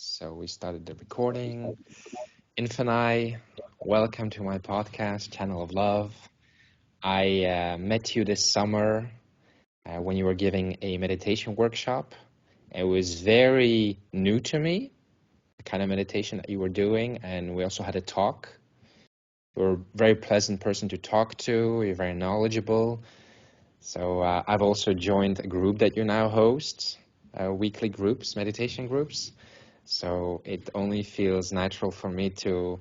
So we started the recording. Infiniii, welcome to my podcast, Channel of Love. I met you this summer when you were giving a meditation workshop. It was very new to me, the kind of meditation that you were doing, and we also had a talk. You're a very pleasant person to talk to. You're very knowledgeable. So I've also joined a group that you now host, weekly groups, meditation groups. So it only feels natural for me to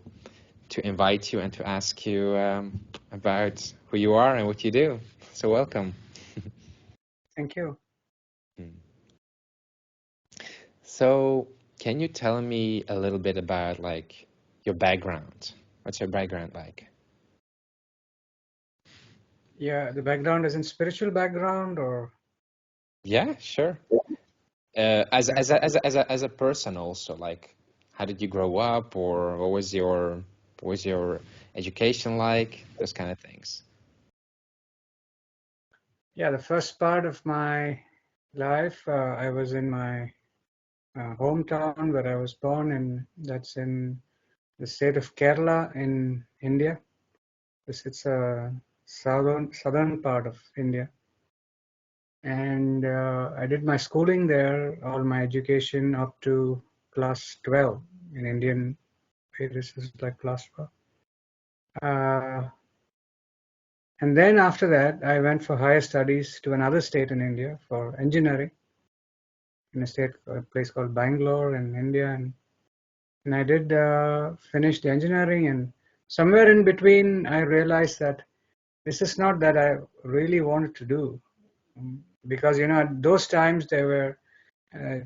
invite you and to ask you about who you are and what you do. So welcome. Thank you. So can you tell me a little bit about like your background? What's your background like? Yeah, the background is in spiritual background, or Yeah, sure. As a person also, like how did you grow up, or what was your education like? Those kind of things. yeah, the first part of my life, I was in my hometown where I was born, and that's in the state of Kerala in India. It's a southern part of India, and I did my schooling there, all my education up to class 12 in Indian. This is like class 12. And then after that, I went for higher studies to another state in India for engineering, in a place called Bangalore in India. And I did finish the engineering. And somewhere in between, I realized that this is not that I really wanted to do. Because, at those times, there were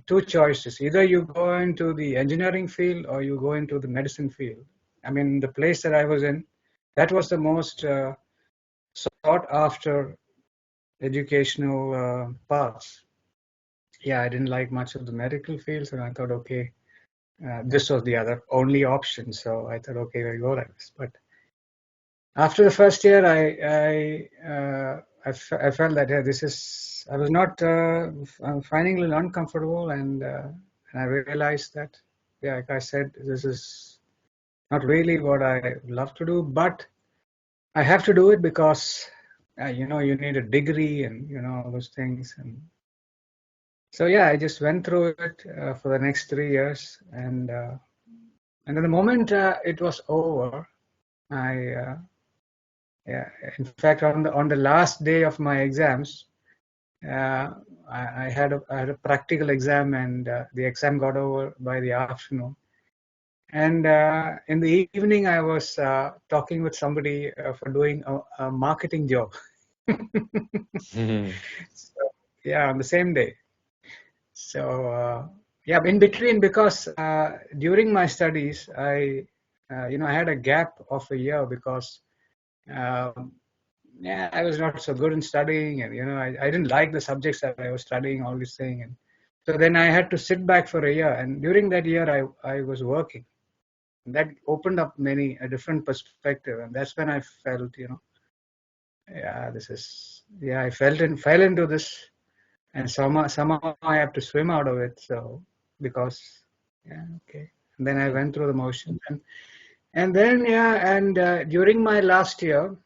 two choices. Either you go into the engineering field or you go into the medicine field. I mean, the place that I was in, that was the most sought after educational paths. Yeah, I didn't like much of the medical fields, and I thought, okay, this was the only option. So I thought, okay, we'll go like this. But after the first year, I felt that this is. I was not. I'm finding a little uncomfortable, and I realized that, yeah, like I said, this is not really what I love to do, but I have to do it because you need a degree and all those things. And so yeah, I just went through it for the next 3 years, and then the moment it was over, I yeah, in fact, on the last day of my exams, I had a practical exam, and the exam got over by the afternoon. And in the evening, I was talking with somebody for doing a marketing job. So, yeah, on the same day. So yeah, in between, because during my studies, I had a gap of a year because yeah, I was not so good in studying, and I didn't like the subjects that I was studying, all this thing. And so then I had to sit back for a year, and during that year I was working. And that opened up a different perspective, and that's when I felt, yeah, I fell into this, and somehow I have to swim out of it. So because, yeah, okay. And then I went through the motions, and then during my last year,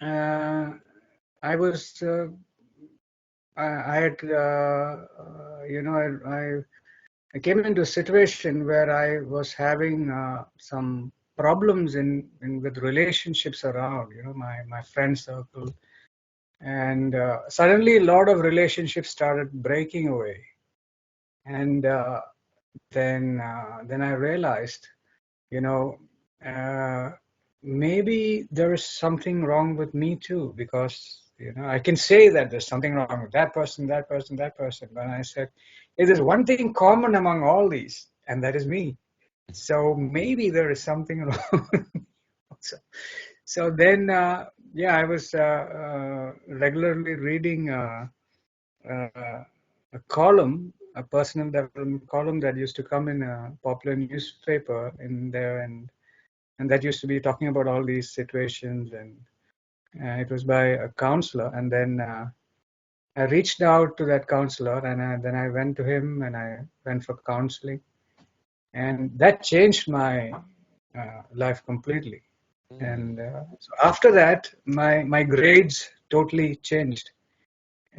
I was I had I came into a situation where I was having some problems with relationships around, my friend circle, and suddenly a lot of relationships started breaking away, and then I realized, uh, maybe there is something wrong with me too, because I can say that there's something wrong with that person, but I said, hey, there's one thing common among all these, and that is me. So maybe there is something wrong. So then, I was regularly reading a column, a personal development column that used to come in a popular newspaper in there, and that used to be talking about all these situations, and it was by a counselor. And then I reached out to that counselor, and then I went to him and I went for counseling. and that changed my life completely. And so after that, my grades totally changed,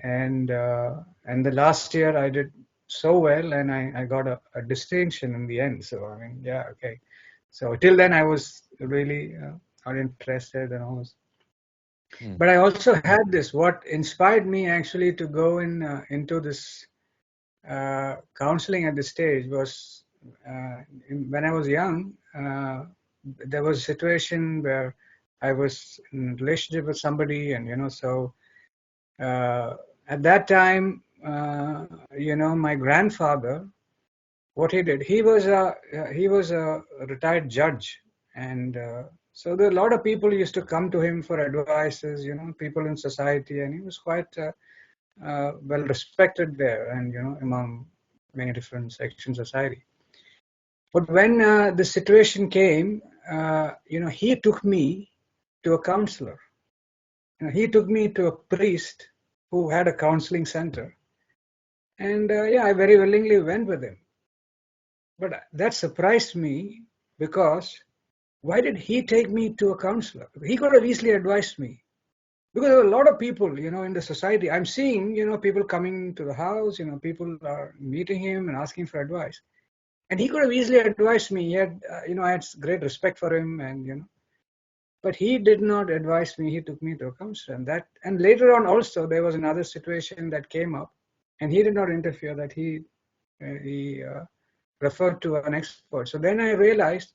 and the last year I did so well, and I got a distinction in the end. So I mean, yeah, okay. So till then I was really not interested and all. But I also had this. What inspired me actually to go into this counseling at this stage was when I was young. There was a situation where I was in a relationship with somebody, and so at that time, my grandfather, what he did, he was a retired judge, and so there are a lot of people used to come to him for advices, people in society, and he was quite well respected there, and among many different sections of society. But when the situation came, he took me to a counselor. He took me to a priest who had a counseling center, and I very willingly went with him. But that surprised me, because why did he take me to a counselor? He could have easily advised me. Because there are a lot of people, in the society. I'm seeing, people coming to the house, people are meeting him and asking for advice. And he could have easily advised me. He had, I had great respect for him, and but he did not advise me. He took me to a counselor, and later on also there was another situation that came up, and he did not interfere. That he referred to an expert. So then I realized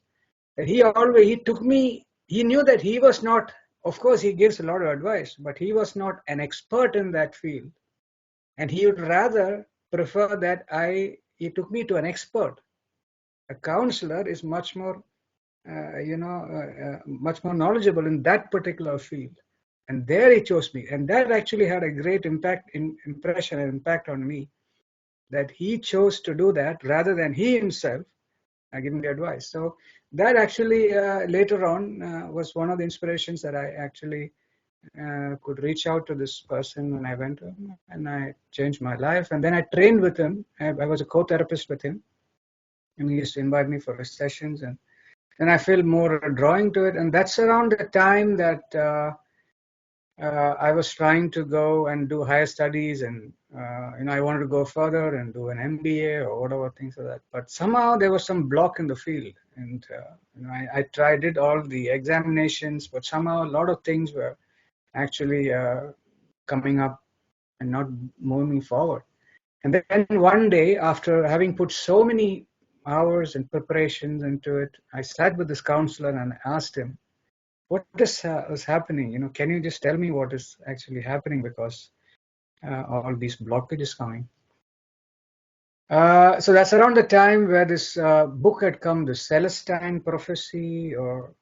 that he took me. He knew that he was not. Of course, he gives a lot of advice, but he was not an expert in that field, and he would rather prefer that he took me to an expert. A counselor is much more, much more knowledgeable in that particular field, and there he chose me, and that actually had a great impression and impact on me. That he chose to do that rather than he himself giving the advice. So that actually later on was one of the inspirations that I actually could reach out to this person when I went to him, and I changed my life. And then I trained with him. I was a co-therapist with him, and he used to invite me for his sessions, and then I feel more drawing to it. And that's around the time that I was trying to go and do higher studies, and I wanted to go further and do an MBA or whatever, things like that. But somehow there was some block in the field, and I did all the examinations, but somehow a lot of things were actually coming up and not moving forward. And then one day, after having put so many hours and preparations into it, I sat with this counselor and asked him, what is happening? Can you just tell me what is actually happening, because all these blockages coming. So that's around the time where this book had come, the Celestine Prophecy, or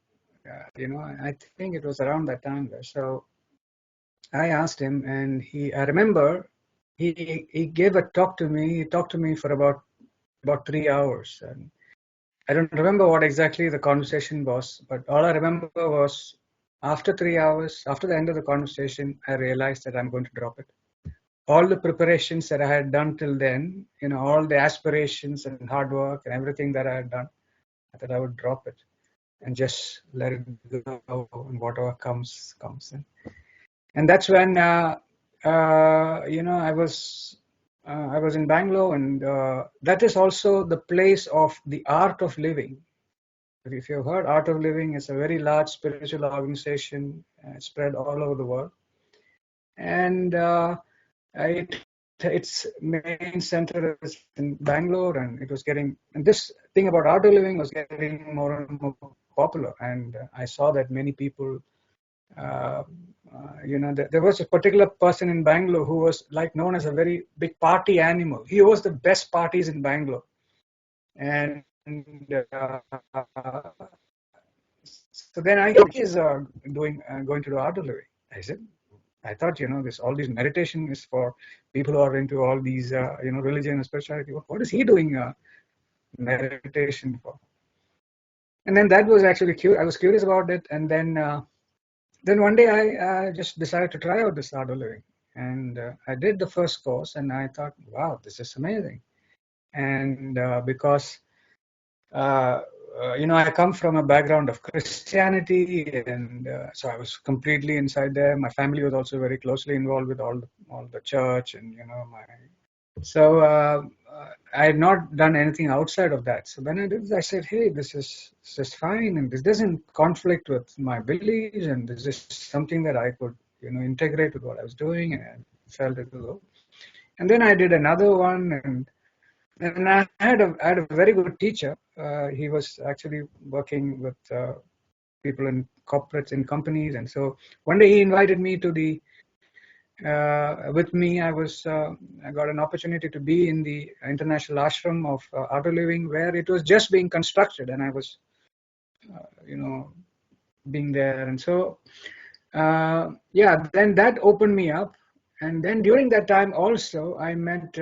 I think it was around that time there. So I asked him, and I remember he gave a talk to me. He talked to me for about 3 hours, and I don't remember what exactly the conversation was, but all I remember was after 3 hours, after the end of the conversation, I realized that I'm going to drop it. All the preparations that I had done till then, all the aspirations and hard work and everything that I had done, I thought I would drop it and just let it go, and whatever comes in. And that's when, I was in Bangalore, and that is also the place of the Art of Living. If you've heard, Art of Living is a very large spiritual organization spread all over the world. And its main center is in Bangalore, and this thing about Art of Living was getting more and more popular. And I saw that many people, there was a particular person in Bangalore who was known as a very big party animal. He was the best parties in Bangalore. And so then I is going to do Art of Living. I thought, all these meditation is for people who are into all these, religion and spirituality. What is he doing meditation for? And then that was actually I was curious about it. And then one day I just decided to try out this Art of Living. And I did the first course, and I thought, wow, this is amazing. And because I come from a background of Christianity, and so I was completely inside there. My family was also very closely involved with all the church, and so I had not done anything outside of that. So when I did, I said, "Hey, this is fine, and this doesn't conflict with my beliefs, and this is something that I could integrate with what I was doing," and I felt it was. And then I did another one, and I had a very good teacher. He was actually working with people in corporates in companies, and so one day he invited me to the with me. I got an opportunity to be in the international ashram of Auto Living, where it was just being constructed, and I was being there, and so then that opened me up. And then during that time also I met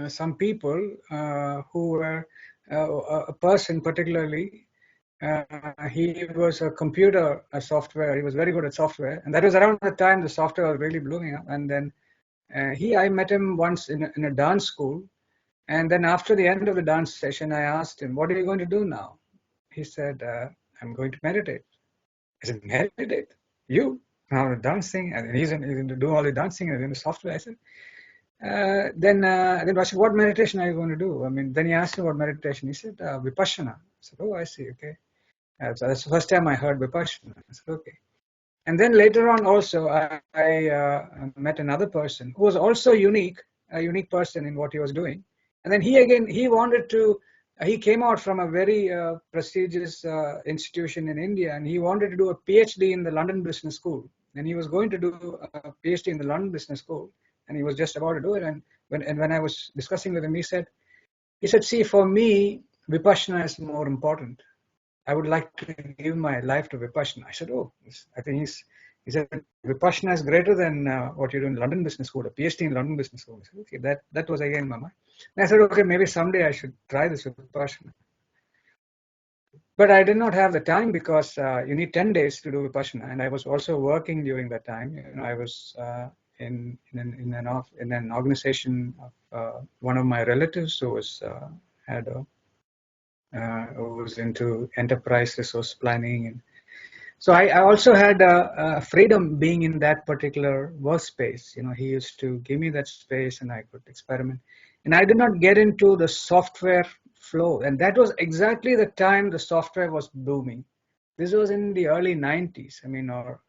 some people who were a person particularly. He was a software. He was very good at software, and that was around the time the software was really blooming up. And then I met him once in a dance school, and then after the end of the dance session, I asked him, "What are you going to do now?" He said, "I'm going to meditate." I said, "Meditate? You? Now dancing?" And he's going to do all the dancing and in the software. I said, then I said, "What meditation are you going to do?" I mean, then he asked me what meditation. He said, "Vipassana." I said, "Oh, I see. Okay." So that's the first time I heard Vipassana. I said, "Okay." And then later on, also, I met another person who was also a unique person in what he was doing. And then he wanted to. He came out from a very prestigious institution in India, and he wanted to do a PhD in the London Business School. And he was going to do a PhD in the London Business School, and he was just about to do it. And when I was discussing with him, he said, "See, for me, Vipassana is more important. I would like to give my life to Vipassana." I said, "Oh, I think he said, Vipassana is greater than what you do in London Business School, a PhD in London Business School." I said, "Okay, that was again in my mind." And I said, "Okay, maybe someday I should try this Vipassana." But I did not have the time because you need 10 days to do Vipassana. And I was also working during that time. I was in an organization of one of my relatives who was into enterprise resource planning, and so I also had freedom being in that particular workspace. He used to give me that space, and I could experiment. And I did not get into the software flow, and that was exactly the time the software was booming. This was in the early 90s. I mean, or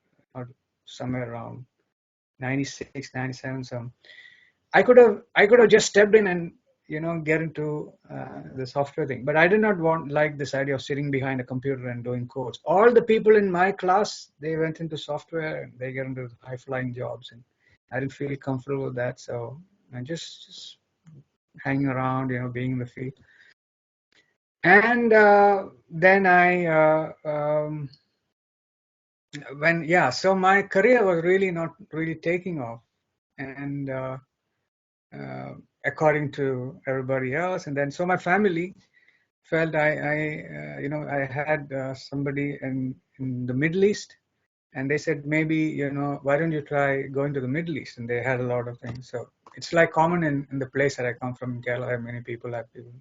somewhere around 96, 97. So I could have just stepped in and get into the software thing, but I did not like this idea of sitting behind a computer and doing codes. All the people in my class, they went into software and they get into high flying jobs, and I didn't feel comfortable with that. So I just hanging around, being in the field. And then so my career was really not really taking off, and according to everybody else. And then so my family felt I had somebody in the Middle East, and they said, maybe why don't you try going to the Middle East? And they had a lot of things. So it's like common in the place that I come from in Kerala. Many people have people.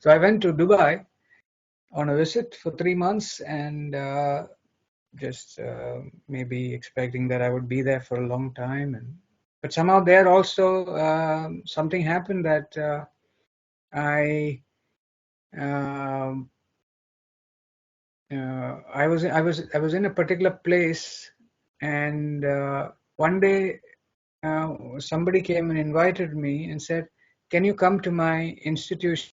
So I went to Dubai on a visit for 3 months, and just maybe expecting that I would be there for a long time. But somehow there also something happened that I was in a particular place, and one day somebody came and invited me and said, "Can you come to my institution?"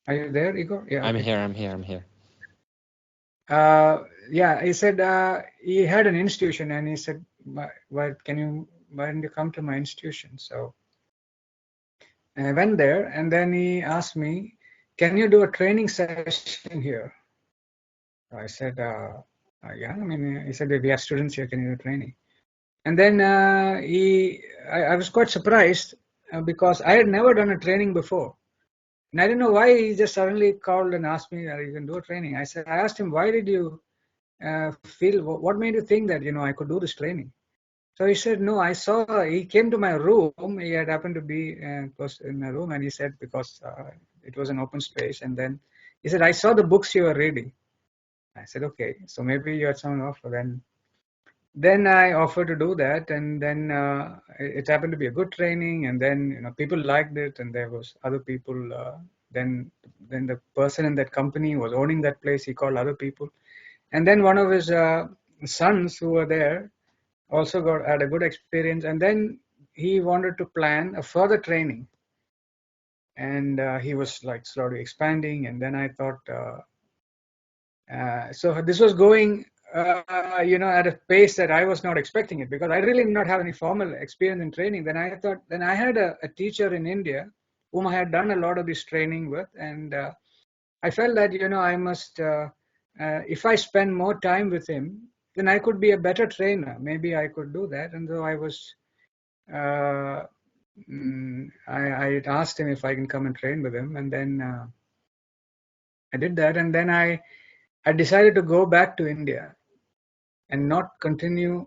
Are you there, Igor? Yeah. I'm Okay. here. I'm here. I'm here. He said he had an institution, and he said, why don't you come to my institution? So I went there, and then he asked me, "Can you do a training session here?" I said, "Yeah." I mean, he said, "We have students here. Can you do training?" And then I was quite surprised because I had never done a training before. And I didn't know why he just suddenly called and asked me, "You can do a training." I asked him, "Why did you feel, what made you think that, I could do this training? So he said, no, he came to my room. He had happened to be close in my room, and he said, because it was an open space. And then he said, I saw the books you were reading. I said, okay, so maybe you had some offer. Then I offered to do that, and then it happened to be a good training, and then people liked it, and there was other people. Then the person in that company who was owning that place, he called other people, and then one of his sons who were there also had a good experience, and then he wanted to plan a further training, and he was like slowly expanding, and then I thought. So this was going, at a pace that I was not expecting it, because I really did not have any formal experience in training. Then I had a teacher in India whom I had done a lot of this training with, and I felt that I must, if I spend more time with him, then I could be a better trainer. Maybe I could do that, and so I was. I asked him if I can come and train with him, and then I did that, and then I decided to go back to India and not continue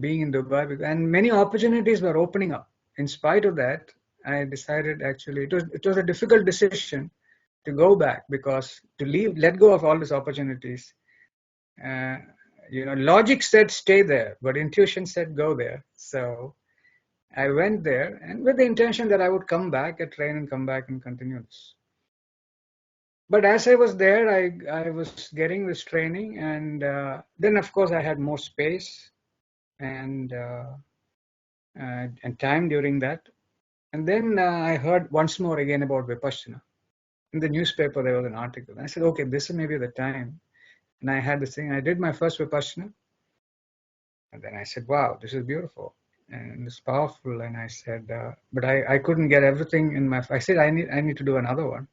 being in Dubai. And many opportunities were opening up. In spite of that, I decided, actually it was a difficult decision to go back, because to let go of all these opportunities. Logic said stay there, but intuition said go there. So I went there, and with the intention that I would come back, train, and come back and continue this. But as I was there, I was getting this training, and then of course I had more space and time during that. And then I heard once more again about Vipassana. In the newspaper there was an article. And I said, okay, this is maybe the time. And I had this thing. I did my first Vipassana, and then I said, wow, this is beautiful and it's powerful. And I said, but I couldn't get everything in my. I said I need to do another one.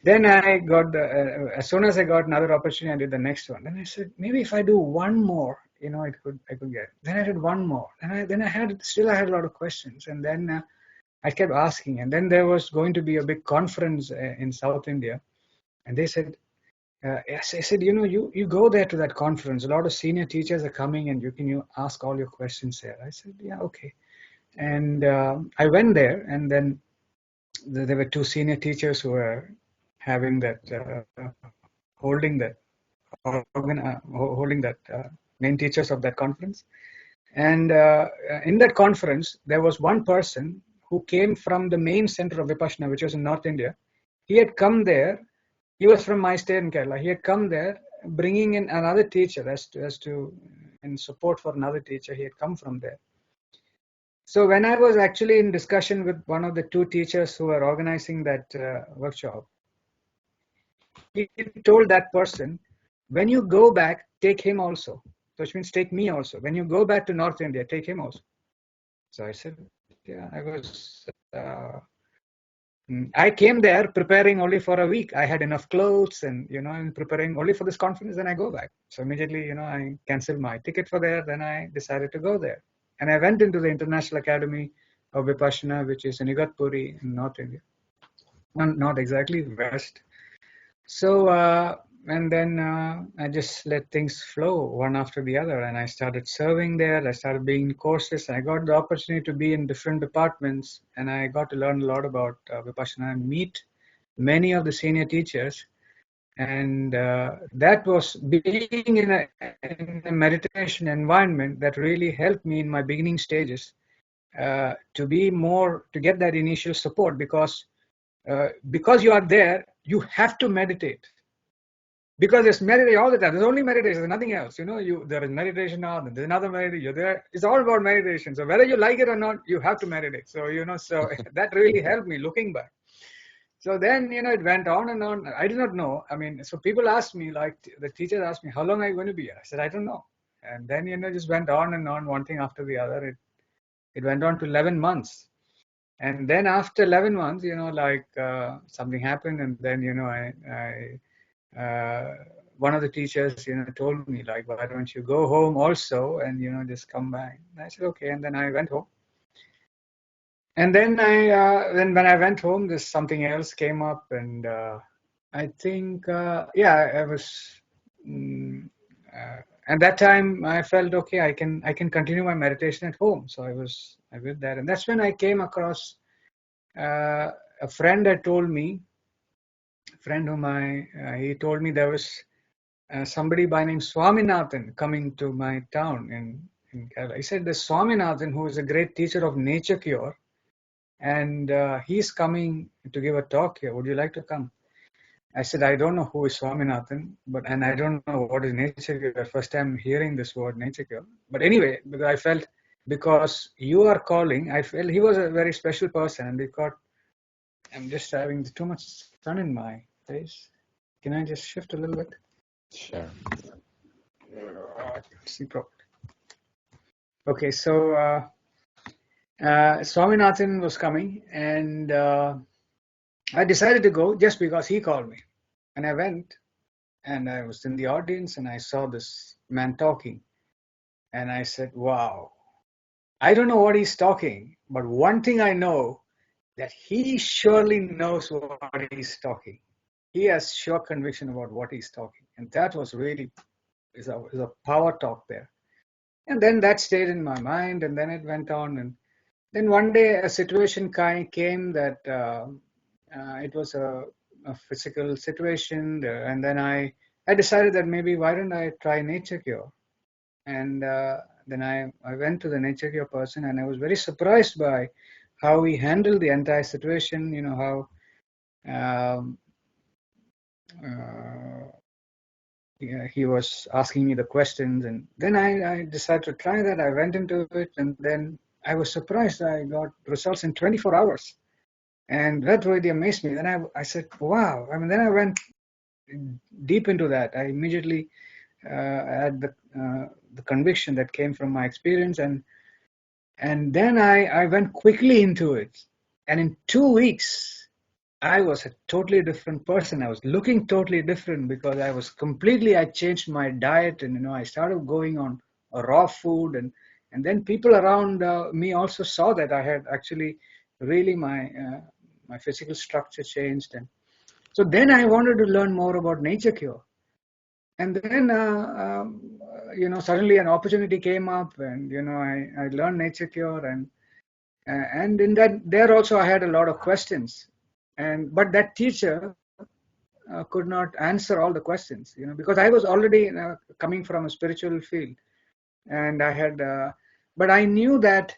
Then I got as soon as I got another opportunity, I did the next one. Then I said, maybe if I do one more, I could get. Then I did one more. Then I had a lot of questions, and then I kept asking. And then there was going to be a big conference in South India, and they said, yes, I said, you go there to that conference. A lot of senior teachers are coming, and you ask all your questions there. I said, yeah, okay. And I went there, and then there were two senior teachers who were having that, holding that main teachers of that conference. And in that conference, there was one person who came from the main center of Vipassana, which was in North India. He had come there. He was from my state in Kerala. He had come there bringing in another teacher in support for another teacher. He had come from there. So when I was actually in discussion with one of the two teachers who were organizing that workshop, he told that person, when you go back, take him also. Which means take me also. When you go back to North India, take him also. So I said, yeah, I came there preparing only for a week. I had enough clothes and, I'm preparing only for this conference, then I go back. So immediately, I canceled my ticket for there. Then I decided to go there. And I went into the International Academy of Vipassana, which is in Igatpuri in North India. Well, not exactly west. So, and then I just let things flow one after the other. And I started serving there. I started being in courses. I got the opportunity to be in different departments. And I got to learn a lot about Vipassana and meet many of the senior teachers. And that was being in a meditation environment that really helped me in my beginning stages to get that initial support, because you are there, you have to meditate. Because there's meditation all the time. There's only meditation, there's nothing else. There is meditation now, there's another meditation. You're there. It's all about meditation. So whether you like it or not, you have to meditate. So, so that really helped me looking back. So then, it went on and on. I did not know. I mean, so people asked me, like the teachers asked me, how long are you going to be here? I said, I don't know. And then, just went on and on, one thing after the other. It went on to 11 months. And then after 11 months, something happened. And then, one of the teachers, told me, like, why don't you go home also and, just come back. And I said, okay. And then I went home. And then when I went home, there's something else came up. And I think, I was and that time I felt okay. I can continue my meditation at home. So I did that, and that's when I came across a friend had told me, a friend whom he told me there was somebody by name Swaminathan coming to my town in Kerala. He said the Swaminathan, who is a great teacher of nature cure, and he's coming to give a talk here. Would you like to come? I said, I don't know who is Swaminathan, and I don't know what is nature cure. First time hearing this word nature cure. But anyway, because I felt, because you are calling, I felt he was a very special person, and because I'm just having too much sun in my face. Can I just shift a little bit? Sure. See properly. Okay, so Swaminathan was coming, and I decided to go just because he called me. And I went, and I was in the audience, and I saw this man talking. And I said, wow, I don't know what he's talking, but one thing I know, that he surely knows what he's talking. He has sure conviction about what he's talking. And that was really is a power talk there. And then that stayed in my mind, and then it went on. And then one day a situation came that it was a physical situation, and then I decided that maybe why don't I try nature cure? And then I went to the nature cure person, and I was very surprised by how he handled the entire situation. You know how he was asking me the questions, and then I decided to try that. I went into it, and then I was surprised. I got results in 24 hours, and that really amazed me. Then I said, wow. I mean, then I went deep into that. I immediately had the conviction that came from my experience, and then I went quickly into it, and in 2 weeks I was a totally different person. I was looking totally different because I changed my diet, and I started going on a raw food, and then people around me also saw that I had actually really my physical structure changed. And so then I wanted to learn more about nature cure. And then suddenly an opportunity came up, and I learned nature cure, and in that there also I had a lot of questions, but that teacher could not answer all the questions, because I was already coming from a spiritual field, and but I knew that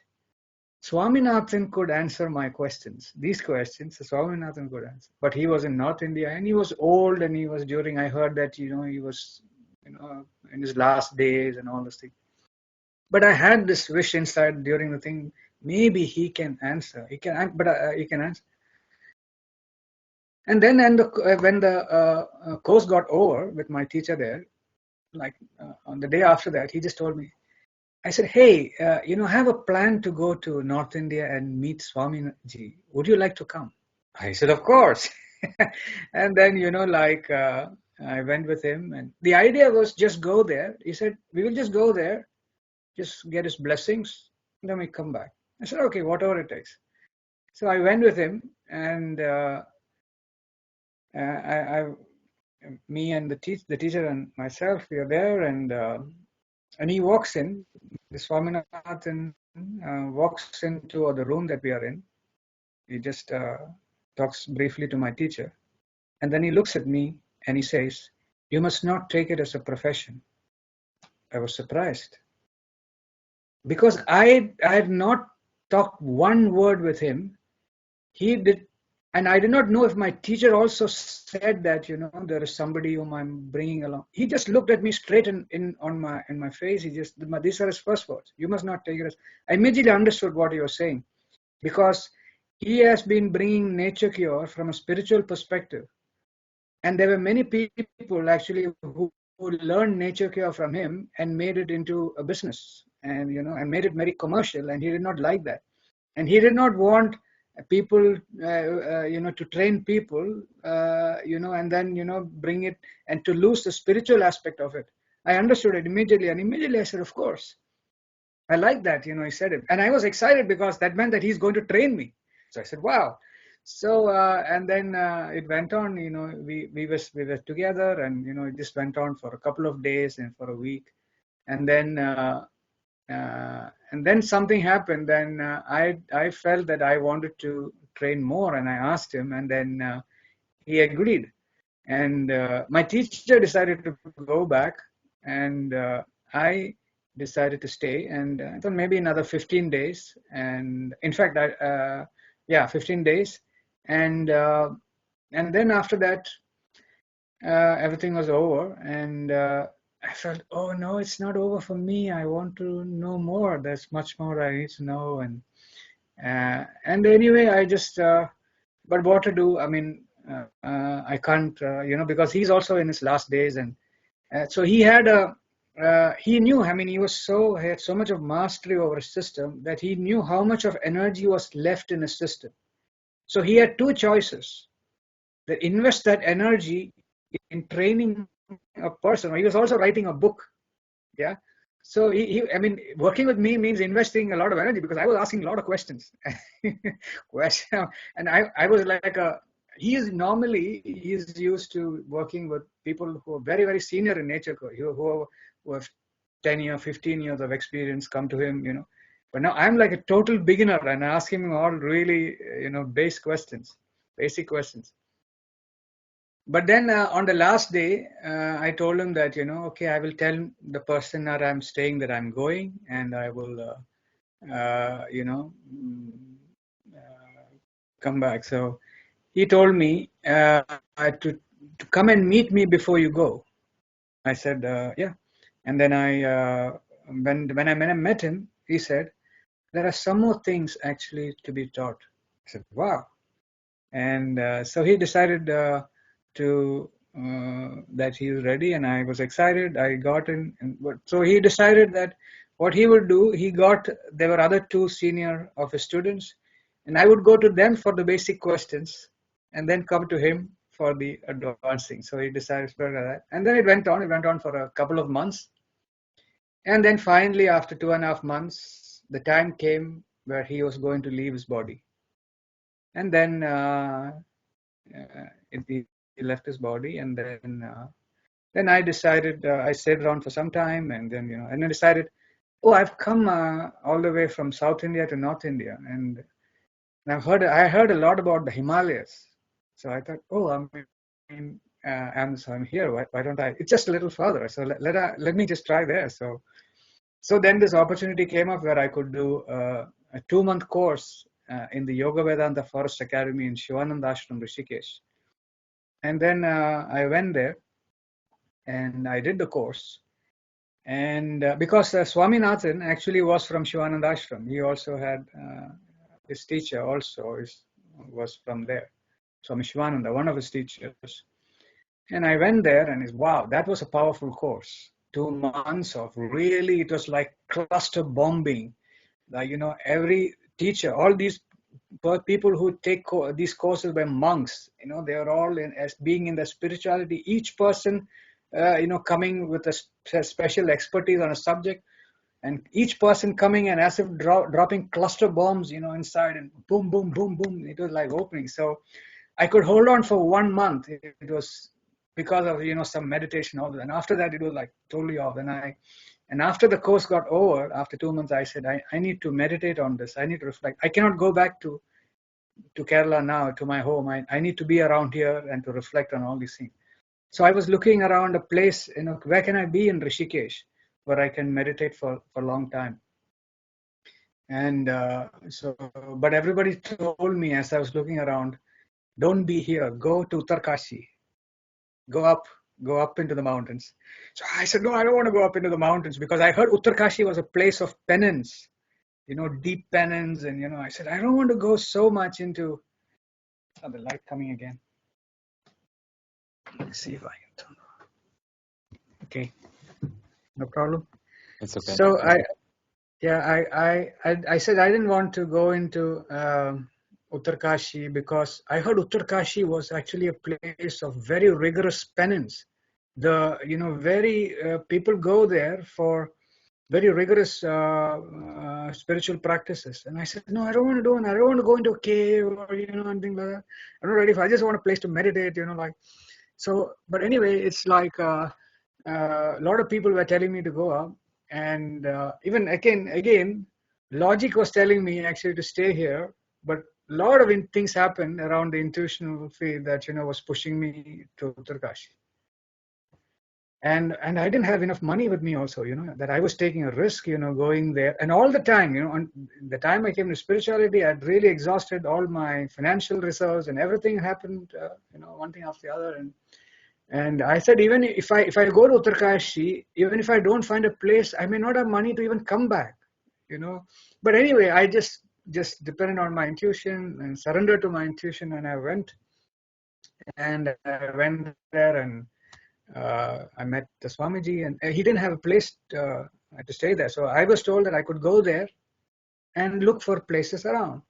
Swaminathan could answer my questions. These questions, Swaminathan could answer. But he was in North India, and he was old, and I heard that, he was, in his last days and all this thing. But I had this wish inside during the thing, maybe he can answer. He can answer. And then, when the course got over with my teacher there, like on the day after that, he just told me, I said, hey, I have a plan to go to North India and meet Swamiji. Would you like to come? I said, of course. And then, I went with him, and the idea was just go there. He said, we will just go there, just get his blessings, and then we come back. I said, okay, whatever it takes. So I went with him, and me and the teacher and myself, we are there, and he walks in. The Swaminathan walks into the room that we are in. He just talks briefly to my teacher, and then he looks at me and he says, "You must not take it as a profession." I was surprised because I had not talked one word with him. He did. And I did not know if my teacher also said that, there is somebody whom I'm bringing along. He just looked at me straight in my face. These are his first words. You must not take it as. I immediately understood what he was saying, because he has been bringing nature cure from a spiritual perspective. And there were many people actually who learned nature cure from him and made it into a business, and made it very commercial. And he did not like that. And he did not want people to train people and then bring it, and to lose the spiritual aspect of it. I understood it immediately, and immediately I said, of course, I like that. He said it, and I was excited because that meant that he's going to train me. So I said, wow. So and then it went on. We were together, and it just went on for a couple of days and for a week. and then something happened. Then I felt that I wanted to train more, and I asked him, and then he agreed. And my teacher decided to go back, and I decided to stay. And I thought maybe another 15 days. And in fact, 15 days. And then after that, everything was over. And I felt, oh no, it's not over for me. I want to know more. There's much more I need to know. And anyway, I just, but what to do? I mean, I can't, because he's also in his last days. And so he had he knew, I mean, he had so much of mastery over his system that he knew how much of energy was left in his system. So he had two choices: that invest that energy in training a person. He was also writing a book. Yeah. So I mean, working with me means investing a lot of energy, because I was asking a lot of questions. And I was like he's used to working with people who are very, very senior in nature, who have 10 years, 15 years of experience come to him, But now I'm like a total beginner, and I ask him all really, basic questions. But then on the last day, I told him that, okay, I will tell the person that I'm staying that I'm going, and I will, come back. So he told me to come and meet me before you go. I said, yeah. And then when I met him, he said, there are some more things actually to be taught. I said, wow. And so he decided that he was ready, and I was excited. I got in, so he decided that what he would do, there were other two senior of his students, and I would go to them for the basic questions, and then come to him for the advancing. So he decided for that, and then it went on for a couple of months, and then finally, after 2.5 months, the time came where he was going to leave his body, and then he left his body, and then I decided, I stayed around for some time, and then and I decided, oh, I've come all the way from South India to North India, and I heard a lot about the Himalayas. So I thought, oh, I'm here. Why don't I? It's just a little further, so let me just try there. So then this opportunity came up where I could do a 2-month course in the Yoga Vedanta Forest Academy in Shivananda Ashram, Rishikesh. And then I went there, and I did the course. And because Swaminathan actually was from Shivananda Ashram, he also had his teacher was from there, Swami Shivananda, one of his teachers. And I went there, and wow, that was a powerful course. 2 months of really, it was like cluster bombing. Like, every teacher, all these people who take these courses by monks, they are all as being in the spirituality, each person, coming with a special expertise on a subject, and each person coming and as if dropping cluster bombs, inside, and boom, boom, boom, boom. It was like opening. So I could hold on for 1 month. It was because of, some meditation, all that. And after that, it was like totally off. And after the course got over, after 2 months, I said, I need to meditate on this. I need to reflect. I cannot go back to Kerala now, to my home. I need to be around here and to reflect on all these things. So I was looking around a place, where can I be in Rishikesh, where I can meditate for a long time. And but everybody told me as I was looking around, don't be here, go to Uttarkashi, go up into the mountains. So I said, no, I don't want to go up into the mountains, because I heard Uttarkashi was a place of penance, deep penance. And, I said, I don't want to go so much into, the light coming again. Let's see if I can turn on. Okay, no problem. It's okay. So I said I didn't want to go into Uttarkashi, because I heard Uttarkashi was actually a place of very rigorous penance. People go there for very rigorous spiritual practices. And I said, no, I don't want to do it. I don't want to go into a cave or, anything like that. I'm not ready for it. I just want a place to meditate, So, but anyway, it's like a lot of people were telling me to go up. And even again, logic was telling me actually to stay here, but a lot of things happened around the intuitional field that was pushing me to Uttarkashi. And I didn't have enough money with me also, that I was taking a risk, going there. And all the time, on the time I came to spirituality, I'd really exhausted all my financial reserves, and everything happened, one thing after the other. And I said, even if I go to Uttarkashi, even if I don't find a place, I may not have money to even come back, But anyway, I just depended on my intuition and surrendered to my intuition, and I went there, and I met the Swamiji, and he didn't have a place to stay there. So I was told that I could go there and look for places around.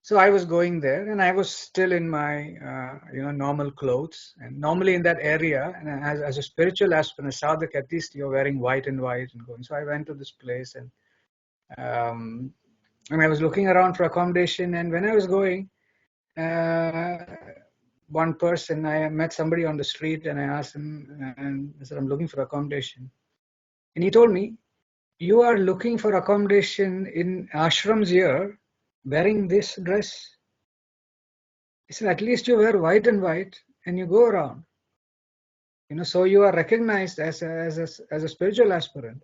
So I was going there, and I was still in my normal clothes. And normally in that area, and as a spiritual aspirant, a sadhak, at least you're wearing white and going. So I went to this place, and I was looking around for accommodation. And when I was going, one person, I met somebody on the street, and I asked him, and I said, I'm looking for accommodation. And he told me, you are looking for accommodation in ashrams here, wearing this dress? He said, at least you wear white and you go around. So you are recognized as a spiritual aspirant.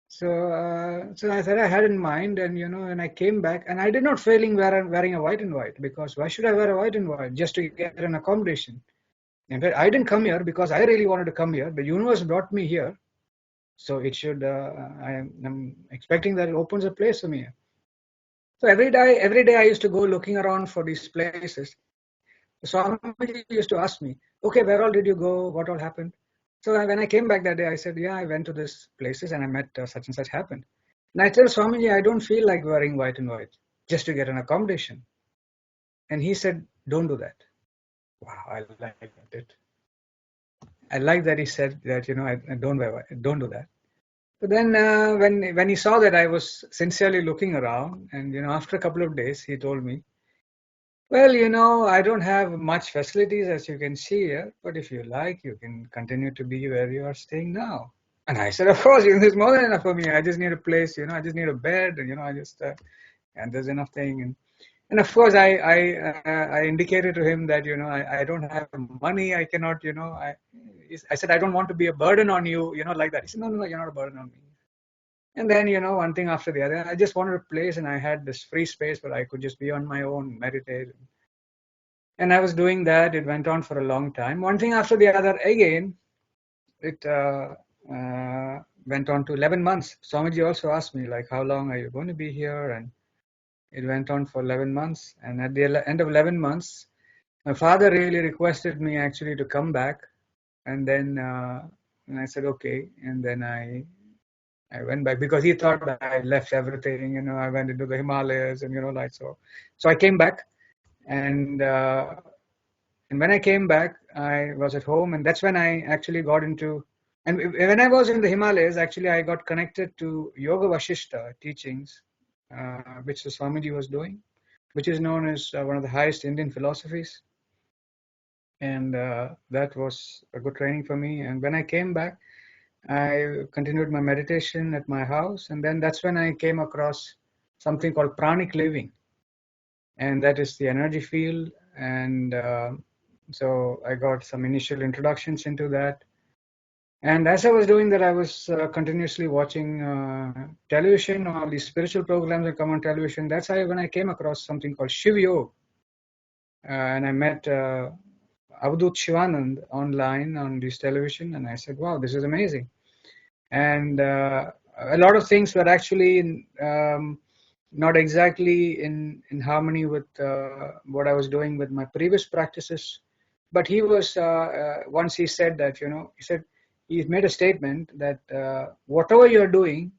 So I said I had in mind, and I came back, and I did not failing wearing a white and white, because why should I wear a white and white just to get an accommodation? In fact, I didn't come here because I really wanted to come here. The universe brought me here, so it should. I'm expecting that it opens a place for me. So every day I used to go looking around for these places. So Swamiji used to ask me, okay, where all did you go? What all happened? So when I came back that day, I said, yeah, I went to these places and I met such and such happened. And I tell Swamiji, I don't feel like wearing white and white just to get an accommodation. And he said, don't do that. Wow, I liked it. I like that he said that, I don't wear white, don't do that. But then when he saw that I was sincerely looking around, and, after a couple of days, he told me, well, I don't have much facilities, as you can see here, but if you like, you can continue to be where you are staying now. And I said, of course, there's more than enough for me. I just need a place, I just need a bed, and, and there's enough thing. And of course, I indicated to him that, I don't have money. I cannot, I said, I don't want to be a burden on you, like that. He said, no, you're not a burden on me. And then, one thing after the other, I just wanted a place, and I had this free space where I could just be on my own, meditate. And I was doing that. It went on for a long time. One thing after the other, again, it went on to 11 months. Swamiji also asked me, like, how long are you going to be here? And it went on for 11 months. And at the end of 11 months, my father really requested me actually to come back. And then and I said, okay. And then I went back because he thought that I left everything. I went into the Himalayas and, like so. So I came back, and when I came back, I was at home, and that's when I actually got into. And when I was in the Himalayas, actually, I got connected to Yoga Vashisht teachings, which the Swamiji was doing, which is known as one of the highest Indian philosophies. And that was a good training for me. And when I came back, I continued my meditation at my house, and then that's when I came across something called Pranic Living, and that is the energy field. And so I got some initial introductions into that. And as I was doing that, I was continuously watching television, all these spiritual programs that come on television. That's when I came across something called Shiv Yoga, and I met Avadut Shivanand online on this television, and I said, wow, this is amazing. And a lot of things were actually not exactly in harmony with what I was doing with my previous practices. But he was, once he said that, he made a statement that whatever you're doing,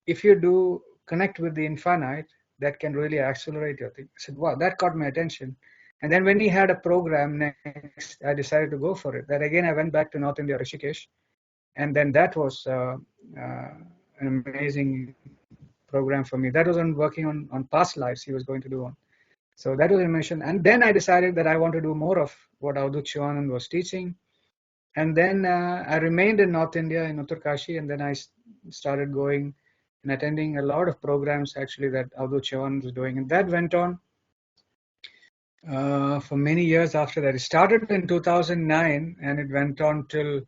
if you do connect with the infinite, that can really accelerate your thing. I said, wow, that caught my attention. And then when he had a program next, I decided to go for it. Then again, I went back to North India, Rishikesh. And then that was an amazing program for me. That was on working on past lives he was going to do on. So that was a mission. And then I decided that I want to do more of what Avadut Shivanand was teaching. And then I remained in North India, in Uttarkashi, and then I started going and attending a lot of programs actually that Avadhut Chavan was doing. And that went on for many years after that. It started in 2009 and it went on till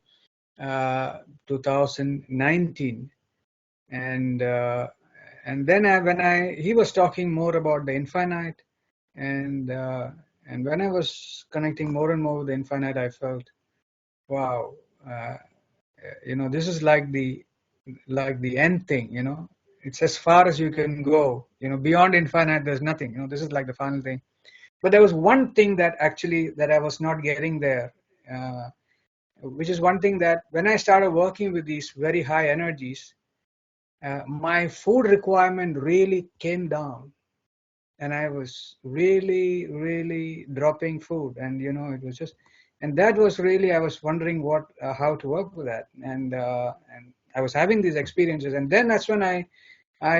2019. And then he was talking more about the infinite, and when I was connecting more and more with the infinite, I felt, wow, this is like the end thing. It's as far as you can go. Beyond infinite, there's nothing. This is like the final thing. But there was one thing that I was not getting there, which is one thing that when I started working with these very high energies, my food requirement really came down, and I was really, really dropping food, and it was just, and that was really, I was wondering how to work with that, and I was having these experiences, and then that's when I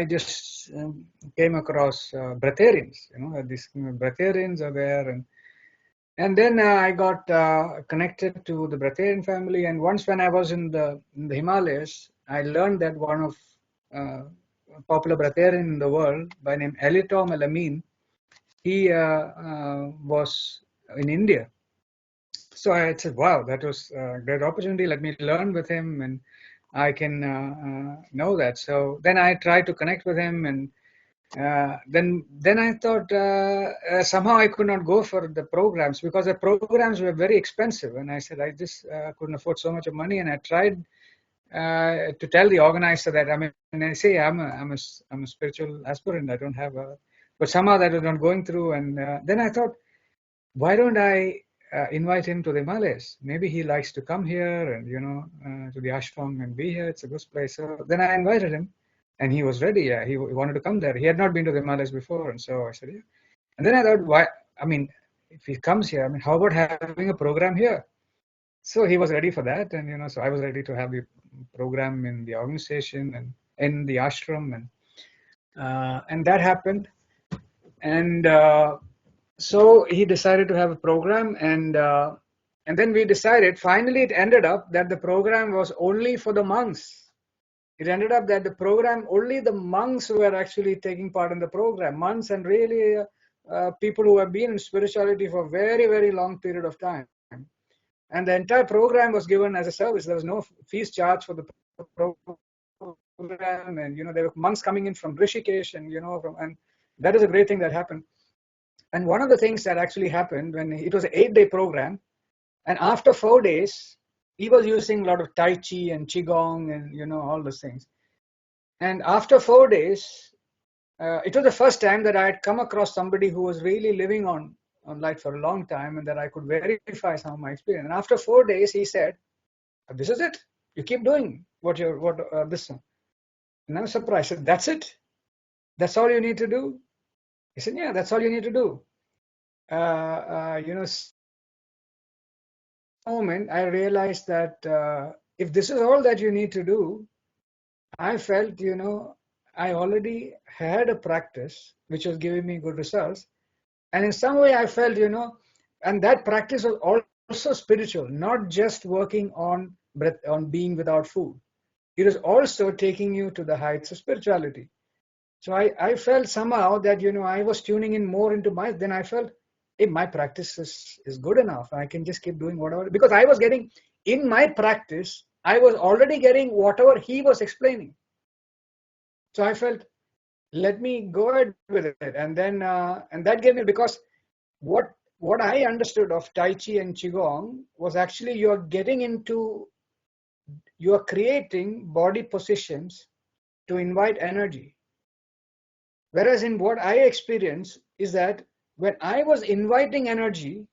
just came across breatharians. These breatharians are there, and then I got connected to the breatharian family, and once when I was in the Himalayas, I learned that one of popular breatharian in the world by name Elitom Alamin, he was in India. So I said, wow, that was a great opportunity. Let me learn with him and I can know that. So then I tried to connect with him, and then I thought somehow I could not go for the programs because the programs were very expensive. And I said, I just couldn't afford so much of money. And I tried to tell the organizer that, I say I'm a spiritual aspirant. I don't have but somehow that was not going through. And then I thought, why don't I invite him to the Himalayas? Maybe he likes to come here and to the ashram and be here. It's a good place. So then I invited him, and he was ready. Yeah, he wanted to come there. He had not been to the Himalayas before, and so I said, yeah. And then I thought, why? If he comes here, how about having a program here? So he was ready for that, and so I was ready to have the program in the organization and in the ashram, and that happened, and so he decided to have a program, and then we decided. Finally, it ended up that the program was only for the monks. It ended up that the program, only the monks were actually taking part in the program. Monks and really people who have been in spirituality for a very, very long period of time. And the entire program was given as a service. There was no fees charged for the program, and there were monks coming in from Rishikesh, and and that is a great thing that happened. And one of the things that actually happened, when it was an 8-day program, and after 4 days, he was using a lot of Tai Chi and Qigong and all those things. And after 4 days, it was the first time that I had come across somebody who was really living on light for a long time, and that I could verify some of my experience. And after 4 days, he said, "This is it. You keep doing this." And I was surprised. I said, "That's it? That's all you need to do?" He said, "Yeah, that's all you need to do." Moment I realized that if this is all that you need to do, I felt I already had a practice which was giving me good results, and in some way I felt and that practice was also spiritual, not just working on breath, on being without food. It was also taking you to the heights of spirituality. So I felt somehow that I was tuning in more into then I felt, hey, my practice is good enough. I can just keep doing whatever, because I was getting, in my practice, I was already getting whatever he was explaining. So I felt, let me go ahead with it. And then and that gave me, because what I understood of Tai Chi and Qigong was actually you're creating body positions to invite energy. Whereas in what I experienced is that when I was inviting energy,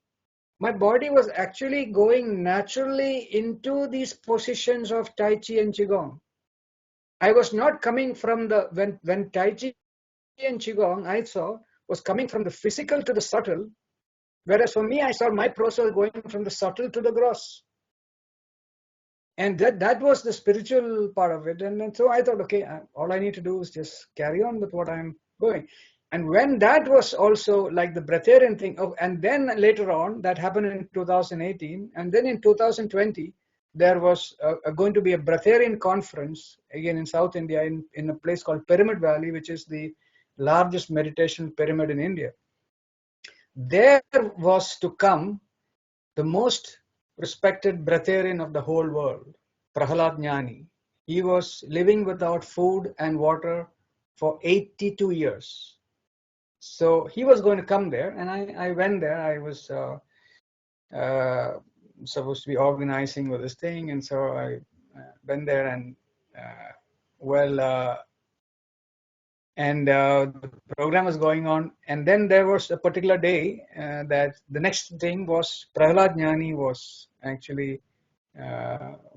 my body was actually going naturally into these positions of Tai Chi and Qigong. I was not coming from when Tai Chi and Qigong I saw was coming from the physical to the subtle, whereas for me I saw my process going from the subtle to the gross. And that was the spiritual part of it. And so I thought, okay, all I need to do is just carry on with what I'm going. And when that was also like the breatharian thing, and then later on, that happened in 2018, and then in 2020, there was going to be a Breatharian conference again in South India in a place called Pyramid Valley, which is the largest meditation pyramid in India. There was to come the most respected Breatharian of the whole world, Prahalad Jnani. He was living without food and water for 82 years. So he was going to come there, and I went there. I was supposed to be organizing with this thing, and so I went there, and the program was going on, and then there was a particular day that the next thing was Prahalad Jnani was actually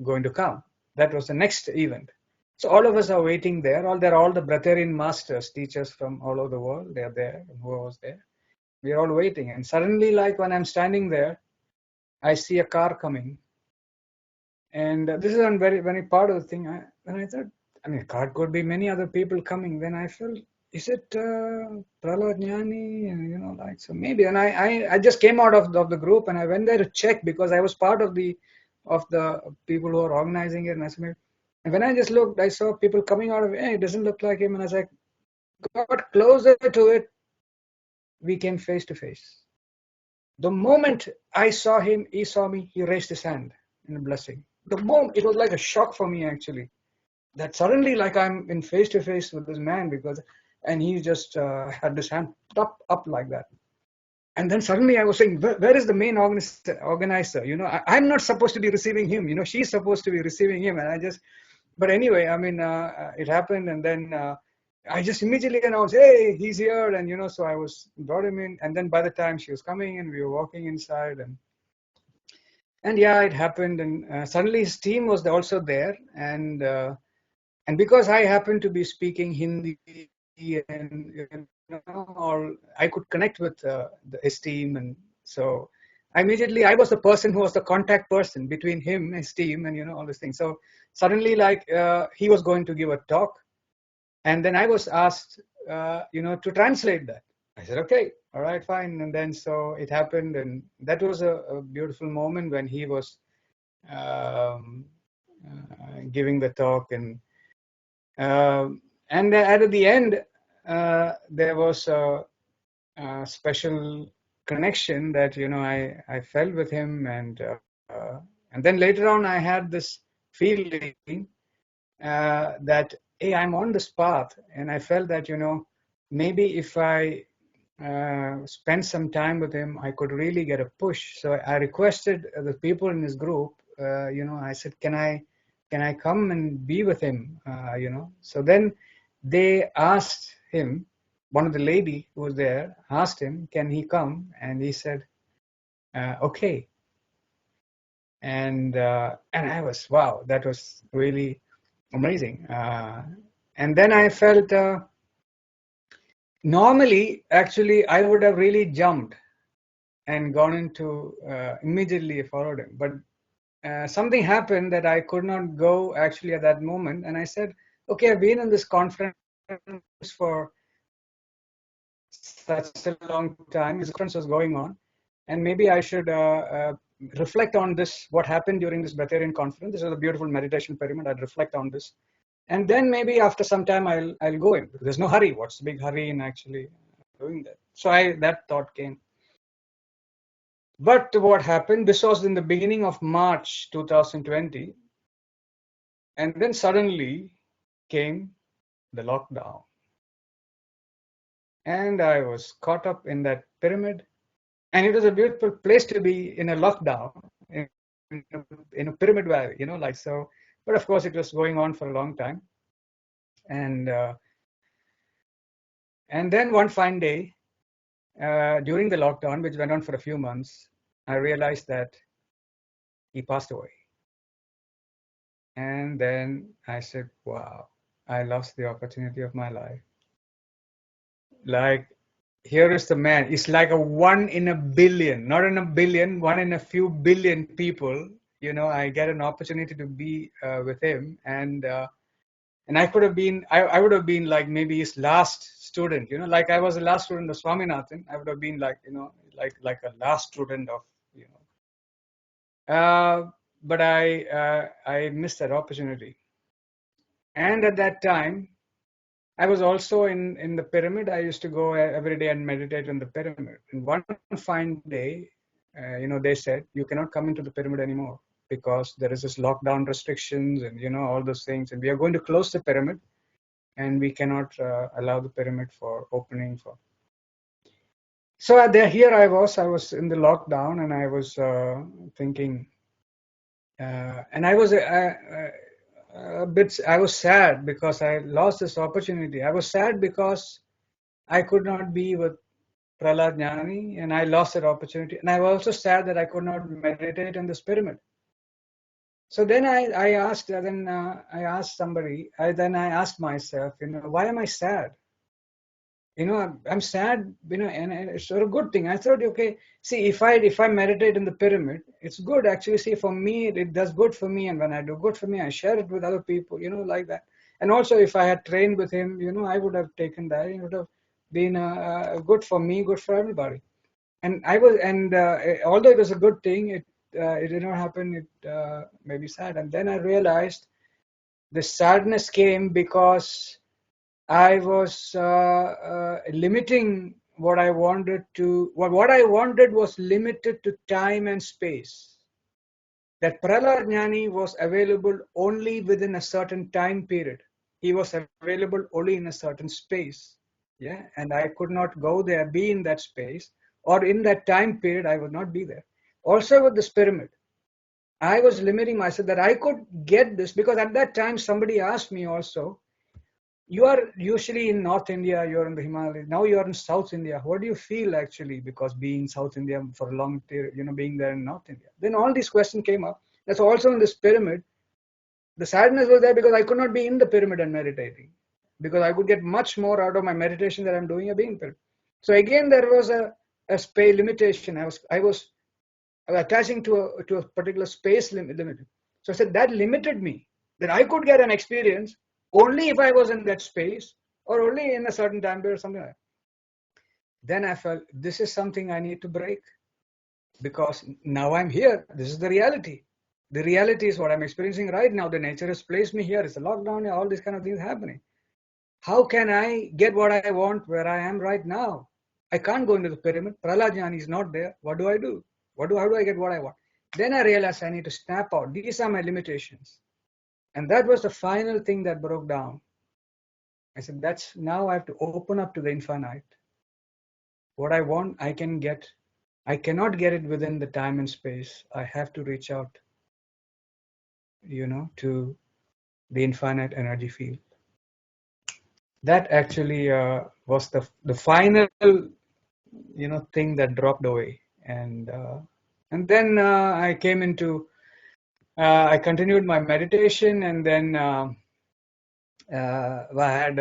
going to come. That was the next event. So all of us are waiting there. All the Breatharian masters, teachers from all over the world. They are there. And who was there? We are all waiting. And suddenly, like when I'm standing there, I see a car coming. And this is a very, very part of the thing. And I thought, I mean, car could be many other people coming. Then I felt, is it Prahlad Jnani? And, you know, like, so maybe. And I just came out of the group and I went there to check because I was part of the people who are organizing it. And I said, and when I just looked, I saw people coming out of it. Hey, it doesn't look like him. And I was like, got closer to it. We came face to face. The moment I saw him, he saw me, he raised his hand in a blessing. The moment, it was like a shock for me actually, that suddenly like I'm in face to face with this man and he just had his hand up like that. And then suddenly I was saying, where is the main organizer? You know, I'm not supposed to be receiving him. You know, she's supposed to be receiving him. And but anyway, I mean, it happened. And then I just immediately announced, hey, he's here. And, you know, so I brought him in. And then by the time she was coming and we were walking inside and yeah, it happened. And suddenly his team was also there. And because I happened to be speaking Hindi and, you know, or I could connect with his team. And so I was the person who was the contact person between him, his team, and, you know, all these things. So suddenly, like, he was going to give a talk. And then I was asked, you know, to translate that. I said, okay, all right, fine. And then so it happened. And that was a beautiful moment when he was giving the talk. And at the end, there was a special connection that, you know, I felt with him. And then later on, I had this feeling that, hey, I'm on this path. And I felt that, you know, maybe if I spend some time with him, I could really get a push. So I requested the people in his group, you know, I said, can I come and be with him, you know? So then they asked him, one of the lady who was there asked him, can he come? And he said, okay. And I was, wow, that was really amazing. And then I felt, normally, actually, I would have really jumped and gone into, immediately followed him. But something happened that I could not go actually at that moment. And I said, okay, I've been in this conference for such a long time. This conference was going on. And maybe I should reflect on this, what happened during this Breatharian conference. This is a beautiful meditation pyramid. I'd reflect on this. And then maybe after some time, I'll go in. There's no hurry. What's the big hurry in actually doing that? So that thought came. But what happened, this was in the beginning of March 2020. And then suddenly came the lockdown. And I was caught up in that pyramid. And it was a beautiful place to be in a lockdown, in a pyramid valley, you know, like so. But of course, it was going on for a long time. And then one fine day, during the lockdown, which went on for a few months, I realized that he passed away. And then I said, wow, I lost the opportunity of my life. Like, here is the man. It's like a 1 in a billion, not in a billion, 1 in a few billion people. You know, I get an opportunity to be with him. And I could have been, I would have been like maybe his last student, you know, like I was the last student of Swaminathan. I would have been like, you know, like a last student of, you know. but I missed that opportunity. And at that time, I was also in the pyramid. I used to go every day and meditate in the pyramid. And one fine day, they said, you cannot come into the pyramid anymore because there is this lockdown restrictions and, all those things. And we are going to close the pyramid and we cannot allow the pyramid for opening. So here I was in the lockdown and I was thinking, and I was I was sad because I lost this opportunity. I was sad because I could not be with Prahlad Jnani and I lost that opportunity. And I was also sad that I could not meditate in this pyramid. So then I asked somebody, I asked myself, why am I sad? I'm sad, and it's a good thing. I thought, okay, see, if I meditate in the pyramid, it's good actually. See, for me, it does good for me, and when I do good for me, I share it with other people, like that. And also, if I had trained with him, I would have taken that. It would have been good for me, good for everybody. And although it was a good thing, it did not happen. It made me sad, and then I realized the sadness came because I was limiting what I wanted to. What I wanted was limited to time and space. That Prahlad Jnani was available only within a certain time period. He was available only in a certain space. Yeah, and I could not go there, be in that space, or in that time period, I would not be there. Also with this pyramid, I was limiting myself that I could get this because at that time somebody asked me also, you are usually in North India, you're in the Himalayas. Now you're in South India. What do you feel actually? Because being South India for a long period, being there in North India. Then all these questions came up. That's also in this pyramid. The sadness was there because I could not be in the pyramid and meditating. Because I could get much more out of my meditation that I'm doing a being pyramid. So again, there was a space limitation. I was attaching to a particular space limit. So I said that limited me. That I could get an experience only if I was in that space or only in a certain time period or something like that. Then I felt this is something I need to break because now I'm here. This is the reality. The reality is what I'm experiencing right now. The nature has placed me here. It's a lockdown, all these kind of things happening. How can I get what I want where I am right now? I can't go into the pyramid. Prahlad Jnani is not there. What do I do? How do I get what I want? Then I realized I need to snap out. These are my limitations. And that was the final thing that broke down. I said, now I have to open up to the infinite. What I want, I can get. I cannot get it within the time and space. I have to reach out, to the infinite energy field. That actually was the final, thing that dropped away. And then I came into, I continued my meditation, and then I had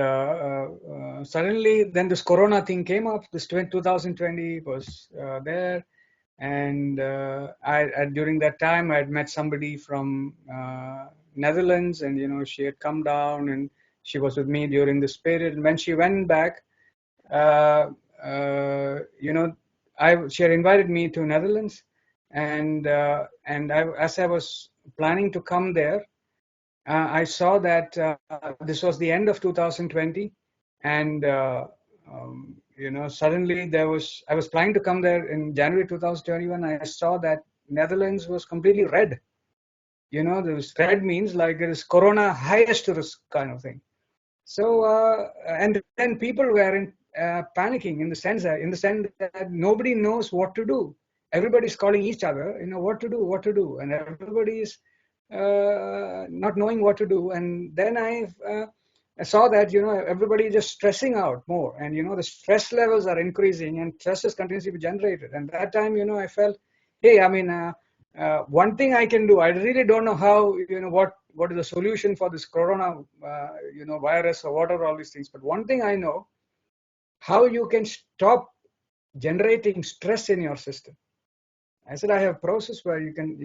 suddenly then this Corona thing came up. This 2020 was there, and I during that time I had met somebody from Netherlands, and she had come down and she was with me during this period. And when she went back, she had invited me to Netherlands, and as I was planning to come there. I saw that this was the end of 2020, and suddenly I was planning to come there in January 2021. I saw that Netherlands was completely red. This red means like it is Corona highest risk kind of thing. So and then people were panicking in the sense that nobody knows what to do. Everybody's calling each other, what to do, and everybody's not knowing what to do. And then I saw that everybody just stressing out more, and the stress levels are increasing and stress is continuously generated. And that time I felt, hey, I mean one thing I can do, I really don't know how, what is the solution for this corona virus or whatever, all these things, but one thing I know, how you can stop generating stress in your system. I said I have a process where you can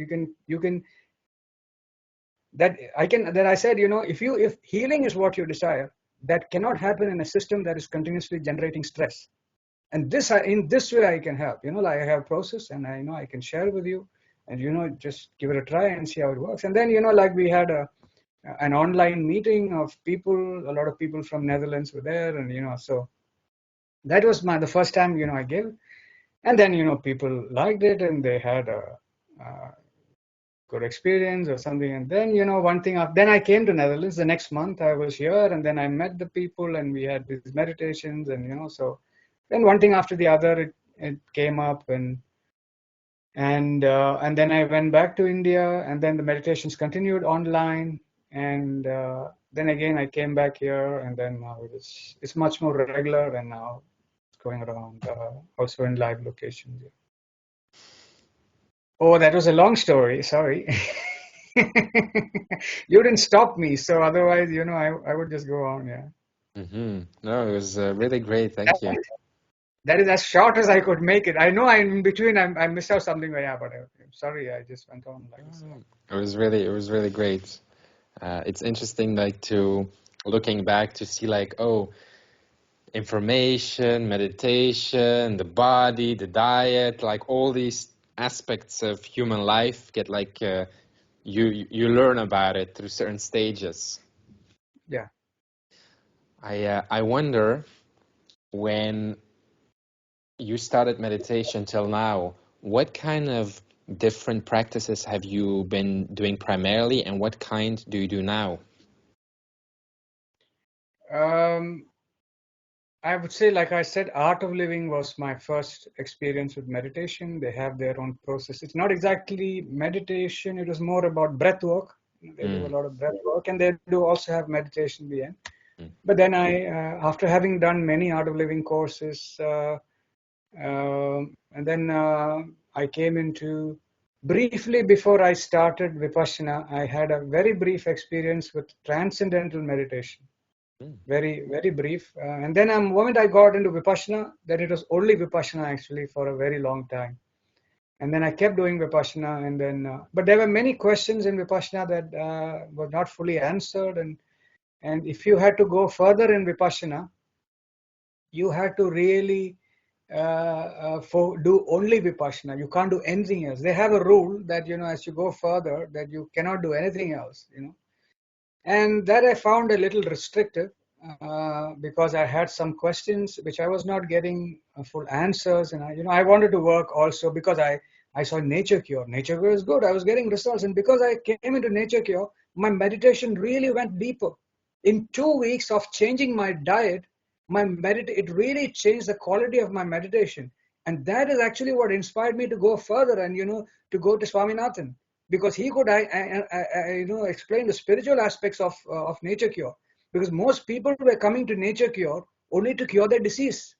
that I said, if healing is what you desire, that cannot happen in a system that is continuously generating stress. And in this way I can help. Like I have a process, and I know I can share with you. and just give it a try and see how it works. And then like we had an online meeting of people. A lot of people from Netherlands were there, and so that was the first time I gave. And then people liked it, and they had a good experience or something. And then one thing then I came to Netherlands. The next month I was here, and then I met the people, and we had these meditations, and so then one thing after the other, it came up, and then I went back to India, and then the meditations continued online, and then again I came back here, and then now it's much more regular, and now it's going around also in live locations. Oh, that was a long story. Sorry. You didn't stop me, so otherwise, I would just go on. Yeah. No, it was really great. Thank you. That is as short as I could make it. I know in between I missed out something, but yeah, but I'm sorry, I just went on like this. It was really great. It's interesting, like to looking back to see like, oh, information, meditation, the body, the diet, like all these aspects of human life get like you learn about it through certain stages. Yeah. I wonder, when you started meditation till now, what kind of different practices have you been doing primarily, and what kind do you do now? I would say, like I said, Art of Living was my first experience with meditation. They have their own process. It's not exactly meditation. It was more about breath work. They do a lot of breath work, and they do also have meditation in the end. But then after having done many Art of Living courses, and then I came into, briefly before I started Vipassana, I had a very brief experience with transcendental meditation. Very, very brief. And then the moment I got into Vipassana, then it was only Vipassana actually for a very long time. And then I kept doing Vipassana, and then, but there were many questions in Vipassana that were not fully answered. And if you had to go further in Vipassana, you had to really do only Vipassana. You can't do anything else. They have a rule that, as you go further, that you cannot do anything else. And that I found a little restrictive because I had some questions which I was not getting full answers. And I wanted to work also because I saw Nature Cure. Nature Cure is good. I was getting results. And because I came into Nature Cure, my meditation really went deeper. In 2 weeks of changing my diet, it really changed the quality of my meditation. And that is actually what inspired me to go further and, to go to Swaminathan, because he could explain the spiritual aspects of Nature Cure, because most people were coming to Nature Cure only to cure their disease.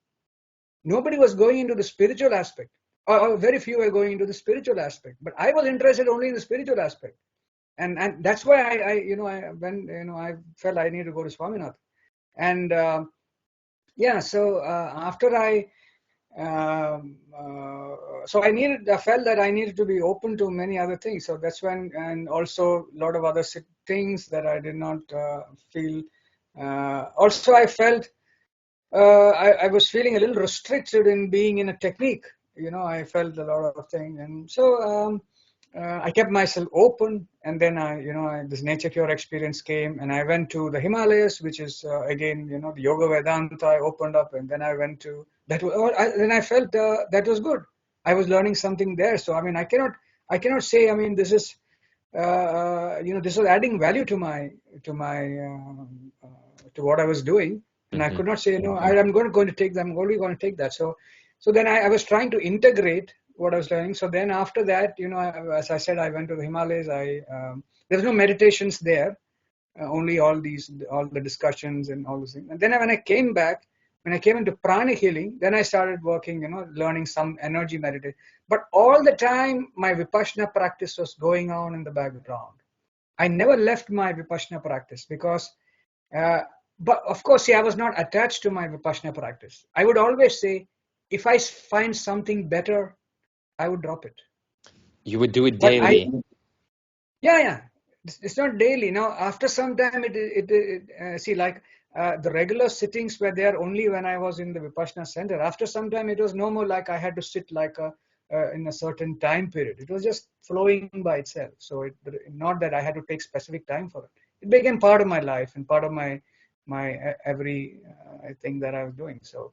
Nobody was going into the spiritual aspect, or very few were going into the spiritual aspect, but I was interested only in the spiritual aspect. And that's why I felt I need to go to Swaminathan. And so after so I felt that I needed to be open to many other things. So that's when, and also a lot of other things that I did not feel. Also, I felt I was feeling a little restricted in being in a technique. I felt a lot of things, and so I kept myself open. And then this Nature Cure experience came, and I went to the Himalayas, which is again, the Yoga Vedanta. I opened up, and then I went to that. Then I felt that was good. I was learning something there. So I mean, I cannot say. I mean, this is this was adding value to what I was doing. And I could not say, I'm going to take that. I'm only going to take that. So then I was trying to integrate what I was learning. So then after that, as I said, I went to the Himalayas. There's no meditations there, only all the discussions and all those things. And then when I came back, when I came into Pranic Healing, then I started working, learning some energy meditation. But all the time, my Vipassana practice was going on in the background. I never left my Vipassana practice because but of course, I was not attached to my Vipassana practice. I would always say, if I find something better, I would drop it. You would do it daily? Yeah. It's not daily. Now, after some time, see, like the regular sittings were there only when I was in the Vipassana center. After some time, it was no more like I had to sit like in a certain time period. It was just flowing by itself. So not that I had to take specific time for it. It became part of my life and part of my every thing that I was doing. So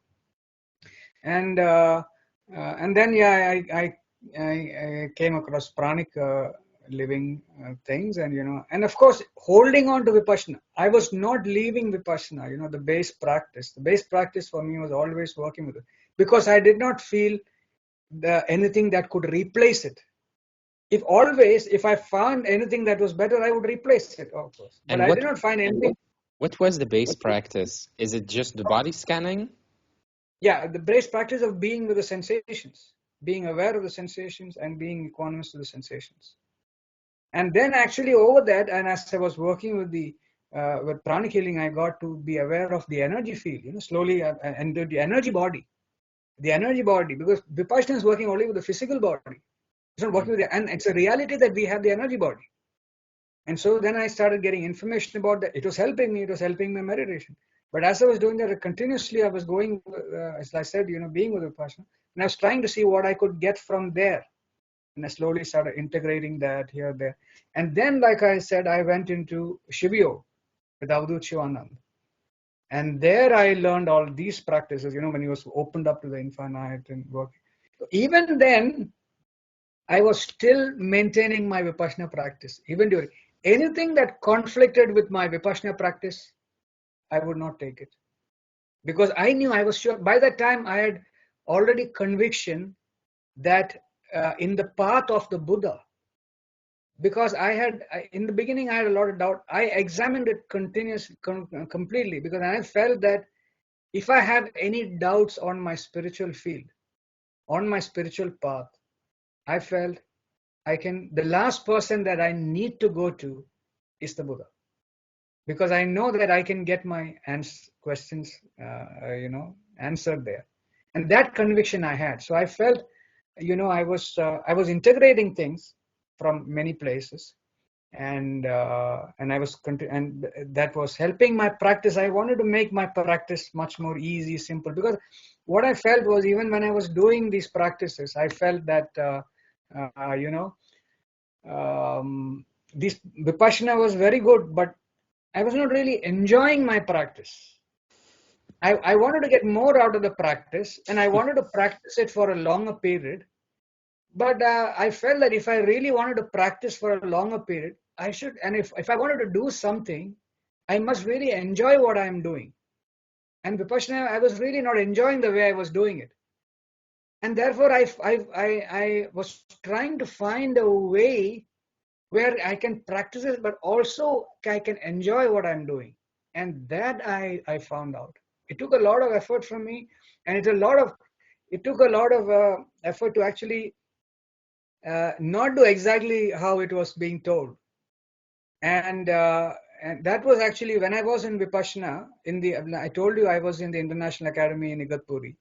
and then I came across Pranic Living things, and of course holding on to Vipassana. I was not leaving Vipassana. The base practice. The base practice for me was always working with it because I did not feel anything that could replace it. If I found anything that was better, I would replace it, of course. But I did not find anything. What was the base practice? Is it just the body scanning? Yeah, the base practice of being with the sensations, being aware of the sensations and being equanimous to the sensations. And then actually over that, and as I was working with with Pranic Healing, I got to be aware of the energy field, slowly, and the energy body. The energy body, because Vipassana is working only with the physical body. It's not working with and it's a reality that we have the energy body. And so then I started getting information about that. It was helping me. It was helping my meditation. But as I was doing that continuously, I was going, as I said, being with Vipassana. And I was trying to see what I could get from there. And I slowly started integrating that here, there. And then, like I said, I went into Shivyo with Avadut Shivanand. And there I learned all these practices, when he was opened up to the infinite and working. Even then, I was still maintaining my Vipassana practice, even during anything that conflicted with my Vipassana practice, I would not take it. Because I knew, I was sure, by that time I had already conviction that in the path of the Buddha, because in the beginning I had a lot of doubt. I examined it completely, because I felt that if I have any doubts on my spiritual field, on my spiritual path, I felt the last person that I need to go to is the Buddha. Because I know that I can get my questions, answered there. And that conviction I had. So I felt, I was integrating things from many places. And I was, and that was helping my practice. I wanted to make my practice much more easy, simple, because what I felt was, even when I was doing these practices, I felt that, this Vipassana was very good, but I was not really enjoying my practice. I wanted to get more out of the practice, and I wanted to practice it for a longer period. But I felt that if I really wanted to practice for a longer period, I should, and if I wanted to do something, I must really enjoy what I'm doing. And Vipassana, I was really not enjoying the way I was doing it. And therefore, I was trying to find a way where I can practice it, but also I can enjoy what I'm doing. And that I found out. It took a lot of effort from me, and it took a lot of effort to actually not do exactly how it was being told. And that was actually when I was in Vipassana. I told you I was in the International Academy in Igatpuri.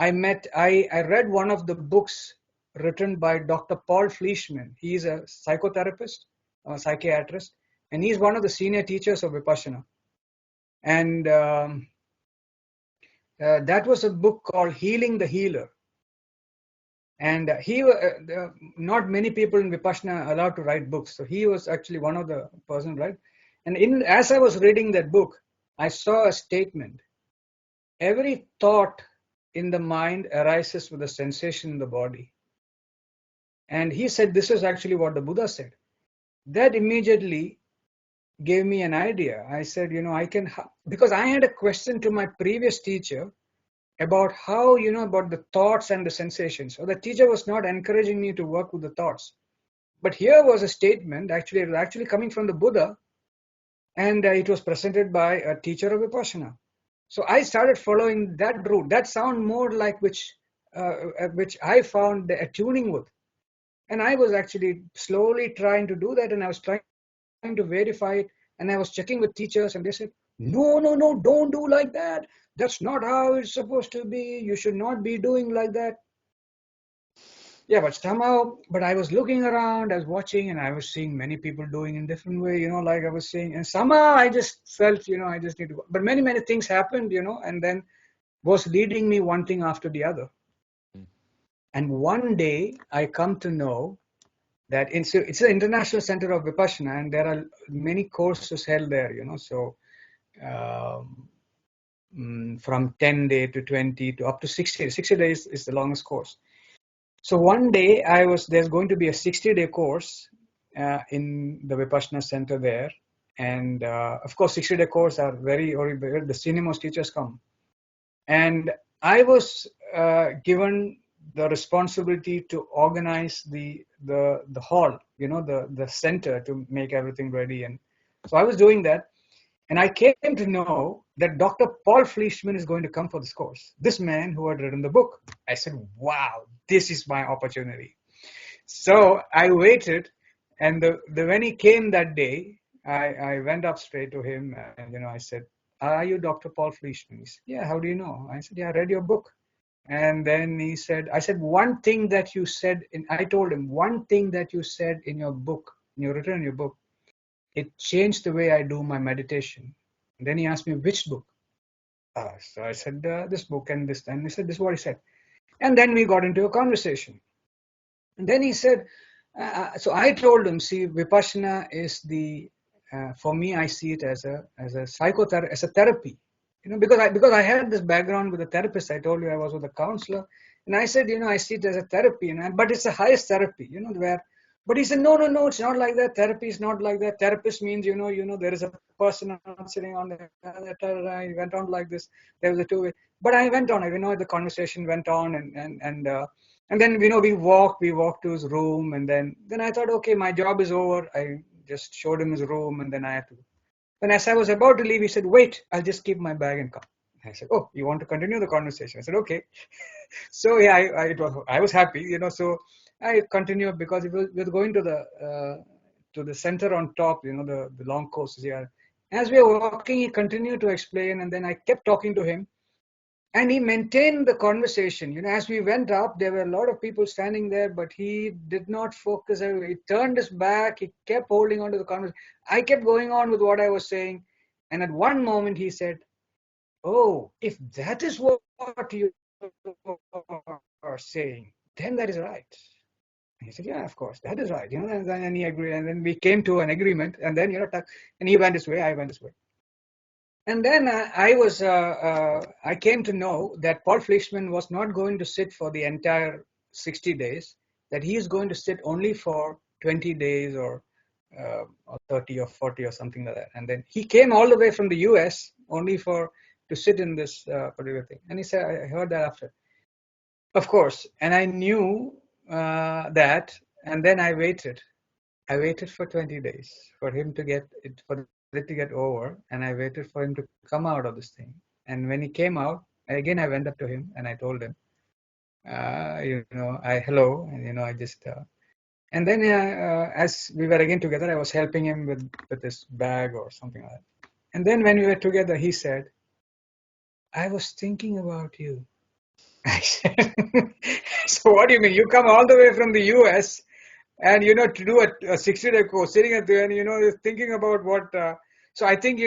I read one of the books written by Dr. Paul Fleischman. He is a psychotherapist, a psychiatrist, and he's one of the senior teachers of Vipassana. And that was a book called Healing the Healer. And not many people in Vipassana are allowed to write books. So he was actually one of the person, right? And as I was reading that book, I saw a statement. Every thought in the mind arises with a sensation in the body. And he said, this is actually what the Buddha said. That immediately gave me an idea. I said, because I had a question to my previous teacher about how, about the thoughts and the sensations. So the teacher was not encouraging me to work with the thoughts. But here was a statement, it was actually coming from the Buddha, and it was presented by a teacher of Vipassana. So I started following that route. That sound more like which I found the attuning with. And I was actually slowly trying to do that, and I was trying to verify it, and I was checking with teachers, and they said, no, don't do like that. That's not how it's supposed to be. You should not be doing like that. Yeah, but I was looking around, I was watching, and I was seeing many people doing in different way, like I was saying, and somehow I just felt, I just need to go. But many things happened, and then was leading me one thing after the other. And one day I come to know that it's an international center of Vipassana, and there are many courses held there, so from 10 day to 20 to up to 60. 60 days is the longest course. So one day there's going to be a 60-day course in the Vipassana center there. And of course, 60-day course are the senior-most teachers come. And I was given the responsibility to organize the hall, the center, to make everything ready. And so I was doing that. And I came to know that Dr. Paul Fleischman is going to come for this course. This man who had written the book. I said, wow, this is my opportunity. So I waited, and when he came that day, I went up straight to him, and I said, "Are you Dr. Paul Fleischman?" He said, "Yeah, how do you know?" I said, "Yeah, I read your book." And then I said, one thing that you said, I told him, one thing that you said in your book, written in your book, it changed the way I do my meditation. And then he asked me, which book? So I said, this book and this. And he said, this is what he said. And then we got into a conversation. And then he said, so I told him, see, Vipassana is for me, I see it as a psychotherapy, as a therapy. Because I had this background with a therapist. I told you I was with a counselor. And I said, I see it as a therapy, but it's the highest therapy, but he said, no, it's not like that. Therapy is not like that. Therapist means, there is a person sitting on there. I went on like this. There was a two-way. But I went on. The conversation went on, and then, we walked to his room, and then I thought, okay, my job is over. I just showed him his room, and then I had to. And as I was about to leave, he said, wait, I'll just keep my bag and come. I said, oh, you want to continue the conversation? I said, okay. So yeah, I was happy, so I continued because we were going to the center on top, the long courses here. As we were walking, he continued to explain, and then I kept talking to him, and he maintained the conversation. As we went up, there were a lot of people standing there, but he did not focus. He turned his back. He kept holding on to the conversation. I kept going on with what I was saying, and at one moment he said, "Oh, if that is what you are saying, then that is right." And he said, "Yeah, of course, that is right." And then he agreed, and then we came to an agreement, and then and he went his way, I went his way. And then I came to know that Paul Fleischman was not going to sit for the entire 60 days, that he is going to sit only for 20 days or 30 or 40 or something like that. And then he came all the way from the US only to sit in this particular thing. And he said, I heard that after. Of course. And I knew that, and then I waited. I waited for 20 days for him to get it, for it to get over, and I waited for him to come out of this thing. And when he came out, again I went up to him and I told him, hello, and I just, and then as we were again together, I was helping him with his bag or something like that. And then when we were together, he said, "I was thinking about you." I said, "So what do you mean? You come all the way from the US? And, to do a 60-day course, sitting at the end, thinking about what, so I think,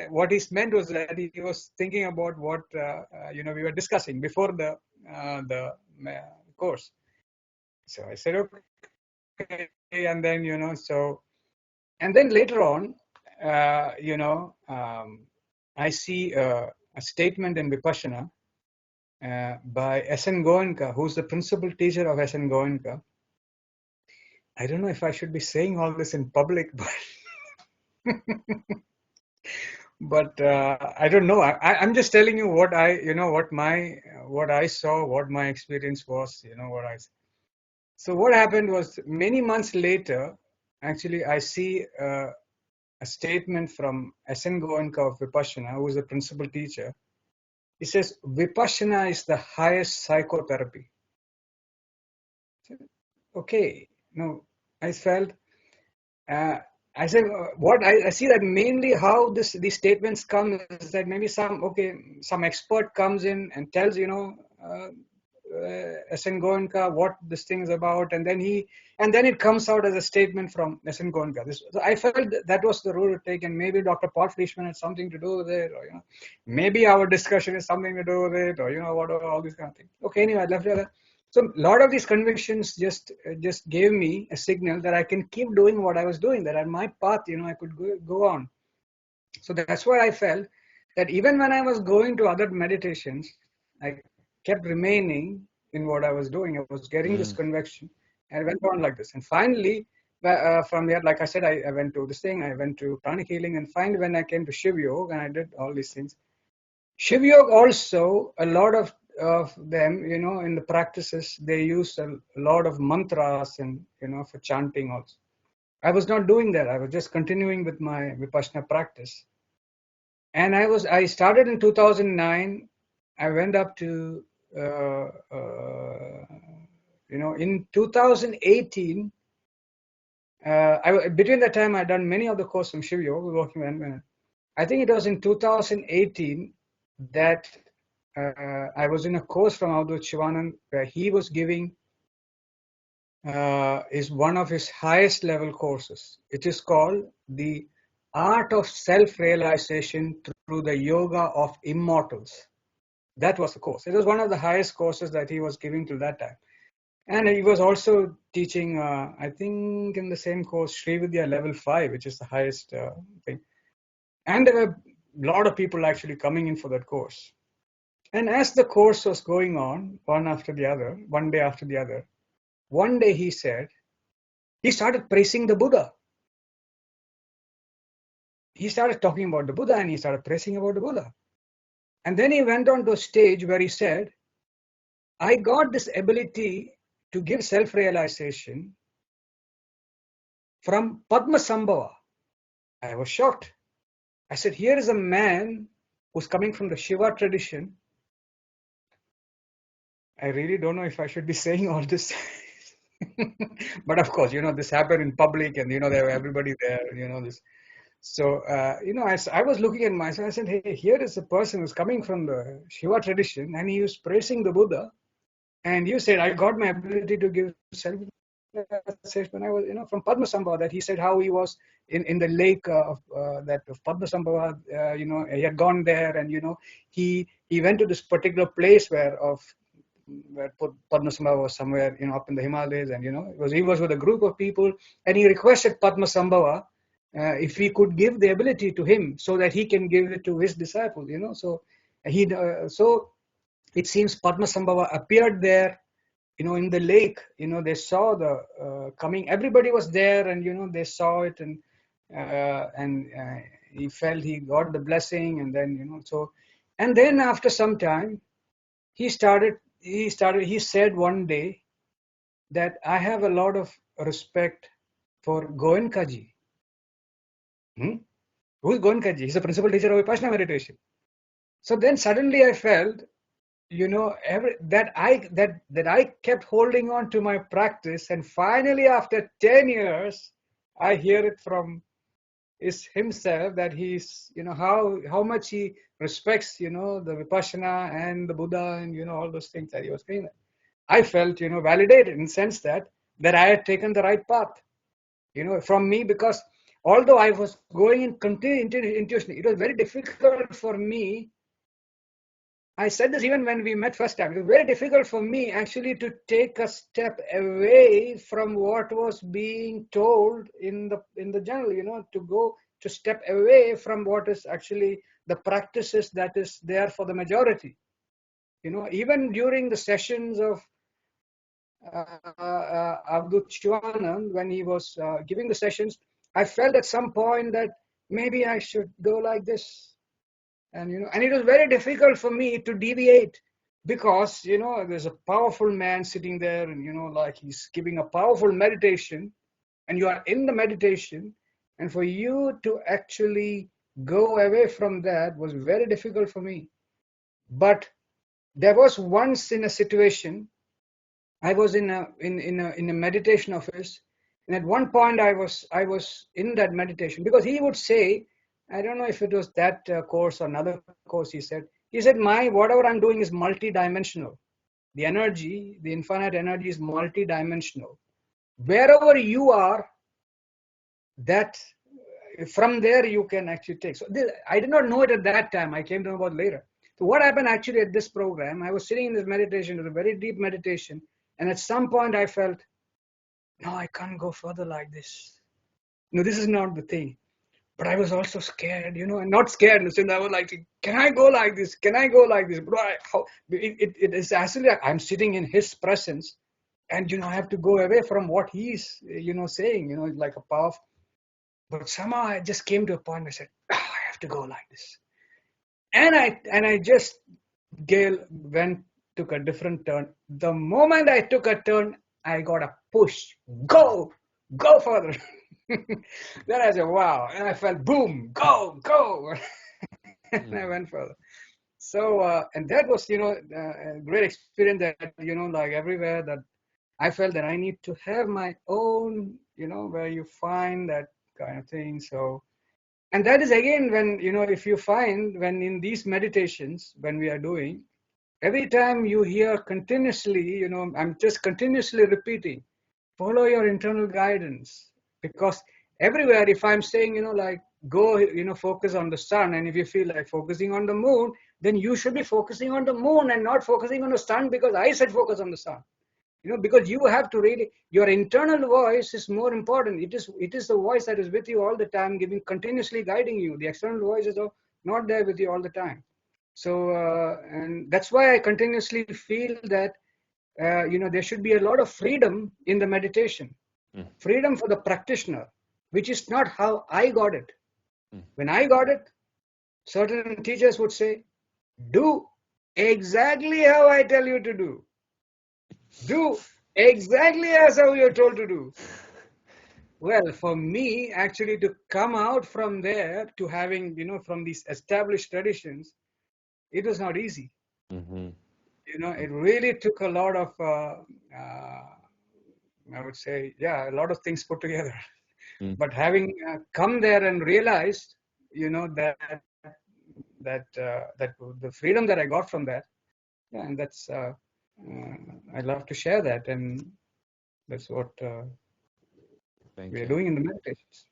what he meant was that he was thinking about what, we were discussing before the course. So I said, okay. And then, and then later on, I see a statement in Vipassana by S.N. Goenka, who's the principal teacher of S.N. Goenka. I don't know if I should be saying all this in public, but I don't know. I'm just telling you what what I saw, what my experience was. So what happened was, many months later, actually, I see a statement from S.N. Goenka of Vipassana, who is the principal teacher. He says, Vipassana is the highest psychotherapy. Okay, no, I felt. I said, what I see that mainly how these statements come is that maybe some expert comes in and tells S.N. Goenka what this thing is about, and then it comes out as a statement from S.N. Goenka. So I felt that was the role to take, and maybe Dr. Paul Fleischman had something to do with it, or maybe our discussion is something to do with it, or what all these kind of things. Okay, anyway, I left it. So a lot of these convictions just gave me a signal that I can keep doing what I was doing, that at my path, I could go on. So that's why I felt that even when I was going to other meditations, I kept remaining in what I was doing. I was getting this conviction, and I went on like this. And finally, from there, like I said, I went to this thing, I went to Pranic Healing, and finally when I came to Shiv Yoga and I did all these things, Shiv Yoga also, a lot of them, in the practices, they use a lot of mantras and, for chanting also. I was not doing that. I was just continuing with my Vipassana practice. And I started in 2009. I went up to, in 2018, between that time, I'd done many of the courses from Shiv Yoga, working on, I think it was in 2018 that I was in a course from Avadut Shivanand where he was giving is one of his highest level courses. It is called the Art of Self-Realization through the Yoga of Immortals. That was the course. It was one of the highest courses that he was giving till that time. And he was also teaching, I think in the same course, Srividya level 5, which is the highest thing. And there were a lot of people actually coming in for that course. And as the course was going on, one after the other, one day after the other, one day he said, he started praising the Buddha. He started talking about the Buddha and he started praising about the Buddha. And then he went on to a stage where he said, I got this ability to give self-realization from Padmasambhava. I was shocked. I said, here is a man who's coming from the Shiva tradition. I really don't know if I should be saying all this. But of course, this happened in public and, there were everybody there, this. So, I was looking at myself, I said, hey, here is a person who's coming from the Shiva tradition and he was praising the Buddha. And you said, I got my ability to give self-realization when I was, from Padmasambhava, that he said how he was in the lake of Padmasambhava, he had gone there and, he went to this particular place where Padmasambhava was somewhere, up in the Himalayas, and, he was with a group of people and he requested Padmasambhava if he could give the ability to him so that he can give it to his disciples, so so it seems Padmasambhava appeared there, in the lake, they saw the coming, everybody was there and, they saw it and he felt he got the blessing and then, and then after some time, he said one day that I have a lot of respect for Goenkaji. Who is Goenkaji? He's the principal teacher of Vipassana meditation. So then suddenly I felt, that I kept holding on to my practice, and finally after 10 years, I hear it from himself that he's, how much he respects, the Vipassana and the Buddha and, all those things that he was saying. I felt, validated in the sense that I had taken the right path, from me, because although I was going in continued intuition, it was very difficult for me. I said this even when we met first time. It was very difficult for me actually to take a step away from what was being told in the journal, to step away from what is actually the practices that is there for the majority. Even during the sessions of Avadut Shivanand, when he was giving the sessions, I felt at some point that maybe I should go like this. And it was very difficult for me to deviate because there's a powerful man sitting there and like he's giving a powerful meditation and you are in the meditation, and for you to actually go away from that was very difficult for me. But there was once in a situation, I was in a meditation office, and at one point I was in that meditation because he would say, I don't know if it was that course or another course, he said, whatever I'm doing is multidimensional. The energy, the infinite energy is multidimensional. Wherever you are, that from there you can actually take. So I did not know it at that time. I came to know about later. So what happened actually at this program, I was sitting in this meditation, it was a very deep meditation, And at some point I felt, no, I can't go further like this. No, this is not the thing. But I was also scared, and not scared. Listen, I was like, can I go like this? Can I go like this? But it is actually, I'm sitting in his presence, and, I have to go away from what he's, saying, like a powerful. But somehow I just came to a point where I said, I have to go like this. And I just, Gail, took a different turn. The moment I took a turn, I got a push. Go further. Then I said, wow. And I felt, boom, go. And I went further. So, and that was, a great experience that, like everywhere that I felt that I need to have my own, where you find that kind of thing. So, and that is again when, if you find when in these meditations, when we are doing, every time you hear continuously, I'm just continuously repeating, follow your internal guidance. Because everywhere, if I'm saying, like, go, focus on the sun, and if you feel like focusing on the moon, then you should be focusing on the moon and not focusing on the sun because I said focus on the sun. Because you have to really, your internal voice is more important. It is the voice that is with you all the time, continuously guiding you. The external voice is not there with you all the time. So, and that's why I continuously feel that, there should be a lot of freedom in the meditation. Freedom for the practitioner, which is not how I got it. When I got it, certain teachers would say, do exactly how I tell you to do. Do exactly as how you're told to do. Well, for me, actually, to come out from there to having, from these established traditions, it was not easy. Mm-hmm. It really took a lot of, I would say, a lot of things put together. But having come there and realized, that the freedom that I got from that, and that's, I love to share that, and that's what we are doing in the meditations.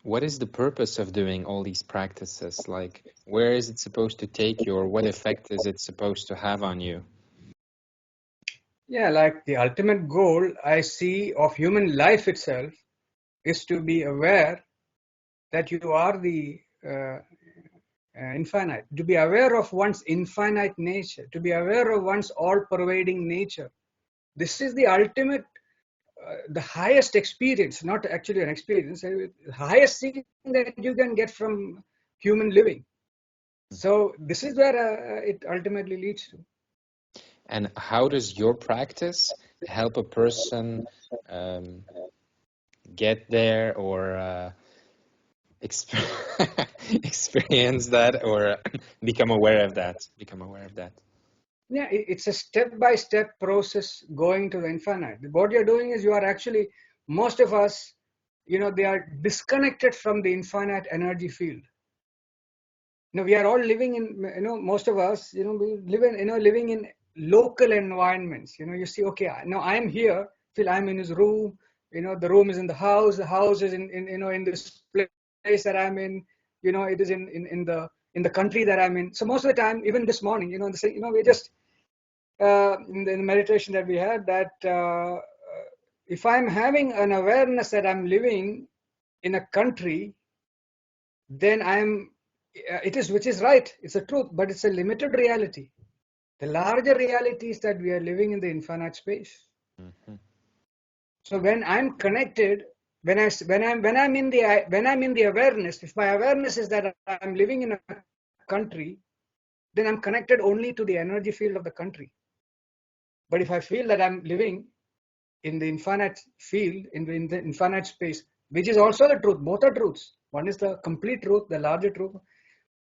What is the purpose of doing all these practices? Like, where is it supposed to take you, or what effect is it supposed to have on you? Yeah, like the ultimate goal I see of human life itself is to be aware that you are the infinite, to be aware of one's infinite nature, to be aware of one's all-pervading nature. This is the ultimate, the highest experience, not actually an experience, the highest thing that you can get from human living. So this is where it ultimately leads to. And how does your practice help a person get there, or experience that, or become aware of that? Yeah, it's a step-by-step process going to the infinite. What you're doing is you are actually, most of us, they are disconnected from the infinite energy field. We are all living in, most of us, we live in, living in local environments. You see, okay, now I'm here, feel I'm in this room, the room is in the house is in this place that I'm in, it is in the country that I'm in. So most of the time, even this morning, we just, in the meditation that we had, that if I'm having an awareness that I'm living in a country, then which is right, it's a truth, but it's a limited reality. The larger reality is that we are living in the infinite space. Mm-hmm. So when I'm connected, when I'm in the awareness, if my awareness is that I'm living in a country, then I'm connected only to the energy field of the country. But if I feel that I'm living in the infinite field, in the infinite space, which is also the truth, both are truths. One is the complete truth, the larger truth.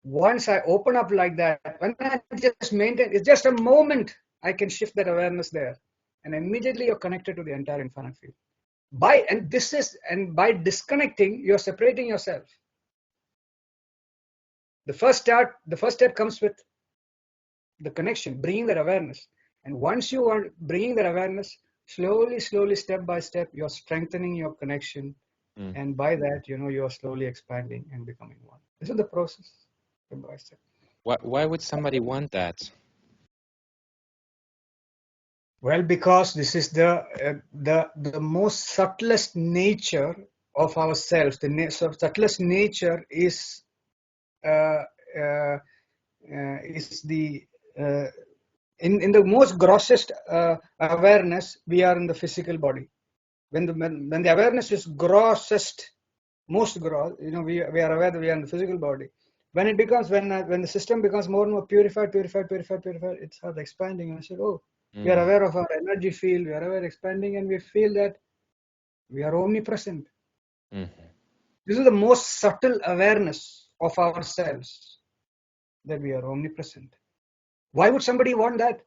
Once I open up like that, when I just maintain, it's just a moment, I can shift that awareness there. And immediately you're connected to the entire infinite field. By disconnecting, you're separating yourself. The first step comes with the connection, bringing that awareness. And once you are bringing that awareness, slowly, step by step, you're strengthening your connection. And by that, you're slowly expanding and becoming one. This is the process, step by step. Why would somebody want that? Well, because this is the most subtlest nature of ourselves. The subtlest nature uh, uh, is the in the most grossest awareness. We are in the physical body. When the awareness is grossest, most gross, we are aware that we are in the physical body. When it becomes when the system becomes more and more purified, it starts expanding. And I said, oh, we are aware of our energy field, we are aware expanding, and we feel that we are omnipresent. This is the most subtle awareness of ourselves, that we are omnipresent. Why would somebody want that?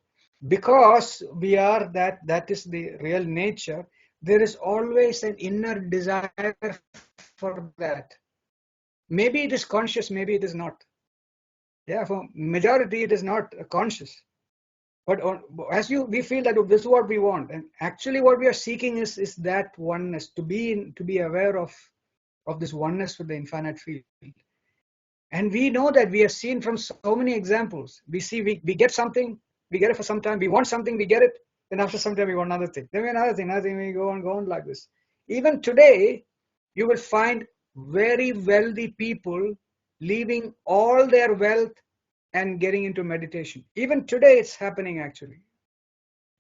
Because we are that is the real nature. There is always an inner desire for that. Maybe it is conscious, maybe it is not. Yeah, for majority it is not conscious. But we feel that this is what we want, and actually what we are seeking is that oneness, to be aware of this oneness with the infinite field. And we know that we have seen from so many examples. We get something, we get it for some time, we want something, we get it, then after some time we want another thing, then we another thing, we go on like this. Even today, you will find very wealthy people leaving all their wealth and getting into meditation. Even today, it's happening actually.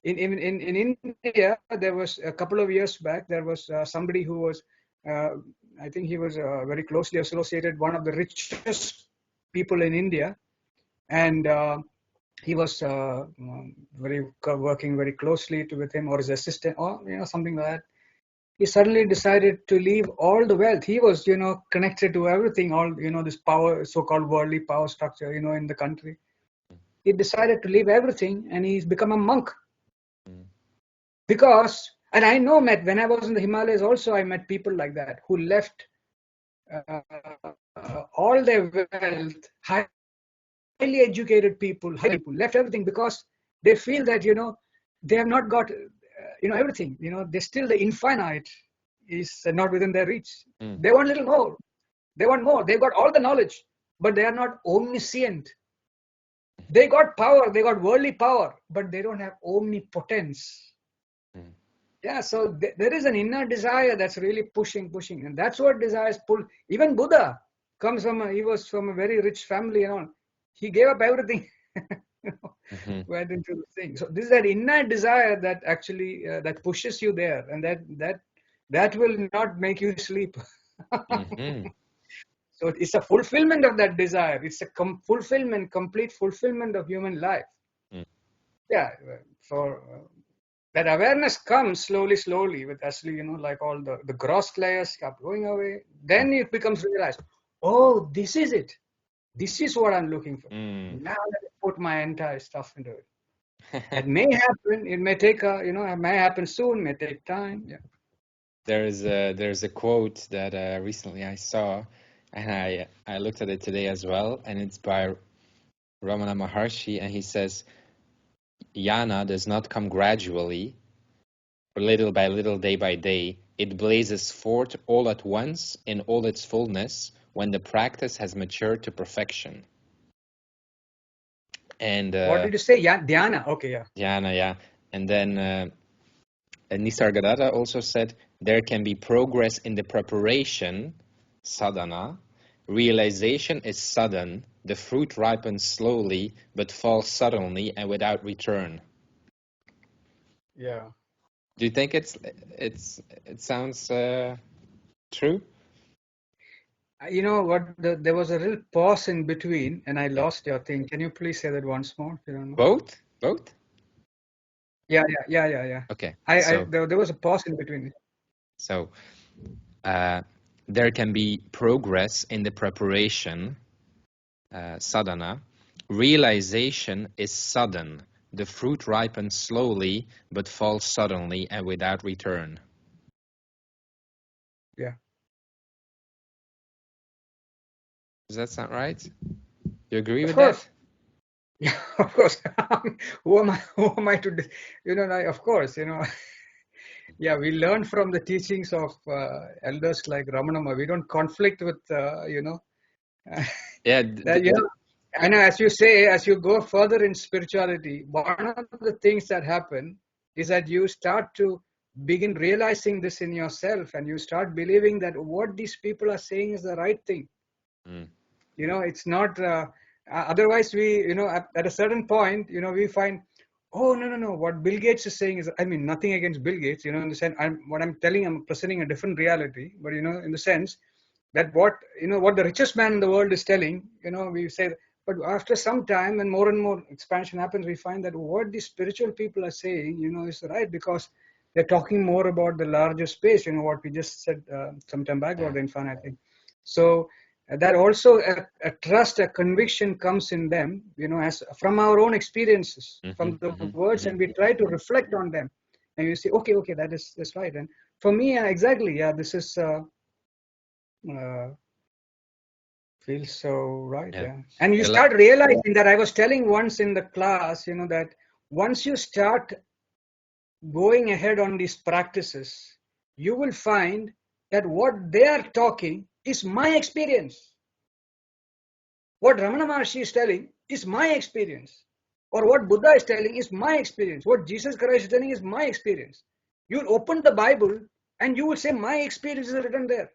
In India, there was a couple of years back, there was somebody who was, I think he was very closely associated, one of the richest people in India, and he was working very closely with him or his assistant or something like that. He suddenly decided to leave all the wealth. He was connected to everything, all this power, so-called worldly power structure in the country. He decided to leave everything and he's become a monk. Because, and I know, when I was in the Himalayas also, I met people like that who left all their wealth, highly educated people, left everything because they feel that, they have not got, everything, they still, the infinite is not within their reach. They want a little more. They want more. They've got all the knowledge, but they are not omniscient. They got power, they got worldly power, but they don't have omnipotence. Yeah, so there is an inner desire that's really pushing, and that's what desires pull. Even Buddha he was from a very rich family, he gave up everything, went into the thing. So this is that inner desire that actually that pushes you there, and that will not make you sleep. So it's a fulfillment of that desire. It's a complete fulfillment of human life. Yeah, for that awareness comes slowly with actually, like all the gross layers start going away. Then it becomes realized, oh, this is it. This is what I'm looking for. Now let me put my entire stuff into it. It may happen. It may take it may happen soon. May take time. Yeah. There's a quote that recently I saw, and I looked at it today as well, and it's by Ramana Maharshi, and he says, "Jnana does not come gradually, or little by little, day by day. It blazes forth all at once in all its fullness when the practice has matured to perfection." And What did you say? Yeah, Dhyana. Okay, yeah. Dhyana, yeah. And then Nisargadatta also said, there can be progress in the preparation, sadhana. Realization is sudden. The fruit ripens slowly, but falls suddenly and without return. Yeah. Do you think it sounds true? You know what? There was a little pause in between, and I lost your thing. Can you please say that once more? If you don't know. Both? Yeah. Okay. There was a pause in between. So there can be progress in the preparation, sadhana. Realization is sudden. The fruit ripens slowly, but falls suddenly and without return. Yeah. Does that sound right? You agree with course. that? Yeah, of course. Who am I to, of course, yeah, we learn from the teachings of elders like Ramanama. We don't conflict with, Yeah. that, and as you say, as you go further in spirituality, one of the things that happen is that you start to begin realizing this in yourself, and you start believing that what these people are saying is the right thing. Mm. It's not otherwise we, at a certain point, we find, oh, no, what Bill Gates is saying is, I mean, nothing against Bill Gates, in the sense, I'm presenting a different reality, but in the sense that what the richest man in the world is telling, we say, but after some time and more expansion happens, we find that what these spiritual people are saying, is right, because they're talking more about the larger space, what we just said some time back about the infinite thing. So that also a trust, a conviction comes in them, as from our own experiences, from the words, and we try to reflect on them, and you say, okay, that's right. And for me, exactly, this is feels so right. Yeah. And you start realizing that I was telling once in the class, that once you start going ahead on these practices, you will find that what they are talking is my experience. What Ramana Maharshi is telling is my experience. Or what Buddha is telling is my experience. What Jesus Christ is telling is my experience. You'll open the Bible and you will say, my experience is written there.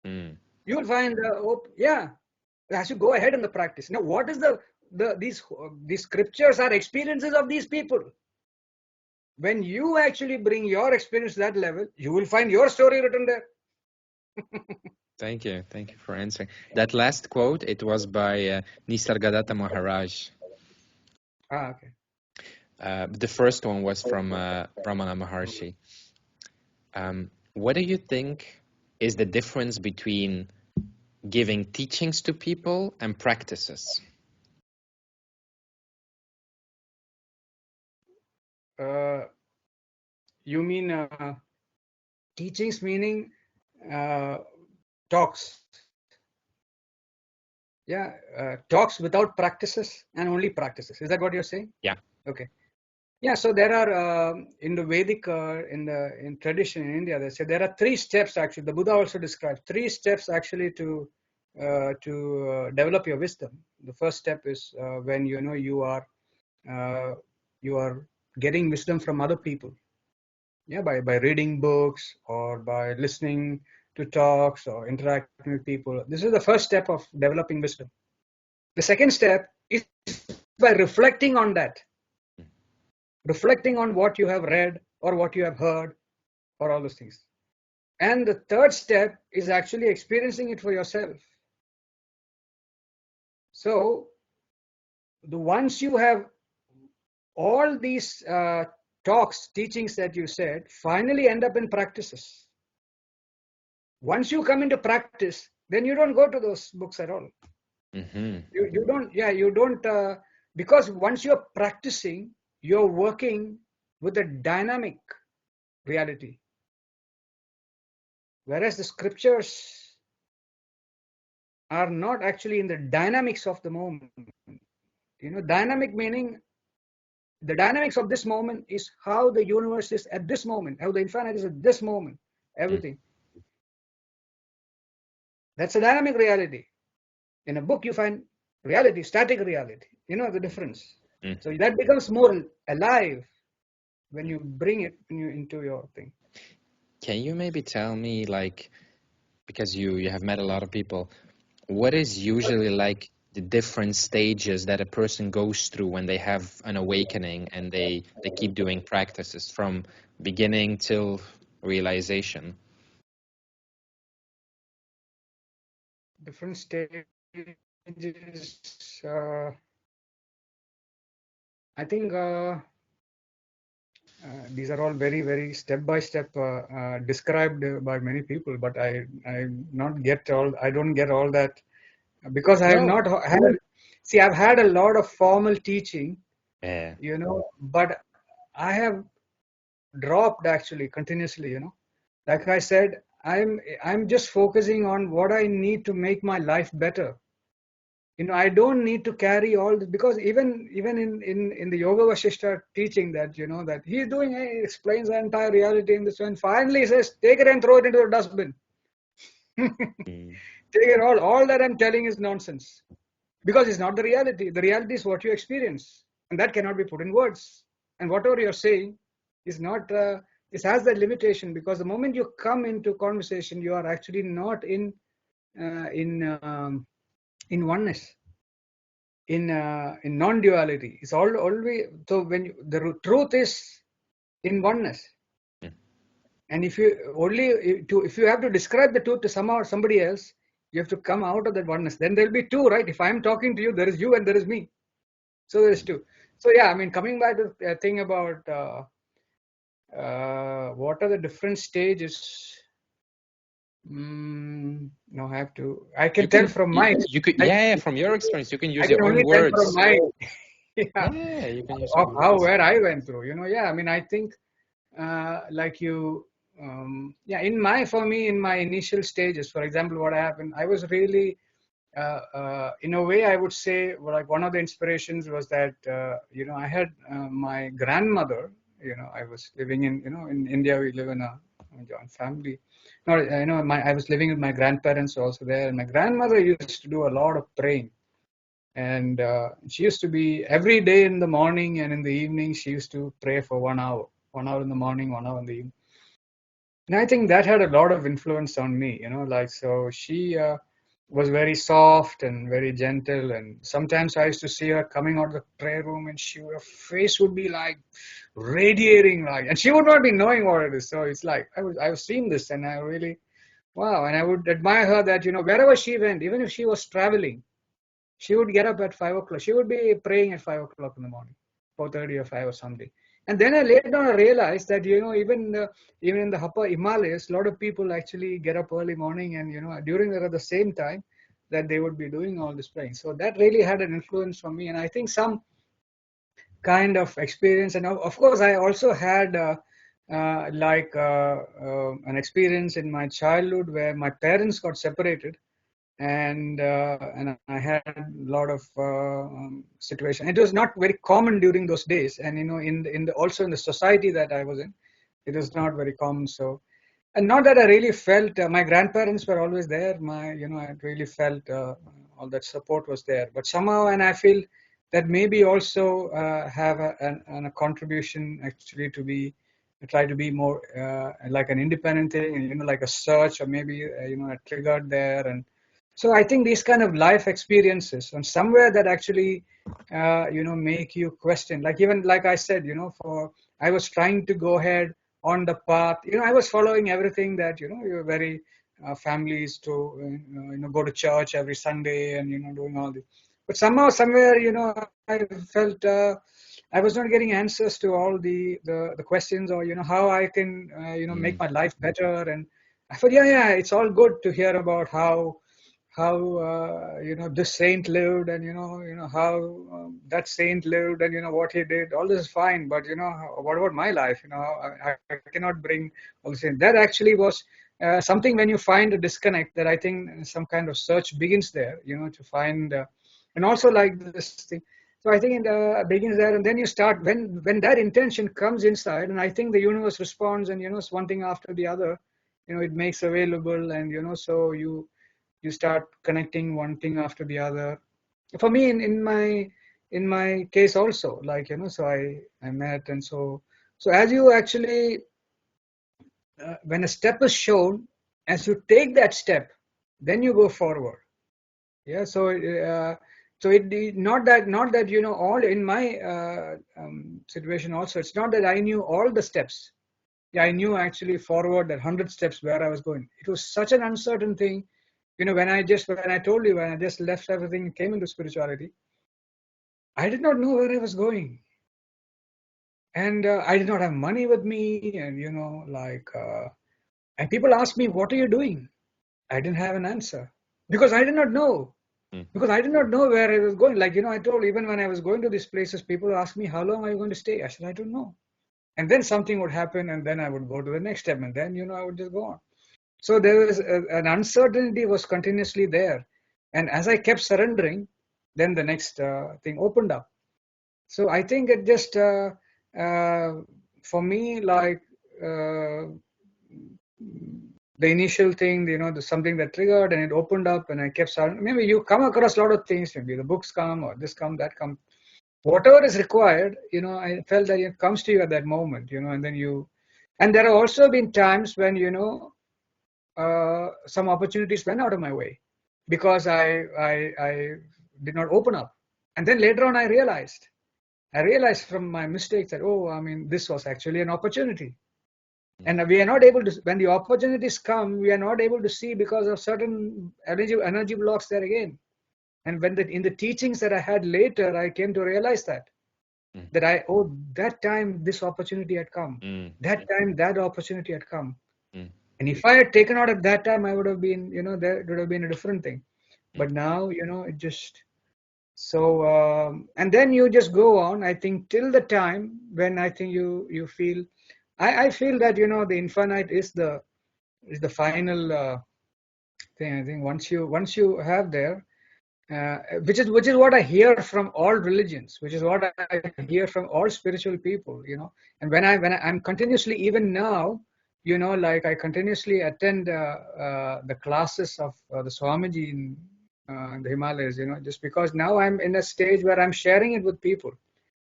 You will find, as you go ahead in the practice. Now, what is these scriptures are experiences of these people. When you actually bring your experience to that level, you will find your story written there. Thank you for answering. That last quote, it was by Nisargadatta Maharaj. Okay. The first one was from Ramana Maharshi. What do you think is the difference between giving teachings to people and practices? You mean teachings, meaning talks? Yeah, talks without practices and only practices. Is that what you're saying? Yeah. Okay. Yeah. So there are in the Vedic in tradition in India, they say there are 3 steps actually. The Buddha also describes 3 steps actually to develop your wisdom. The first step is when you are getting wisdom from other people. Yeah, by reading books or by listening to talks or interacting with people. This is the first step of developing wisdom. The second step is by reflecting on that, reflecting on what you have read or what you have heard or all those things. And the third step is actually experiencing it for yourself. So once you have all these talks, teachings that you said, finally end up in practices. Once you come into practice, then you don't go to those books at all. You don't, because once you're practicing, you're working with a dynamic reality. Whereas the scriptures are not actually in the dynamics of the moment. Dynamic meaning the dynamics of this moment is how the universe is at this moment, how the infinite is at this moment, everything. That's a dynamic reality. In a book, you find reality, static reality. You know the difference. So that becomes more alive when you bring it into your thing. Can you maybe tell me, like, because you have met a lot of people, what is usually like the different stages that a person goes through when they have an awakening and they keep doing practices from beginning till realization? Different stages. I think these are all very, very step by step described by many people, but I don't get all that because I have not had. See, I've had a lot of formal teaching, but I have dropped actually continuously. Like I said, I'm just focusing on what I need to make my life better. I don't need to carry all this, because even in the Yoga Vashisht teaching that that he's doing, he explains the entire reality in this one. Finally, he says, take it and throw it into the dustbin. Take it all that I'm telling is nonsense, because it's not the reality. The reality is what you experience, and that cannot be put in words. and whatever you're saying is not, it has that limitation, because the moment you come into conversation, you are actually not in oneness, in non-duality. It's always, so when the truth is in oneness. And if you if you have to describe the truth to somebody else, you have to come out of that oneness. Then there'll be two, right? If I'm talking to you, there is you and there is me. So there is two. So yeah, I mean, coming back to the thing about what are the different stages. No, I can tell from my. From your experience, you can use I can your own only tell words. from my. Yeah, you can use Of your how words. where I went through. Yeah, I mean, I think like you. For me, in my initial stages, for example, what happened, I was really, in a way, I would say, like one of the inspirations was that, I had my grandmother, I was living in India, we live in a joint family. No, I was living with my grandparents also there, and my grandmother used to do a lot of praying. And she used to be every day in the morning and in the evening, she used to pray for 1 hour, 1 hour in the morning, 1 hour in the evening. And I think that had a lot of influence on me, so she was very soft and very gentle. And sometimes I used to see her coming out of the prayer room, and her face would be like radiating, and she would not be knowing what it is. So it's like, I was seeing this, and I really, wow. And I would admire her that, wherever she went, even if she was traveling, she would get up at 5 o'clock. She would be praying at 5 o'clock in the morning, 4:30 or 5 or something. And then I later on realized that, even in the upper Himalayas, a lot of people actually get up early morning, and, during at the same time that they would be doing all this praying. So that really had an influence for me. And I think some kind of experience. And of course, I also had an experience in my childhood where my parents got separated. And I had a lot of situation. It was not very common during those days, and also in the society that I was in, it was not very common. So, and not that I really felt my grandparents were always there. I really felt all that support was there. But somehow, and I feel that maybe also have a contribution actually to try to be more like an independent thing, and like a search, or maybe a triggered there. And so I think these kind of life experiences, and somewhere that actually, make you question. Like, even like I said, I was trying to go ahead on the path. I was following everything that, you're very families to, go to church every Sunday, and, doing all this. But somehow, somewhere, I felt I was not getting answers to all the questions, or, how I can, make my life better. And I thought, yeah, it's all good to hear about how this saint lived, and how that saint lived, and what he did. All this is fine, but what about my life? I cannot bring all the same. That actually was something, when you find a disconnect, that I think some kind of search begins there, to find, and also like this thing. So I think it begins there, and then you start, when that intention comes inside, and I think the universe responds, and it's one thing after the other, it makes available, and so you start connecting one thing after the other. For me, in my case also, like, so I met, and so as you actually, when a step is shown, as you take that step, then you go forward. Yeah. So it not that all in my situation also, it's not that I knew all the steps. Yeah, I knew actually forward that 100 steps where I was going. It was such an uncertain thing. When I told you, when I just left everything and came into spirituality, I did not know where I was going. And I did not have money with me. And, and people asked me, what are you doing? I didn't have an answer because I did not know. Because I did not know where I was going. Like, I told, even when I was going to these places, people asked me, how long are you going to stay? I said, I don't know. And then something would happen, and then I would go to the next step, and then, I would just go on. So there was an uncertainty was continuously there. And as I kept surrendering, then the next thing opened up. So I think it just, for me, like the initial thing, something that triggered, and it opened up, and I kept surrendering. Maybe you come across a lot of things, maybe the books come, or this come, that come. whatever is required, I felt that it comes to you at that moment, and then and there have also been times when, some opportunities went out of my way because I did not open up. And then later on, I realized from my mistakes that, oh, I mean, this was actually an opportunity. And we are not able to, when the opportunities come, we are not able to see because of certain energy blocks there again. And when in the teachings that I had later, I came to realize that that time this opportunity had come, that time that opportunity had come. And if I had taken out at that time, I would have been, there would have been a different thing. But now, it just, so, and then you just go on, I think, till the time when I think you feel, I feel that, the infinite is the final thing. I think once you have there, which is what I hear from all religions, which is what I hear from all spiritual people, and when I'm continuously, even now, like I continuously attend the classes of the Swamiji in the Himalayas, just because now I'm in a stage where I'm sharing it with people.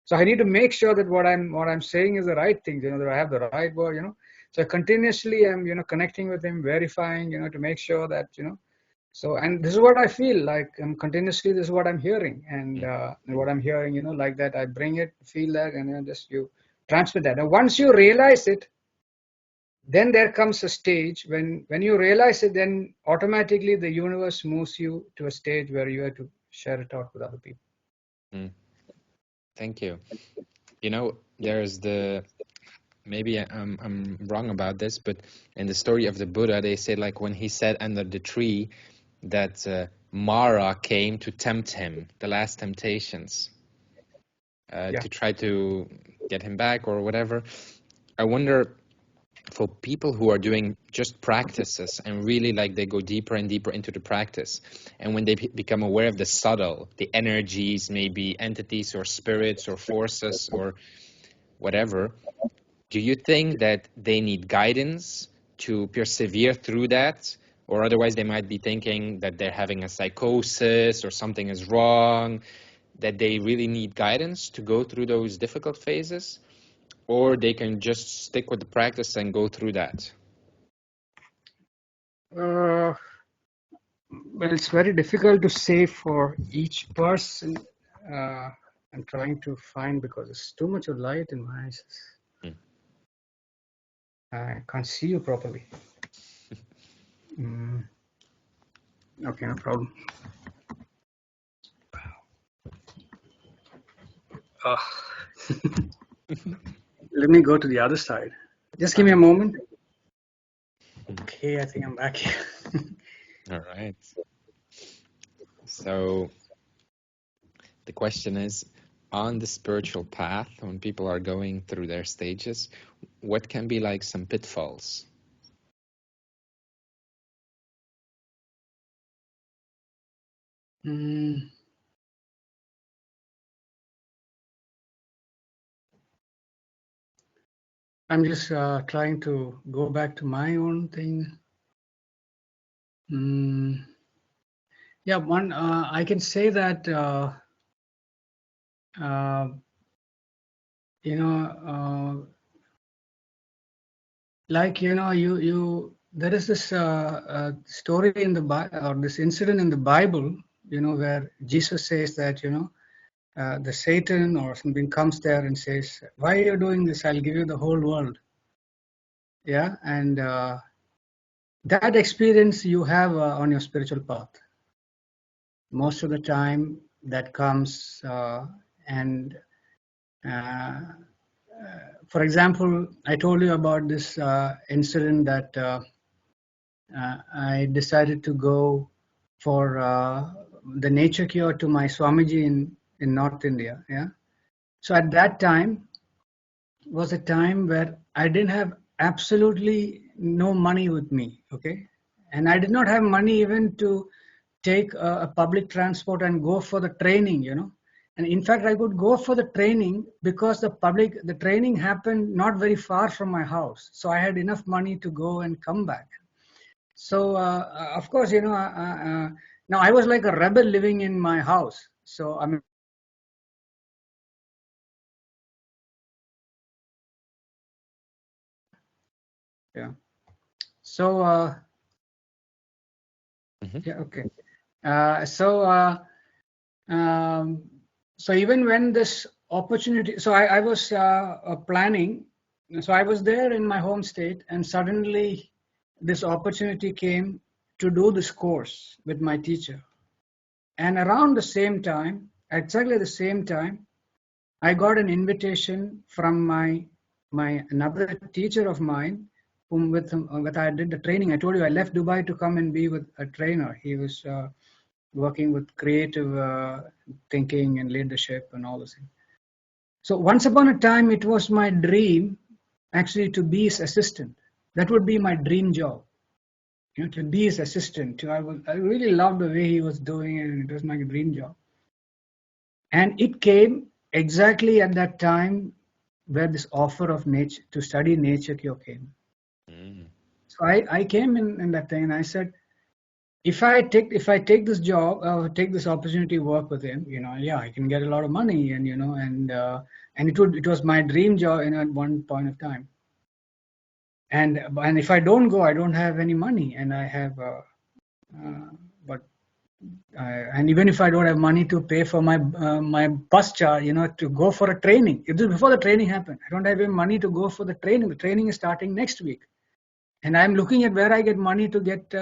So I need to make sure that what I'm saying is the right thing, that I have the right word, So continuously I'm, connecting with him, verifying, to make sure that, so, and this is what I feel like. I'm continuously, this is what I'm hearing, and what I'm hearing, like that, I bring it, feel that, and then just you transmit that. And once you realize it, then there comes a stage when you realize it, then automatically the universe moves you to a stage where you have to share it out with other people. Thank you. There's maybe I'm wrong about this, but in the story of the Buddha, they say like when he sat under the tree, that Mara came to tempt him, the last temptations, to try to get him back or whatever. I wonder, for people who are doing just practices and really like they go deeper and deeper into the practice, and when they become aware of the subtle, the energies, maybe entities or spirits or forces or whatever, do you think that they need guidance to persevere through that? Or otherwise they might be thinking that they're having a psychosis or something is wrong, that they really need guidance to go through those difficult phases? Or they can just stick with the practice and go through that? Well, it's very difficult to say for each person. I'm trying to find, because there's too much of light in my eyes. I can't see you properly. Okay, no problem. Let me go to the other side. Just give me a moment. Okay, I think I'm back here. All right. So the question is, on the spiritual path, when people are going through their stages, what can be like some pitfalls? I'm just trying to go back to my own thing. Yeah, one, I can say that, like, there is this story in the Bible, or this incident in the Bible, where Jesus says that, the Satan or something comes there and says, "Why are you doing this? I'll give you the whole world." Yeah, and that experience you have on your spiritual path. Most of the time, that comes, and for example, I told you about this incident that I decided to go for the nature cure to my Swamiji in North India. Yeah. So at that time was a time where I didn't have absolutely no money with me. Okay. And I did not have money even to take a public transport and go for the training, And in fact, I could go for the training because the training happened not very far from my house. So I had enough money to go and come back. So, of course, now I was like a rebel living in my house. So, I mean, Yeah. So, Mhm. yeah, okay. So, so even when this opportunity, so I was planning, so I was there in my home state, and suddenly this opportunity came to do this course with my teacher. And around the same time, exactly the same time, I got an invitation from my another teacher of mine, whom with I did the training. I told you I left Dubai to come and be with a trainer. He was working with creative thinking and leadership and all those things. So once upon a time, it was my dream actually to be his assistant. That would be my dream job, to be his assistant. I really loved the way he was doing it, and it was my dream job. And it came exactly at that time where this offer of nature to study nature cure came. Mm. So I came in that thing, and I said, if I take this job, take this opportunity to work with him, yeah, I can get a lot of money, and it was my dream job at one point of time. And if I don't go, I don't have any money, and I have uh, but and even if I don't have money to pay for my bus charge, to go for a training. It was before the training happened. I don't have any money to go for the training. The training is starting next week, and I'm looking at where I get money to get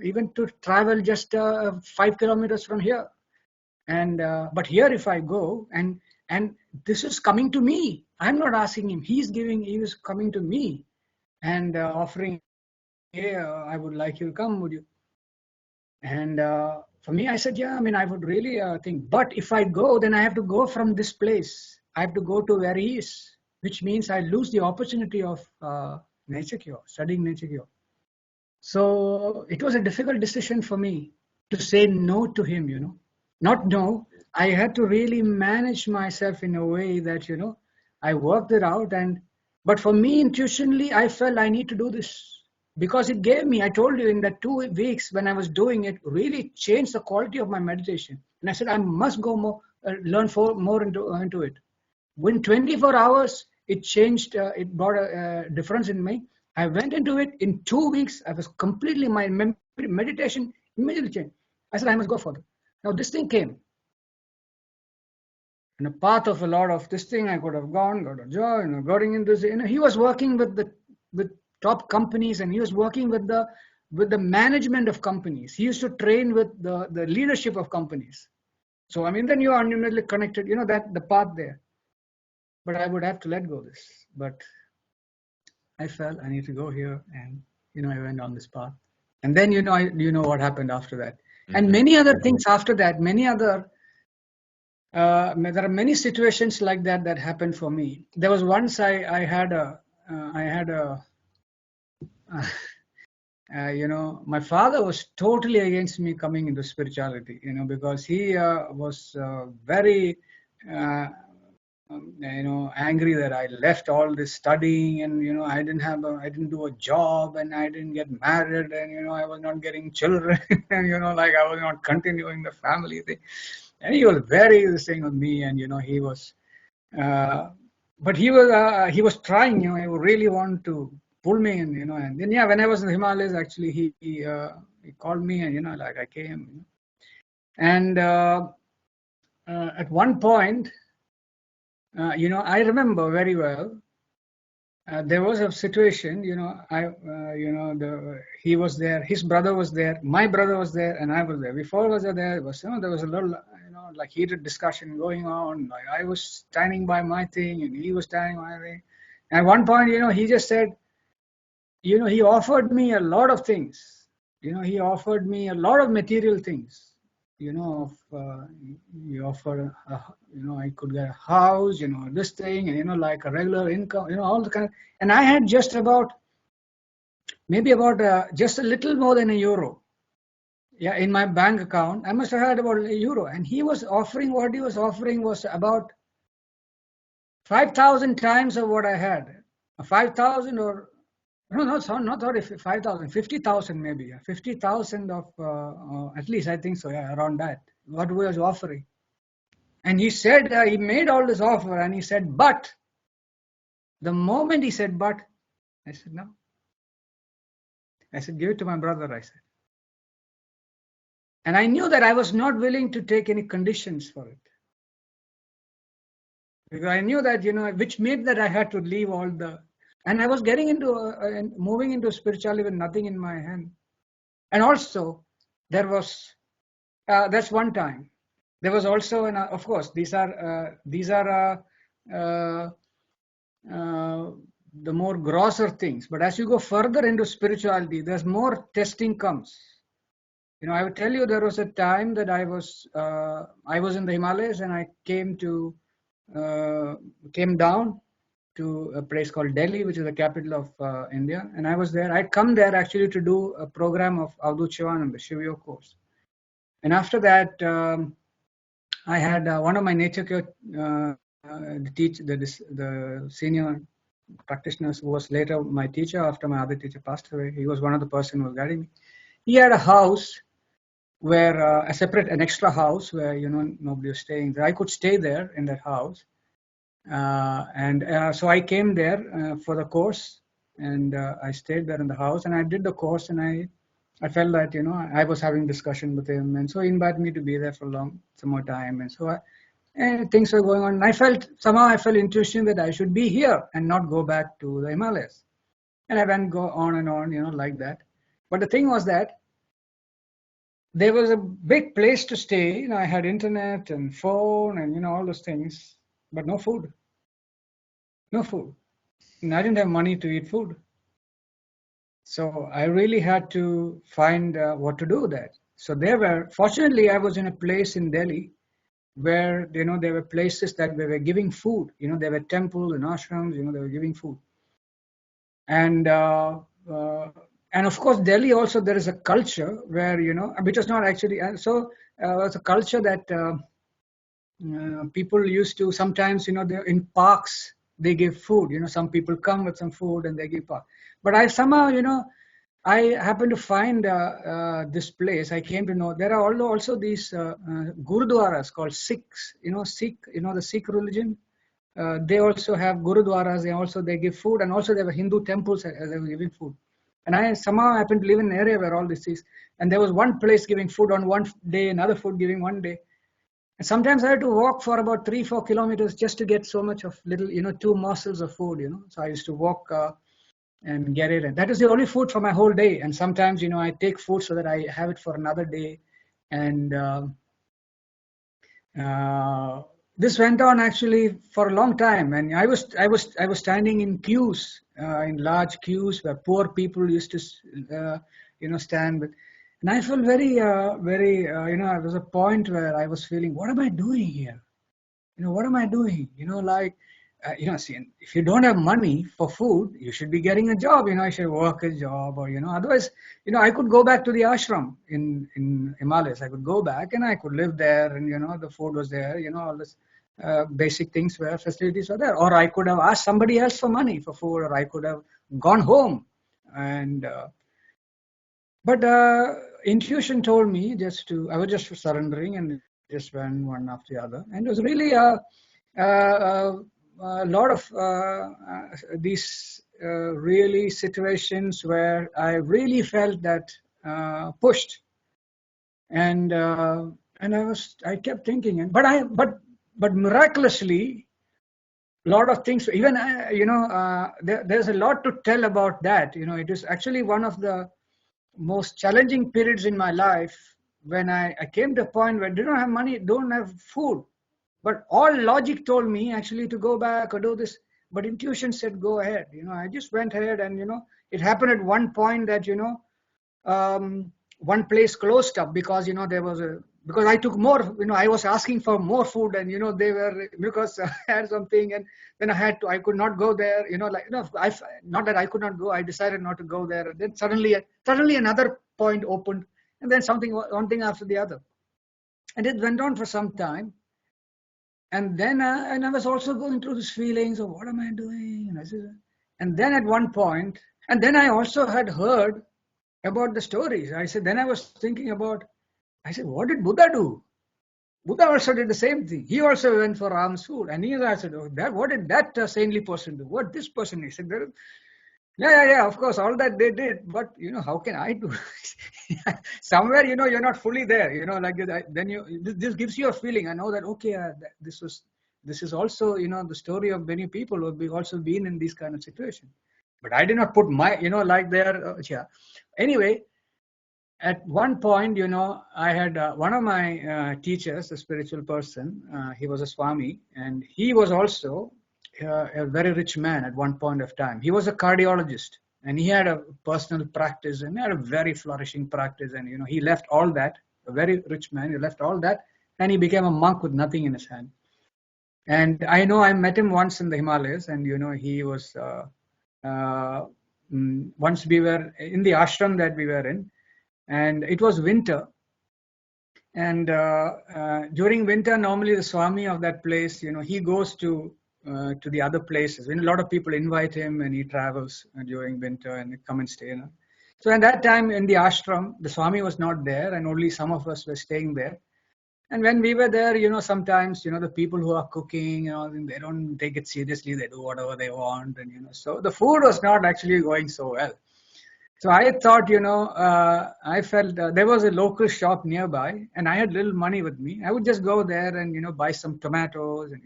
even to travel just 5 kilometers from here. And but here, if I go, and this is coming to me. I'm not asking him. He was coming to me and offering, hey, I would like you to come. Would you? And for me, I said, yeah, I mean, I would really think. But if I go, then I have to go from this place. I have to go to where he is, which means I lose the opportunity of nature cure, studying nature cure. So it was a difficult decision for me to say no to him, Not no. I had to really manage myself in a way that, I worked it out. But for me, intuitionally, I felt I need to do this because it gave me, I told you in that 2 weeks when I was doing it, really changed the quality of my meditation. And I said, I must go more, learn more into it. Within 24 hours, it changed, it brought a difference in me. I went into it in 2 weeks. I was completely, my meditation immediately changed. I said, I must go further. Now, this thing came in a path of a lot of this thing. I could have gone, got a job, going into this. He was working with top companies, and he was working with the management of companies. He used to train with the leadership of companies. So, I mean, then you are immediately connected, that the path there. But I would have to let go of this. But I felt I need to go here, and I went on this path. And then you know what happened after that, and Mhm. many other things after that. Many other there are many situations like that that happened for me. There was once I had a uh, my father was totally against me coming into spirituality, because he was very uh, angry that I left all this studying, and I didn't do a job, and I didn't get married, and I was not getting children, and like I was not continuing the family thing, and he was very saying on me, and he was, uh, but he was trying, he would really want to pull me in, and then yeah, when I was in the Himalayas, actually he called me, and like I came, and at one point. I remember very well. There was a situation, he was there, his brother was there, my brother was there, and I was there. Before I was there, there was a little, like heated discussion going on. Like I was standing by my thing, and he was standing by my thing. And at one point, he just said, he offered me a lot of things. He offered me a lot of material things. He offered, I could get a house, this thing, and like a regular income, all the kind. And I had just about, maybe about just a little more than a euro, yeah, in my bank account. I must have had about a euro, and what he was offering was about 5,000 times of what I had, 5,000 or no, not 5,000, 50,000 maybe, yeah. 50,000 of, at least I think so, yeah, around that, what he was offering. And he said, he made all this offer, and he said, but the moment he said, but, I said, no. I said, give it to my brother, I said. And I knew that I was not willing to take any conditions for it. Because I knew that, which made that I had to leave all the, and I was getting into, moving into spirituality with nothing in my hand. And also, there was, that's one time. There was also, of course, these are the more grosser things. But as you go further into spirituality, there's more testing comes. I would tell you, there was a time that I was in the Himalayas, and I came down to a place called Delhi, which is the capital of India, and I was there. I'd come there actually to do a program of Avadhut Shivananda, the Shiva Yoga course. And after that, I had one of my nature coach, the senior practitioners, who was later my teacher after my other teacher passed away. He was one of the person who was guiding me. He had a house where an extra house where nobody was staying there. I could stay there in that house, so I came there for the course, and I stayed there in the house, and I did the course, and I felt that I was having discussion with him, and so he invited me to be there for some more time, and so things were going on. And I felt intuition that I should be here and not go back to the Himalayas, and I went go on and on, like that. But the thing was that there was a big place to stay. I had internet and phone and all those things, but no food. No food. And I didn't have money to eat food. So I really had to find what to do there. So fortunately, I was in a place in Delhi where, there were places that they were giving food. There were temples and ashrams, they were giving food. And of course, Delhi also, there is a culture where, which is not actually, it's a culture that people used to sometimes, in parks, they give food. Some people come with some food and they give park. But I somehow, I happened to find this place. I came to know there are also these gurudwaras called Sikhs. The Sikh religion. They also have gurudwaras. They give food, and also there were Hindu temples as they were giving food. And I somehow happened to live in an area where all this is. And there was one place giving food on one day, another food giving one day. And sometimes I had to walk for about 3-4 kilometers just to get so much of little, 2 morsels of food. So I used to walk and get it. And that is the only food for my whole day. And sometimes, I take food so that I have it for another day. And this went on actually for a long time. And I was standing in queues, in large queues where poor people used to, stand with. And I felt very, there was a point where I was feeling, what am I doing here? What am I doing? See, if you don't have money for food, you should be getting a job. You should work a job, or otherwise, I could go back to the ashram in Himalayas. I could go back and I could live there, and the food was there. All this basic things where facilities are there. Or I could have asked somebody else for money for food, or I could have gone home. And but intuition told me I was just surrendering, and just went one after the other. And it was really a lot of these really situations where I really felt that pushed, and I kept thinking, but miraculously, a lot of things. Even there's a lot to tell about that. It is actually one of the most challenging periods in my life when I came to a point where I didn't have money, don't have food. But all logic told me actually to go back or do this. But intuition said, go ahead. I just went ahead, and, it happened at one point that, one place closed up because, because I took more, I was asking for more food, and, they were, because I had something, and then I could not go there, not that I could not go, I decided not to go there. And then suddenly another point opened, and then one thing after the other. And it went on for some time. And then and I was also going through these feelings of what am I doing? And then at one point, and then I also had heard about the stories. Then I was thinking about, what did Buddha do? Buddha also did the same thing. He also went for alms food. And I said, what did that saintly person do? What this person is? Yeah. Of course, all that they did, but how can I do? Somewhere, you're not fully there. Like then this gives you a feeling. I know that okay, this is also the story of many people who have also been in these kind of situations. But I did not put my like there. Yeah. Anyway, at one point, I had one of my teachers, a spiritual person. He was a Swami, and he was also a very rich man at one point of time. He was a cardiologist, and he had a personal practice, and he had a very flourishing practice. And he left all that. A very rich man, he left all that, and he became a monk with nothing in his hand. And I know I met him once in the Himalayas, and he was. Once we were in the ashram that we were in, and it was winter. And during winter, normally the Swami of that place, he goes to the other places. A lot of people invite him, and he travels during winter and come and stay. So at that time in the ashram, the Swami was not there, and only some of us were staying there. And when we were there, sometimes the people who are cooking, they don't take it seriously. They do whatever they want, and so the food was not actually going so well. So I thought, I felt there was a local shop nearby, and I had little money with me. I would just go there and buy some tomatoes and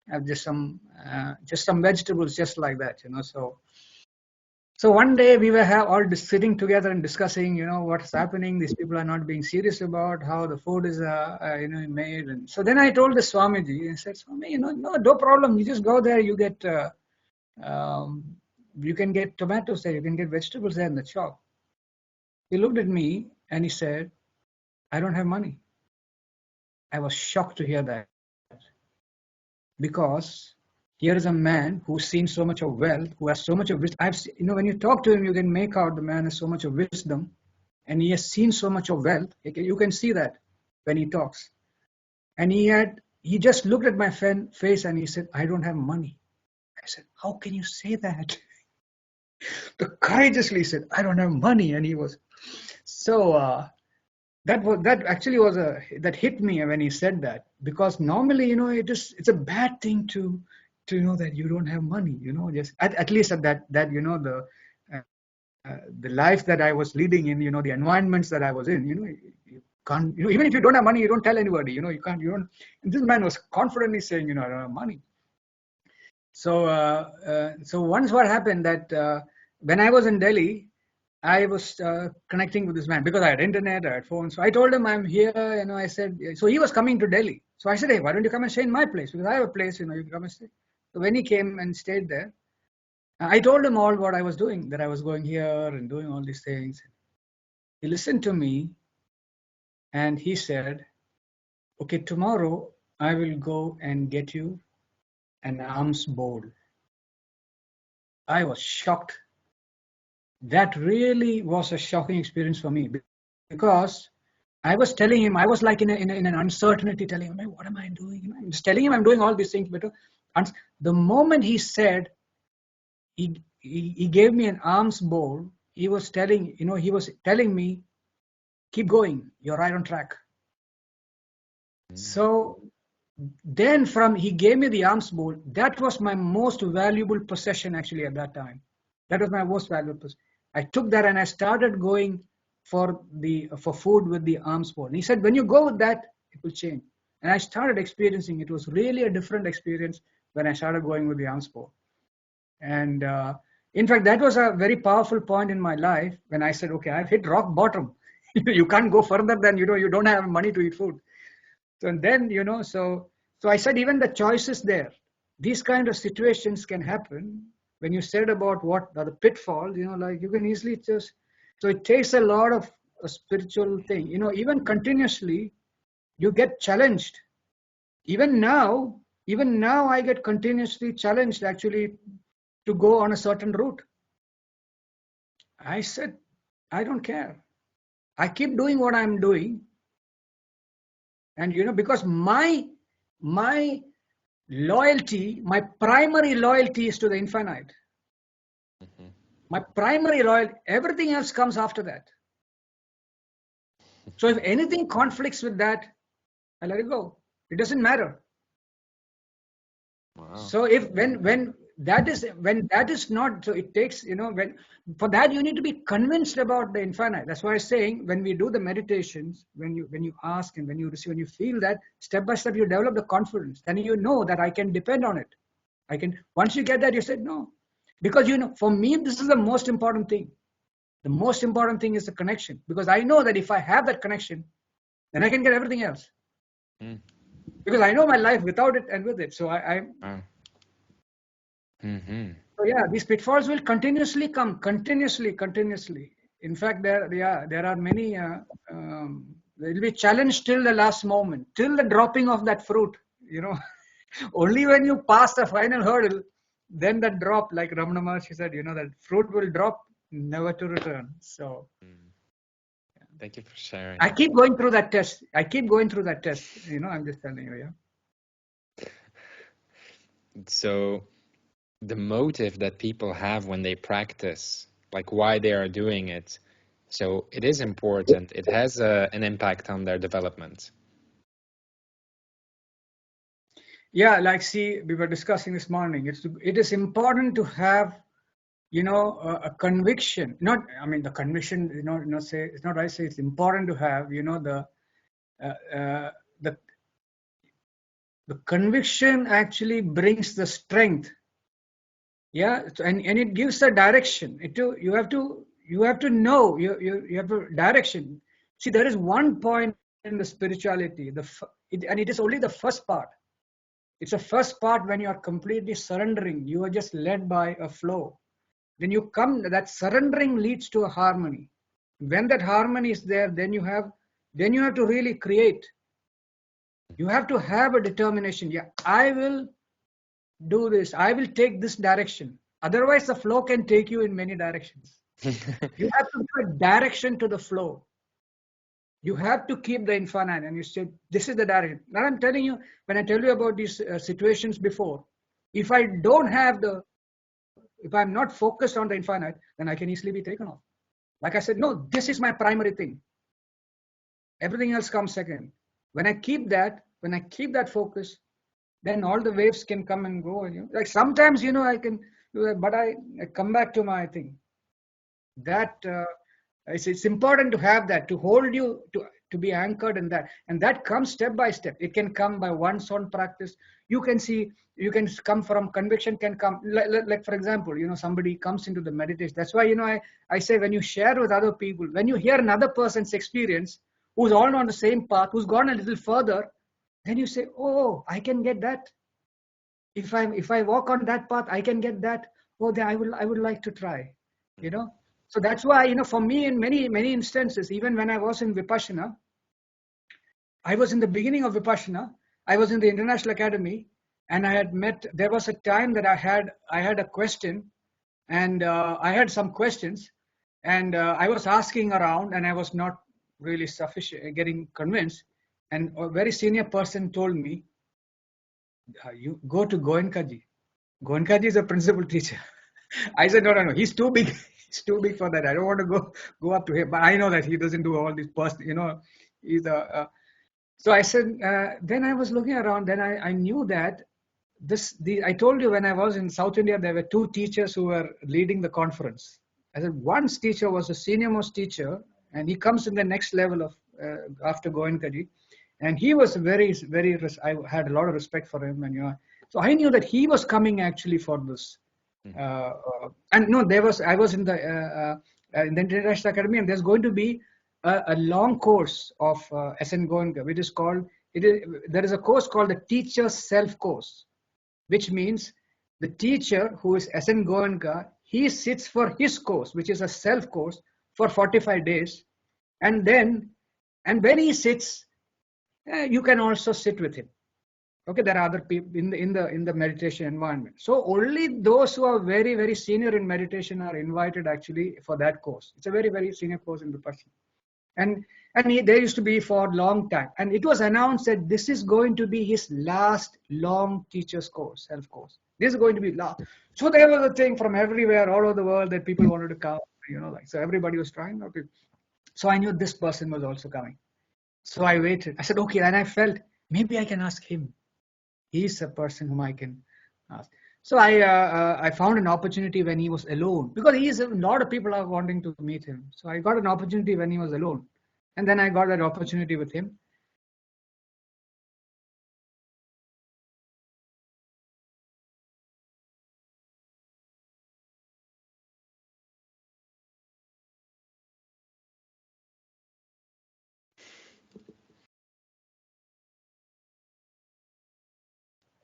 have just some vegetables just like that. So one day we were all sitting together and discussing, what's happening. These people are not being serious about how the food is, made. And so then I told the Swamiji, I said, Swami, no problem. You just go there. You get. You can get tomatoes there, you can get vegetables there in the shop. He looked at me and he said, I don't have money. I was shocked to hear that, because here is a man who's seen so much of wealth, who has so much of wisdom. When you talk to him, you can make out the man has so much of wisdom, and he has seen so much of wealth. You can see that when he talks. And he just looked at my face and he said, I don't have money. I said, how can you say that? Courageously said, I don't have money. And he was so that actually was that hit me when he said that, because normally it's a bad thing to know that you don't have money, just at least at that the life that I was leading in, the environments that I was in, you can't, even if you don't have money, you don't tell anybody, you don't. And this man was confidently saying, I don't have money. So once what happened that when I was in Delhi, I was connecting with this man because I had internet, I had phone. So I told him I'm here, I said, so he was coming to Delhi. So I said, hey, why don't you come and stay in my place? Because I have a place, you can come and stay. So when he came and stayed there, I told him all what I was doing, that I was going here and doing all these things. He listened to me and he said, okay, tomorrow I will go and get you an alms bowl. I was shocked. That really was a shocking experience for me, because I was telling him, I was like in an uncertainty, telling him, what am I doing? I'm just telling him I'm doing all these things, but the moment he said, he gave me an alms bowl, he was telling me, keep going, you're right on track. So then he gave me the alms bowl. That was my most valuable possession actually at that time. That was my most valuable possession. I took that and I started going for food with the alms bowl. And he said, when you go with that, it will change. And I started experiencing, it was really a different experience when I started going with the alms bowl. And in fact, that was a very powerful point in my life when I said, okay, I've hit rock bottom. You can't go further than, you don't have money to eat food. So then, so I said, even the choices there, these kind of situations can happen. When you said about what are the pitfalls, like you can easily just, so it takes a lot of a spiritual thing, even continuously, you get challenged. Even now I get continuously challenged actually to go on a certain route. I said, I don't care. I keep doing what I'm doing. And, because my loyalty, my primary loyalty is to the infinite. Mm-hmm. My primary loyalty, everything else comes after that. So if anything conflicts with that, I let it go. It doesn't matter. Wow. So if when that is when that is not, so it takes, when for that you need to be convinced about the infinite. That's why I'm saying, when we do the meditations, when you ask and when you receive, when you feel that, step by step you develop the confidence, then you know that I can depend on it. I can, once you get that, you said no. Because for me, this is the most important thing. The most important thing is the connection, because I know that if I have that connection, then I can get everything else. Mm. Because I know my life without it and with it. So I Wow. Mm-hmm. so yeah, these pitfalls will continuously come, continuously. In fact, there are many. There will be challenged till the last moment, till the dropping of that fruit. Only when you pass the final hurdle, then that drop, like Ramana Maharshi said, that fruit will drop, never to return. So Thank you for sharing. I keep going through that test. I'm just telling you, yeah. So the motive that people have when they practice, like why they are doing it, so it is important. It has an impact on their development. Yeah, like, see, we were discussing this morning. It is important to have, a conviction. Not, I mean, the conviction. Say it's not. I say it's important to have, the conviction actually brings the strength. Yeah, and it gives a direction. You have to know. You have a direction. See, there is one point in the spirituality. And it is only the first part. It's the first part when you are completely surrendering. You are just led by a flow. Then that surrendering leads to a harmony. When that harmony is there, then you have to really create. You have to have a determination. Yeah, I will do this. I will take this direction. Otherwise, the flow can take you in many directions. You have to give a direction to the flow. You have to keep the infinite, and you say, this is the direction. Now I'm telling you, when I tell you about these situations before, if I'm not focused on the infinite, then I can easily be taken off. Like I said, no, this is my primary thing. Everything else comes second. When I keep that focus, then all the waves can come and go. Like sometimes, I can do that, but I come back to my thing. That it's important to have that, to hold you, to be anchored in that, and that comes step by step. It can come by one's own practice. You can come from conviction, can come like for example, somebody comes into the meditation. That's why I say, when you share with other people, when you hear another person's experience who's all on the same path, who's gone a little further, then you say, oh, I can get that. If I walk on that path, I can get that. Oh, then I would like to try. So that's why, for me, in many instances, even when I was in Vipassana, I was in the beginning of Vipassana, I was in the International Academy, and there was a time that I had a question, and I had some questions, and I was asking around, and I was not really getting convinced, and a very senior person told me, you go to Goenkaji. Goenkaji is a principal teacher. I said, no, he's too big. He's too big for that. I don't want to go up to him. But I know that he doesn't do all these he's so I said, then I was looking around, then I knew that I told you when I was in South India, there were two teachers who were leading the conference. I said, one teacher was a senior most teacher, and he comes in the next level of after Goenkaji. And he was very, very, I had a lot of respect for him. And, so I knew that he was coming actually for this. And no, I was in the International Academy, and there's going to be a long course of SN Goenka, which is called, there is a course called the Teacher's Self Course, which means the teacher who is SN Goenka, he sits for his course, which is a self course, for 45 days. And when he sits, you can also sit with him. Okay, there are other people in the meditation environment. So only those who are very, very senior in meditation are invited actually for that course. It's a very, very senior course in Vipassana. And there used to be for a long time. And it was announced that this is going to be his last long teacher's course, self course. This is going to be last. So there was a thing from everywhere, all over the world, that people wanted to come, so everybody was trying. Okay. So I knew this person was also coming. So I waited. I said, okay, and I felt maybe I can ask him. He's a person whom I can ask. So I found an opportunity when he was alone, because a lot of people are wanting to meet him. So I got an opportunity when he was alone, and then I got that opportunity with him.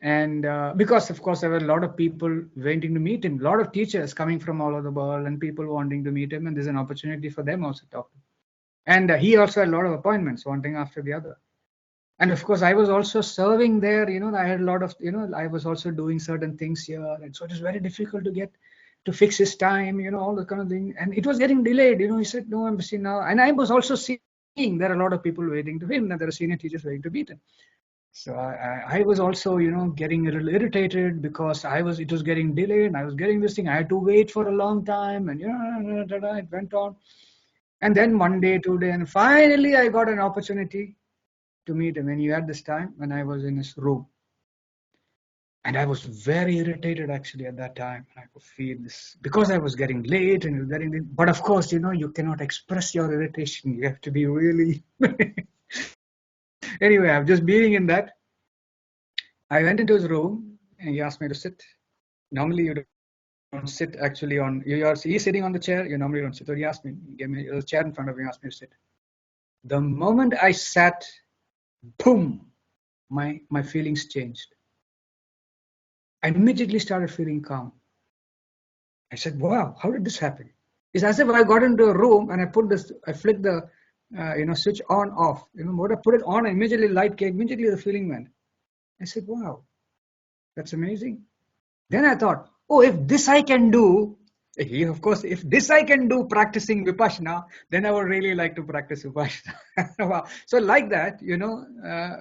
And because of course there were a lot of people waiting to meet him, a lot of teachers coming from all over the world, and people wanting to meet him, and there's an opportunity for them also to talk to him. And he also had a lot of appointments, one thing after the other. And of course I was also serving there, I had a lot of, I was also doing certain things here, and so it was very difficult to get to fix his time, all the kind of thing, and it was getting delayed. He said, no, I'm busy now. And I was also seeing there are a lot of people waiting to him, and there are senior teachers waiting to meet him. So I was also, getting a little irritated, because it was getting delayed, and I was getting this thing. I had to wait for a long time, and it went on. And then one day, 2 day, and finally I got an opportunity to meet him. And he had this time when I was in his room. And I was very irritated actually at that time. I could feel this, because I was getting late and it was getting late. But of course, you cannot express your irritation. You have to be really. Anyway, I'm just being in that. I went into his room and he asked me to sit. Normally, you don't sit actually on. He's sitting on the chair. You normally don't sit. So he asked me. He gave me a chair in front of me. Asked me to sit. The moment I sat, boom, my feelings changed. I immediately started feeling calm. I said, "Wow, how did this happen?" It's as if I got into a room and I flicked the, switch on off. When I put it on, immediately light came. Immediately the feeling went. I said, "Wow, that's amazing." Then I thought, oh, if this I can do, of course, if this I can do practicing Vipassana, then I would really like to practice Vipassana. Wow. So like that,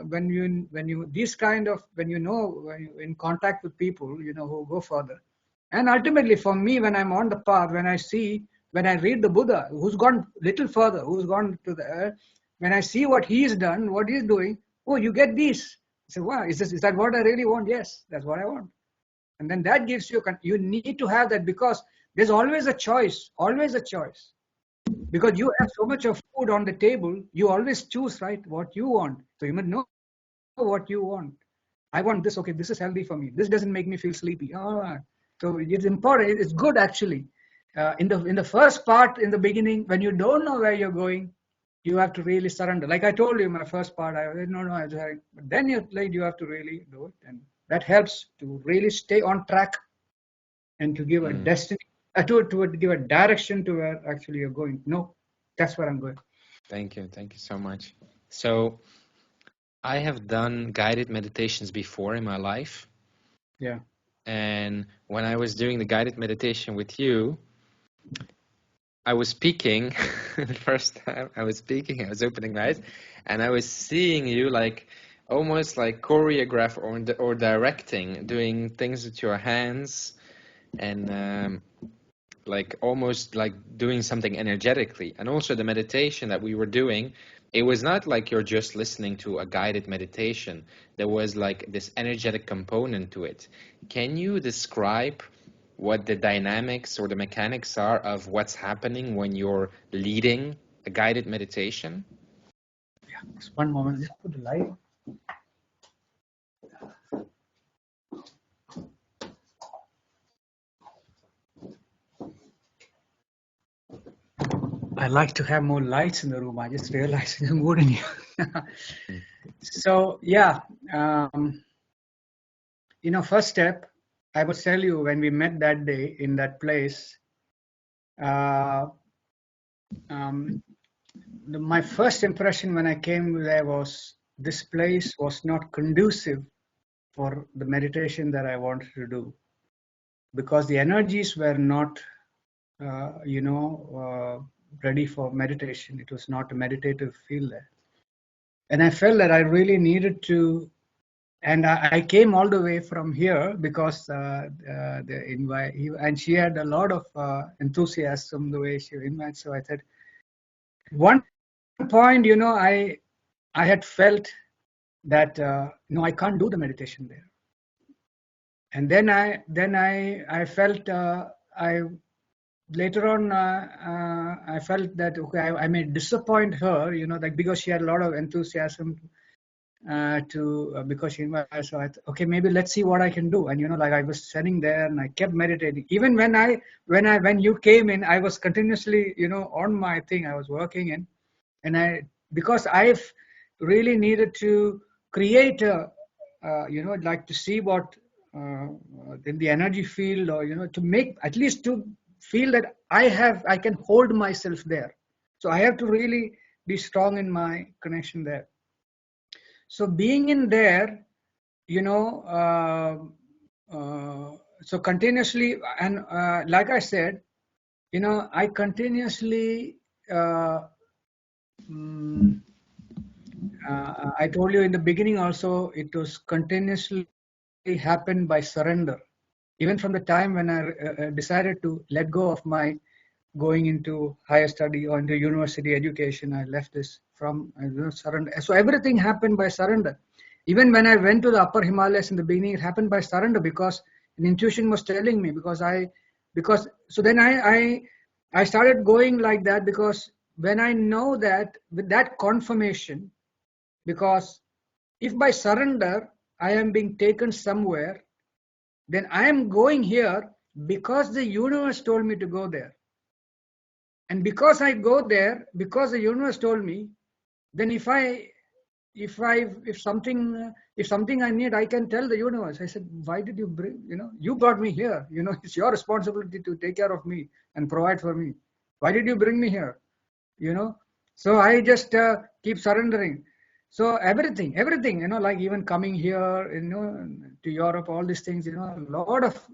when you these kind of, when you're in contact with people, who go further. And ultimately for me, when I'm on the path, when I read the Buddha, who's gone little further, who's gone to the earth, when I see what he's done, what he's doing, oh, you get these. I say, wow, is that what I really want? Yes, that's what I want. And then that gives you need to have that, because there's always a choice, because you have so much of food on the table. You always choose, right, what you want. So you must know what you want. I want this. Okay, this is healthy for me. This doesn't make me feel sleepy. So it's important. It's good actually. In the first part, in the beginning, when you don't know where you're going, you have to really surrender. Like I told you in my first part, I didn't know. But then you have to really do it, and that helps to really stay on track, and to give a destiny, to give a direction to where actually you're going. No, that's where I'm going. Thank you so much. So I have done guided meditations before in my life. Yeah. And when I was doing the guided meditation with you, I was speaking the first time I was opening my eyes, and I was seeing you like almost like choreograph or directing, doing things with your hands, and like almost like doing something energetically. And also the meditation that we were doing, it was not like you're just listening to a guided meditation. There was like this energetic component to it. Can you describe what the dynamics or the mechanics are of what's happening when you're leading a guided meditation? Yeah. Just one moment. Just put the light. I like to have more lights in the room. I just realized the mood in here. So yeah, first step, I would tell you, when we met that day in that place, uh, my first impression when I came there was, this place was not conducive for the meditation that I wanted to do, because the energies were not, ready for meditation. It was not a meditative feel there. And I felt that I really needed to, and I came all the way from here, because the invite, and she had a lot of enthusiasm the way she invited. So I said, one point, I had felt that no, I can't do the meditation there. And then I felt I later on I felt that okay, I may disappoint her, like because she had a lot of enthusiasm because she invited. So okay, maybe let's see what I can do. And like I was sitting there and I kept meditating. Even when you came in, I was continuously on my thing. I was working in, and because I've really needed to create a like to see what in the energy field, or to make at least to feel that I can hold myself there. So I have to really be strong in my connection there. So being in there, so continuously, and like I said, I continuously mm, I told you in the beginning also, it was continuously happened by surrender. Even from the time when I decided to let go of my going into higher study or into university education, I left this from surrender. So everything happened by surrender. Even when I went to the upper Himalayas in the beginning, it happened by surrender because an intuition was telling me. Because so then I started going like that, because when I know that with that confirmation, because if by surrender I am being taken somewhere, then I am going here because the universe told me to go there. And because I go there, because the universe told me, then if something I need, I can tell the universe. I said, why did you bring, you brought me here. It's your responsibility to take care of me and provide for me. Why did you bring me here? So I just keep surrendering. So everything, like even coming here, to Europe, all these things, a lot of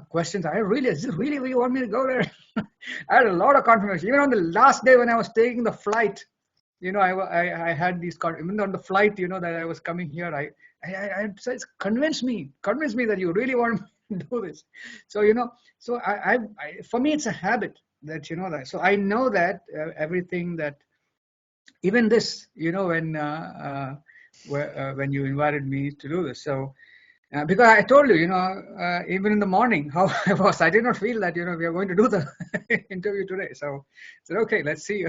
questions. Is this really where you want me to go there? I had a lot of confirmation. Even on the last day when I was taking the flight, I had these, even on the flight, that I was coming here, I said, convince me that you really want me to do this. So, so for me, it's a habit that, that. So I know that everything that, even this, when you invited me to do this. So, because I told you, even in the morning, how I did not feel that, we are going to do the interview today. So I said, okay, let's see.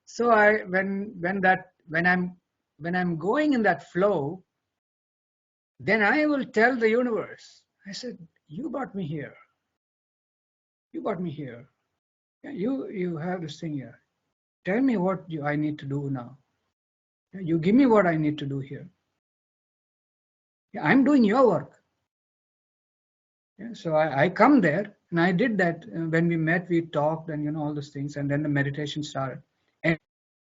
So when I'm going in that flow, then I will tell the universe. I said, you brought me here. You brought me here. You have this thing here. Tell me what I need to do now. You give me what I need to do here. I'm doing your work. So I come there, and I did that. When we met, we talked, and all those things, and then the meditation started. And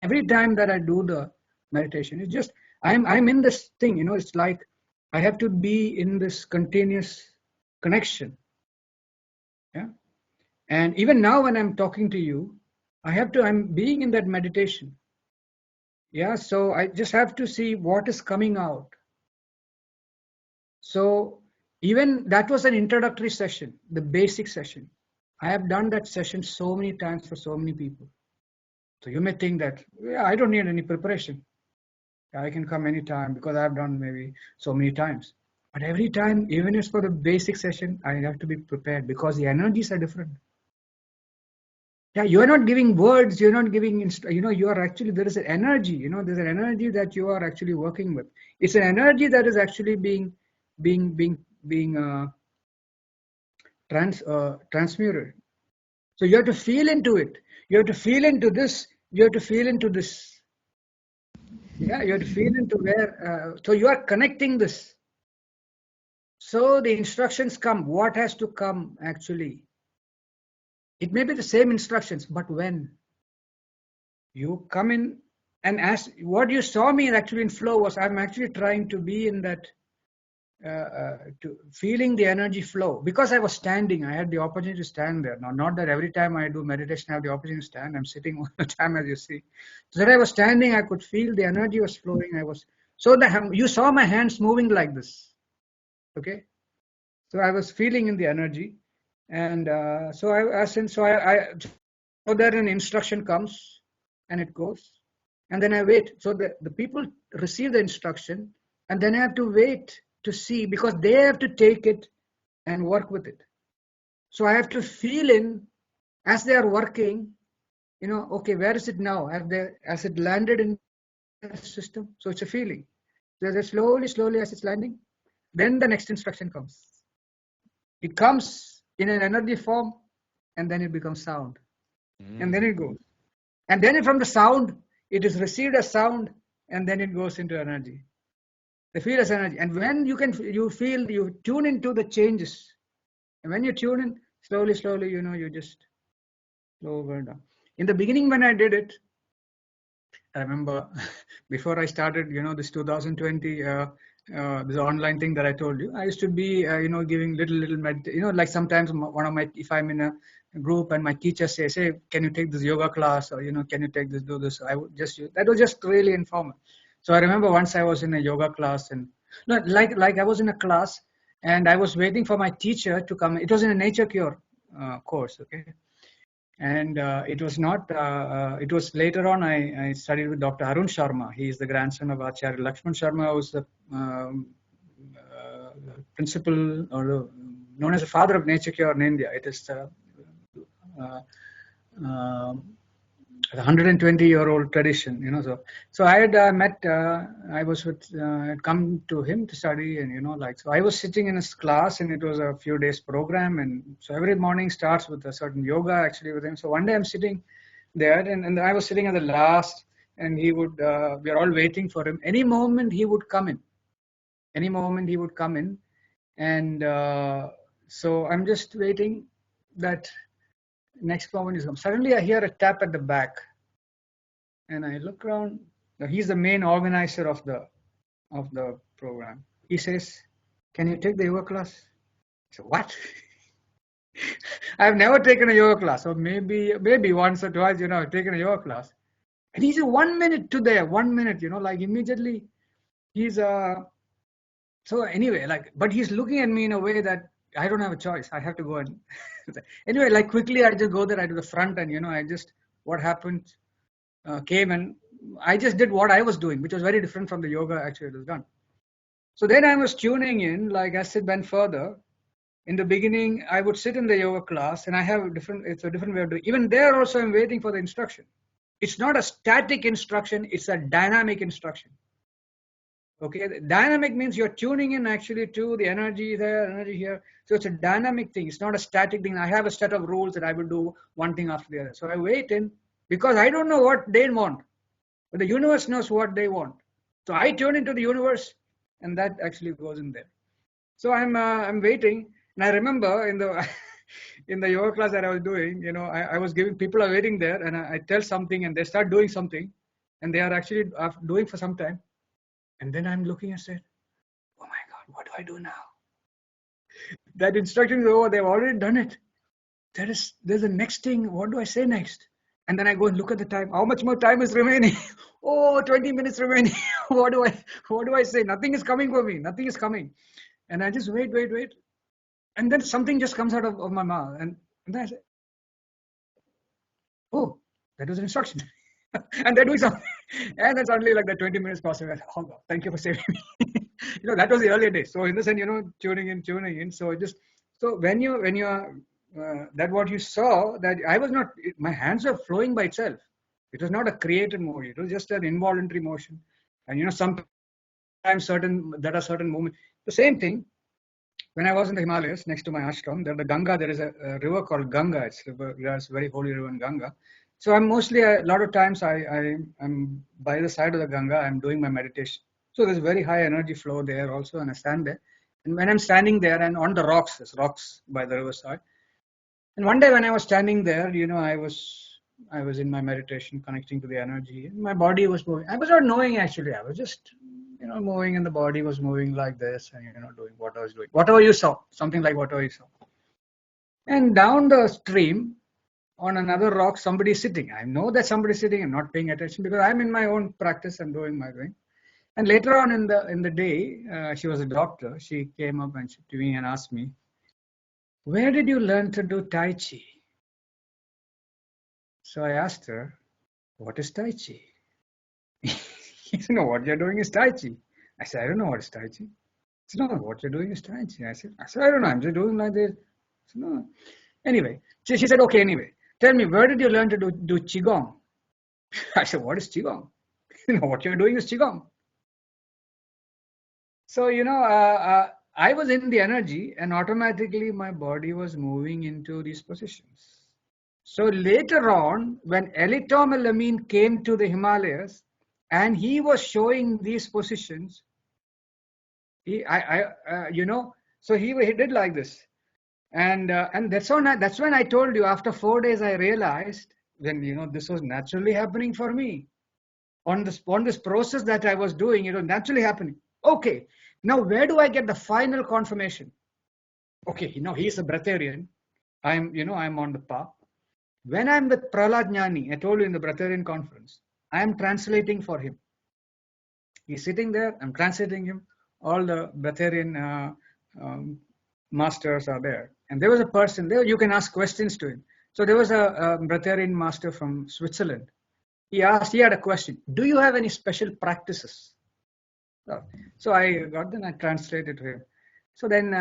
every time that I do the meditation, it's just I'm in this thing. It's like I have to be in this continuous connection. Yeah. And even now, when I'm talking to you, I'm being in that meditation. Yeah. So I just have to see what is coming out. So even that was an introductory session, the basic session. I have done that session so many times for so many people. So you may think that, yeah, I don't need any preparation. I can come anytime because I've done maybe so many times. But every time, even if it's for the basic session, I have to be prepared because the energies are different. Yeah, you are not giving words, you're not giving, you are actually, there is an energy, there's an energy that you are actually working with. It's an energy that is actually being transmuted. So you have to feel into it. You have to feel into this. You have to feel into this. Yeah, you have to feel into where. So you are connecting this. So the instructions come. What has to come actually? It may be the same instructions, but when you come in and ask, what you saw me actually in flow was I'm actually trying to be in that. To feeling the energy flow, because I was standing, I had the opportunity to stand there. Now, not that every time I do meditation I have the opportunity to stand. I'm sitting all the time, as you see. So that I was standing, I could feel the energy was flowing. You saw my hands moving like this. Okay, so I was feeling in the energy, and so that an instruction comes and it goes, and then I wait. So the people receive the instruction, and then I have to wait to see, because they have to take it and work with it. So I have to feel in as they are working, okay, where is it now? Has it landed in the system? So it's a feeling. So slowly as it's landing, then the next instruction comes. It comes in an energy form, and then it becomes sound. And then it goes. And then from the sound, it is received as sound, and then it goes into energy. They feel as energy. And when you tune into the changes. And when you tune in, slowly, you just slow down. In the beginning, when I did it, I remember before I started, this 2020, this online thing that I told you, I used to be, giving little like sometimes if I'm in a group and my teacher says, hey, can you take this yoga class, or, can you take this, do this? I would that was just really informal. So I remember once I was in a yoga class, and like I was in a class and I was waiting for my teacher to come. It was in a nature cure course, okay? And it was not, it was later on, I studied with Dr. Arun Sharma. He is the grandson of Acharya Lakshman Sharma, who was the principal, or known as the father of nature cure in India. It is a 120-year-old tradition, so I had met, I was with, had come to him to study, and so I was sitting in his class, and it was a few days program, and so every morning starts with a certain yoga actually with him. So one day I'm sitting there, and I was sitting at the last, and we are all waiting for him. Any moment he would come in, and so I'm just waiting that next moment is come. Suddenly I hear a tap at the back, and I look around. He's the main organizer of the program. He says, "Can you take the yoga class?" I said, "What?" I've never taken a yoga class, or maybe once or twice, I've taken a yoga class. And he said, 1 minute to there, 1 minute, like immediately he's so anyway, but he's looking at me in a way that I don't have a choice. I have to go and anyway, quickly I just go there, I do the front, and I just, what happened, came, and I just did what I was doing, which was very different from the yoga actually it was done. So then I was tuning in, as it went further. In the beginning, I would sit in the yoga class, and it's a different way of doing it. Even there also, I'm waiting for the instruction. It's not a static instruction, it's a dynamic instruction. Okay, dynamic means you're tuning in actually to the energy there, energy here. So it's a dynamic thing. It's not a static thing. I have a set of rules that I will do one thing after the other. So I wait in, because I don't know what they want, but the universe knows what they want. So I tune into the universe, and that actually goes in there. So I'm waiting, and I remember in the in the yoga class that I was doing, I was giving, people are waiting there, and I tell something, and they start doing something, and they are actually doing for some time. And then I'm looking and said, oh my God, what do I do now? That instruction is over. They've already done it. There's the next thing. What do I say next? And then I go and look at the time. How much more time is remaining? Oh, 20 minutes remaining. What do I say? Nothing is coming for me. Nothing is coming. And I just wait. And then something just comes out of my mouth. And then I say, oh, that was an instruction. And they're doing something. And then suddenly, the 20 minutes pass away. Oh God, thank you for saving me. That was the earlier days. So in the sense, tuning in. So when you are, that what you saw, that I was not, my hands were flowing by itself. It was not a created motion. It was just an involuntary motion. And sometimes there are certain moments. The same thing. When I was in the Himalayas, next to my ashram, there is a river called Ganga. It's a very holy river in Ganga. So I'm mostly, a lot of times I'm by the side of the Ganga, I'm doing my meditation. So there's very high energy flow there also, and I stand there. And when I'm standing there and on the rocks, there's rocks by the riverside. And one day when I was standing there, I was in my meditation, connecting to the energy. And my body was moving. I was not knowing actually. I was just, moving, and the body was moving like this, and doing what I was doing. Whatever you saw, something like whatever you saw. And down the stream, on another rock, somebody's sitting. I know that somebody's sitting. I'm not paying attention because I'm in my own practice. I'm doing my thing. And later on in the day, she was a doctor. She came up and to me and asked me, "Where did you learn to do Tai Chi?" So I asked her, "What is Tai Chi?" She said, "No, what you're doing is Tai Chi." I said, "I don't know what is Tai Chi." said, no, what you're doing is Tai Chi. I said, I don't know, I'm just doing like this. I said, no. Anyway, she said, okay, anyway, tell me, where did you learn to do Qigong? I said, what is Qigong? What you're doing is Qigong. So, I was in the energy and automatically my body was moving into these positions. So later on, when Elitom came to the Himalayas and he was showing these positions, so he did like this. And that's when I told you, after 4 days, I realized when, this was naturally happening for me. On this process that I was doing, it was naturally happening. Okay, now where do I get the final confirmation? Okay, he's a breatharian. I'm on the path. When I'm with Prahlad Jnani, I told you in the breatharian conference, I am translating for him. He's sitting there, I'm translating him. All the breatharian masters are there. And there was a person there, you can ask questions to him. So there was a breatharian master from Switzerland. He had a question. Do you have any special practices? So I translated to him. So then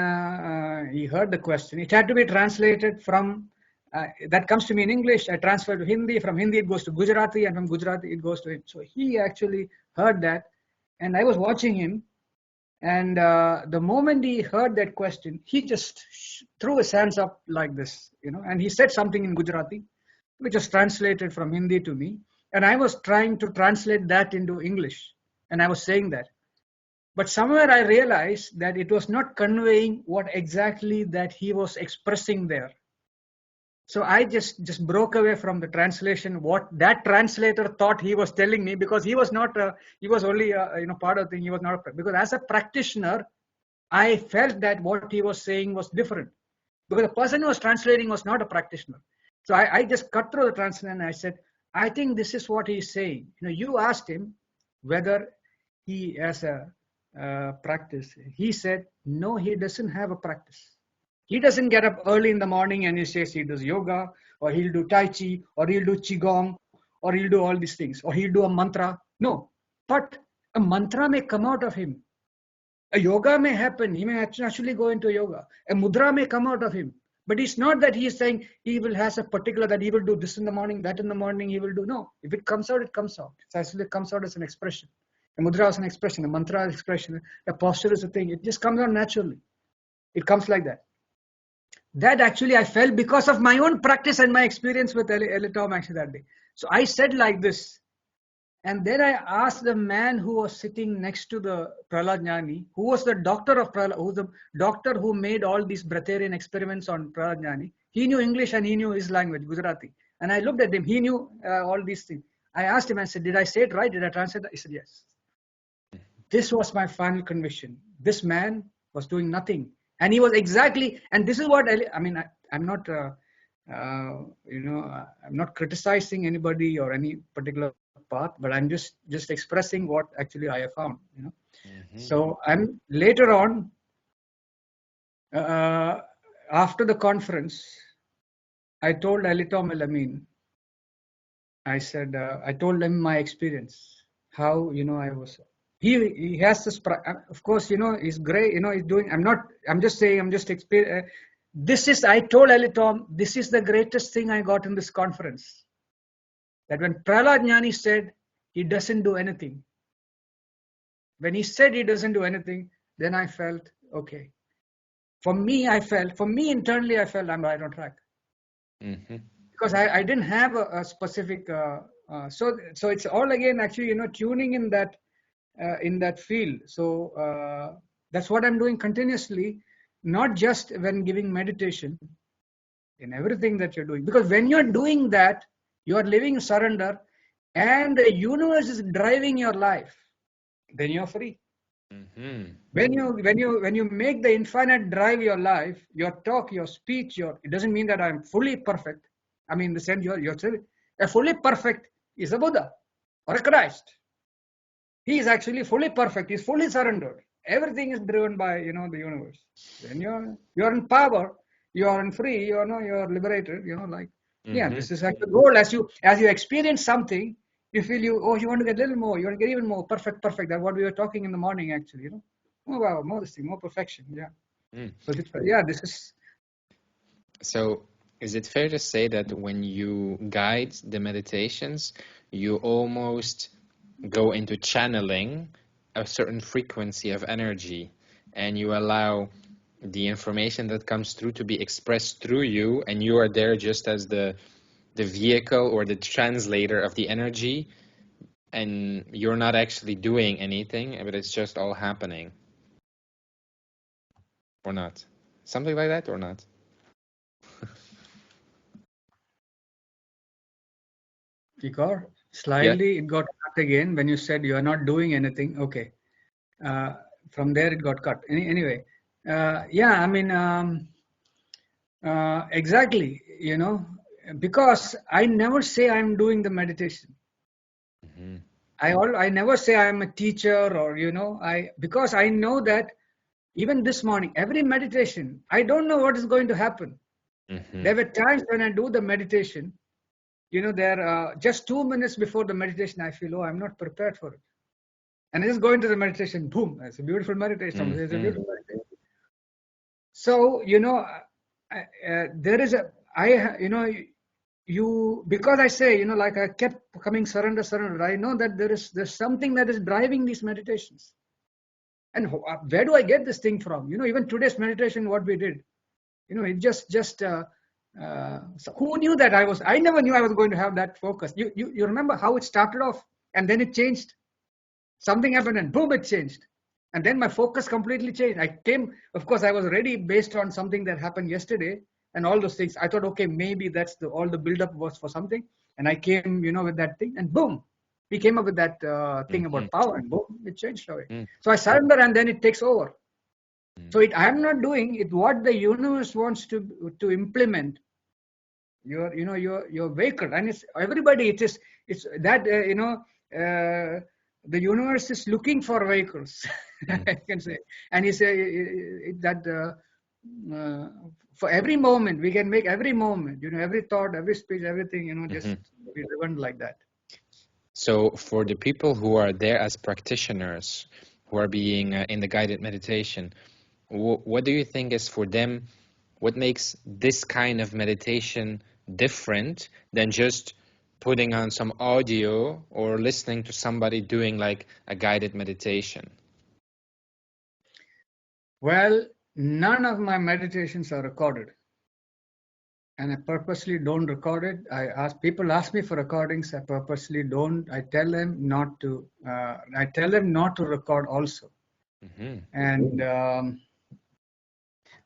he heard the question. It had to be translated from, that comes to me in English. I transfer to Hindi. From Hindi it goes to Gujarati, and from Gujarati it goes to him. So he actually heard that, and I was watching him. And the moment he heard that question, he just threw his hands up like this, and he said something in Gujarati, which was translated from Hindi to me. And I was trying to translate that into English, and I was saying that. But somewhere I realized that it was not conveying what exactly that he was expressing there. So I just broke away from the translation, what that translator thought he was telling me, because he was not, he was only, part of the thing, he was not, because as a practitioner, I felt that what he was saying was different, because the person who was translating was not a practitioner. So I just cut through the translation and I said, I think this is what he's saying. You asked him whether he has a practice. He said, no, he doesn't have a practice. He doesn't get up early in the morning and he says he does yoga, or he'll do Tai Chi, or he'll do Qigong, or he'll do all these things, or he'll do a mantra. No, but a mantra may come out of him. A yoga may happen. He may actually go into yoga. A mudra may come out of him. But it's not that he is saying he will has a particular, that he will do this in the morning, that in the morning he will do. No, if it comes out, it comes out. It actually comes out as an expression. A mudra is an expression, a mantra is an expression, a posture is a thing. It just comes out naturally. It comes like that. That actually I felt because of my own practice and my experience with Elitom actually that day. So I said like this. And then I asked the man who was sitting next to the Prahlad Jnani, who was the doctor of Prahlad, who was the doctor who made all these breatharian experiments on Prahlad Jnani. He knew English and he knew his language, Gujarati. And I looked at him. He knew all these things. I asked him, I said, did I say it right? Did I translate that? He said, yes. This was my final conviction. This man was doing nothing. And he was exactly, and this is what, I'm not, I'm not criticizing anybody or any particular path, but I'm just expressing what actually I have found, Mm-hmm. So I'm later on, after the conference, I told Elitom Elamin, I said, I told him my experience, how, I was, he has this, of course, he's great, he's doing, I'm just saying, this is, I told Elitom, this is the greatest thing I got in this conference. That when Prahlad Jnani said he doesn't do anything, when he said he doesn't do anything, then I felt, okay. For me internally, I felt I'm right on track. Mm-hmm. Because I didn't have a specific, so it's all again actually, tuning in that field. So that's what I'm doing continuously, not just when giving meditation, in everything that you're doing. Because when you're doing that, you are living surrender, and the universe is driving your life. Then you're free. Mm-hmm. When you make the infinite drive your life, your talk, your speech, it doesn't mean that I'm fully perfect. I mean, in the sense you're a fully perfect is a Buddha or a Christ. He is actually fully perfect. He's fully surrendered. Everything is driven by the universe. When you're in power, you are free. You're liberated. Yeah, this is like the goal. As you experience something, you feel you want to get a little more. You want to get even more perfect. That's what we were talking in the morning, actually. more this thing, more perfection. Yeah. Mm. So this is. So is it fair to say that when you guide the meditations, you almost go into channeling a certain frequency of energy, and you allow the information that comes through to be expressed through you, and you are there just as the vehicle or the translator of the energy, and you're not actually doing anything, but it's just all happening? Or not? Something like that, or not? Igor, Yeah. slightly it got cut again when you said you are not doing anything. Okay. From there it got cut. Anyway, yeah, I mean, exactly, because I never say I'm doing the meditation. Mm-hmm. I never say I'm a teacher or, because I know that even this morning, every meditation, I don't know what is going to happen. Mm-hmm. There were times when I do the meditation, there just 2 minutes before the meditation, I feel, oh, I'm not prepared for it. And I just go into the meditation, boom, it's a beautiful meditation. It's a beautiful meditation. So, there is because I say, like I kept coming surrender, I know that there's something that is driving these meditations. And where do I get this thing from? Even today's meditation, what we did, it just so who knew that I never knew I was going to have that focus. You remember how it started off and then it changed. Something happened and boom, it changed. And then my focus completely changed. Of course, I was ready based on something that happened yesterday and all those things. I thought, okay, maybe that's all the buildup was for something. And I came, with that thing and boom, we came up with that thing about power and boom, it changed away. So I surrender and then it takes over. So I am not doing it. What the universe wants to implement. Your vehicle, and it's everybody. It's that the universe is looking for vehicles. I can say, and he say that for every moment we can make every moment. Every thought, every speech, everything. Just be driven like that. So for the people who are there as practitioners, who are being in the guided meditation, what do you think is for them, what makes this kind of meditation different than just putting on some audio or listening to somebody doing like a guided meditation? Well, none of my meditations are recorded. And I purposely don't record it. People ask me for recordings. I purposely don't. I tell them not to. I tell them not to record also. And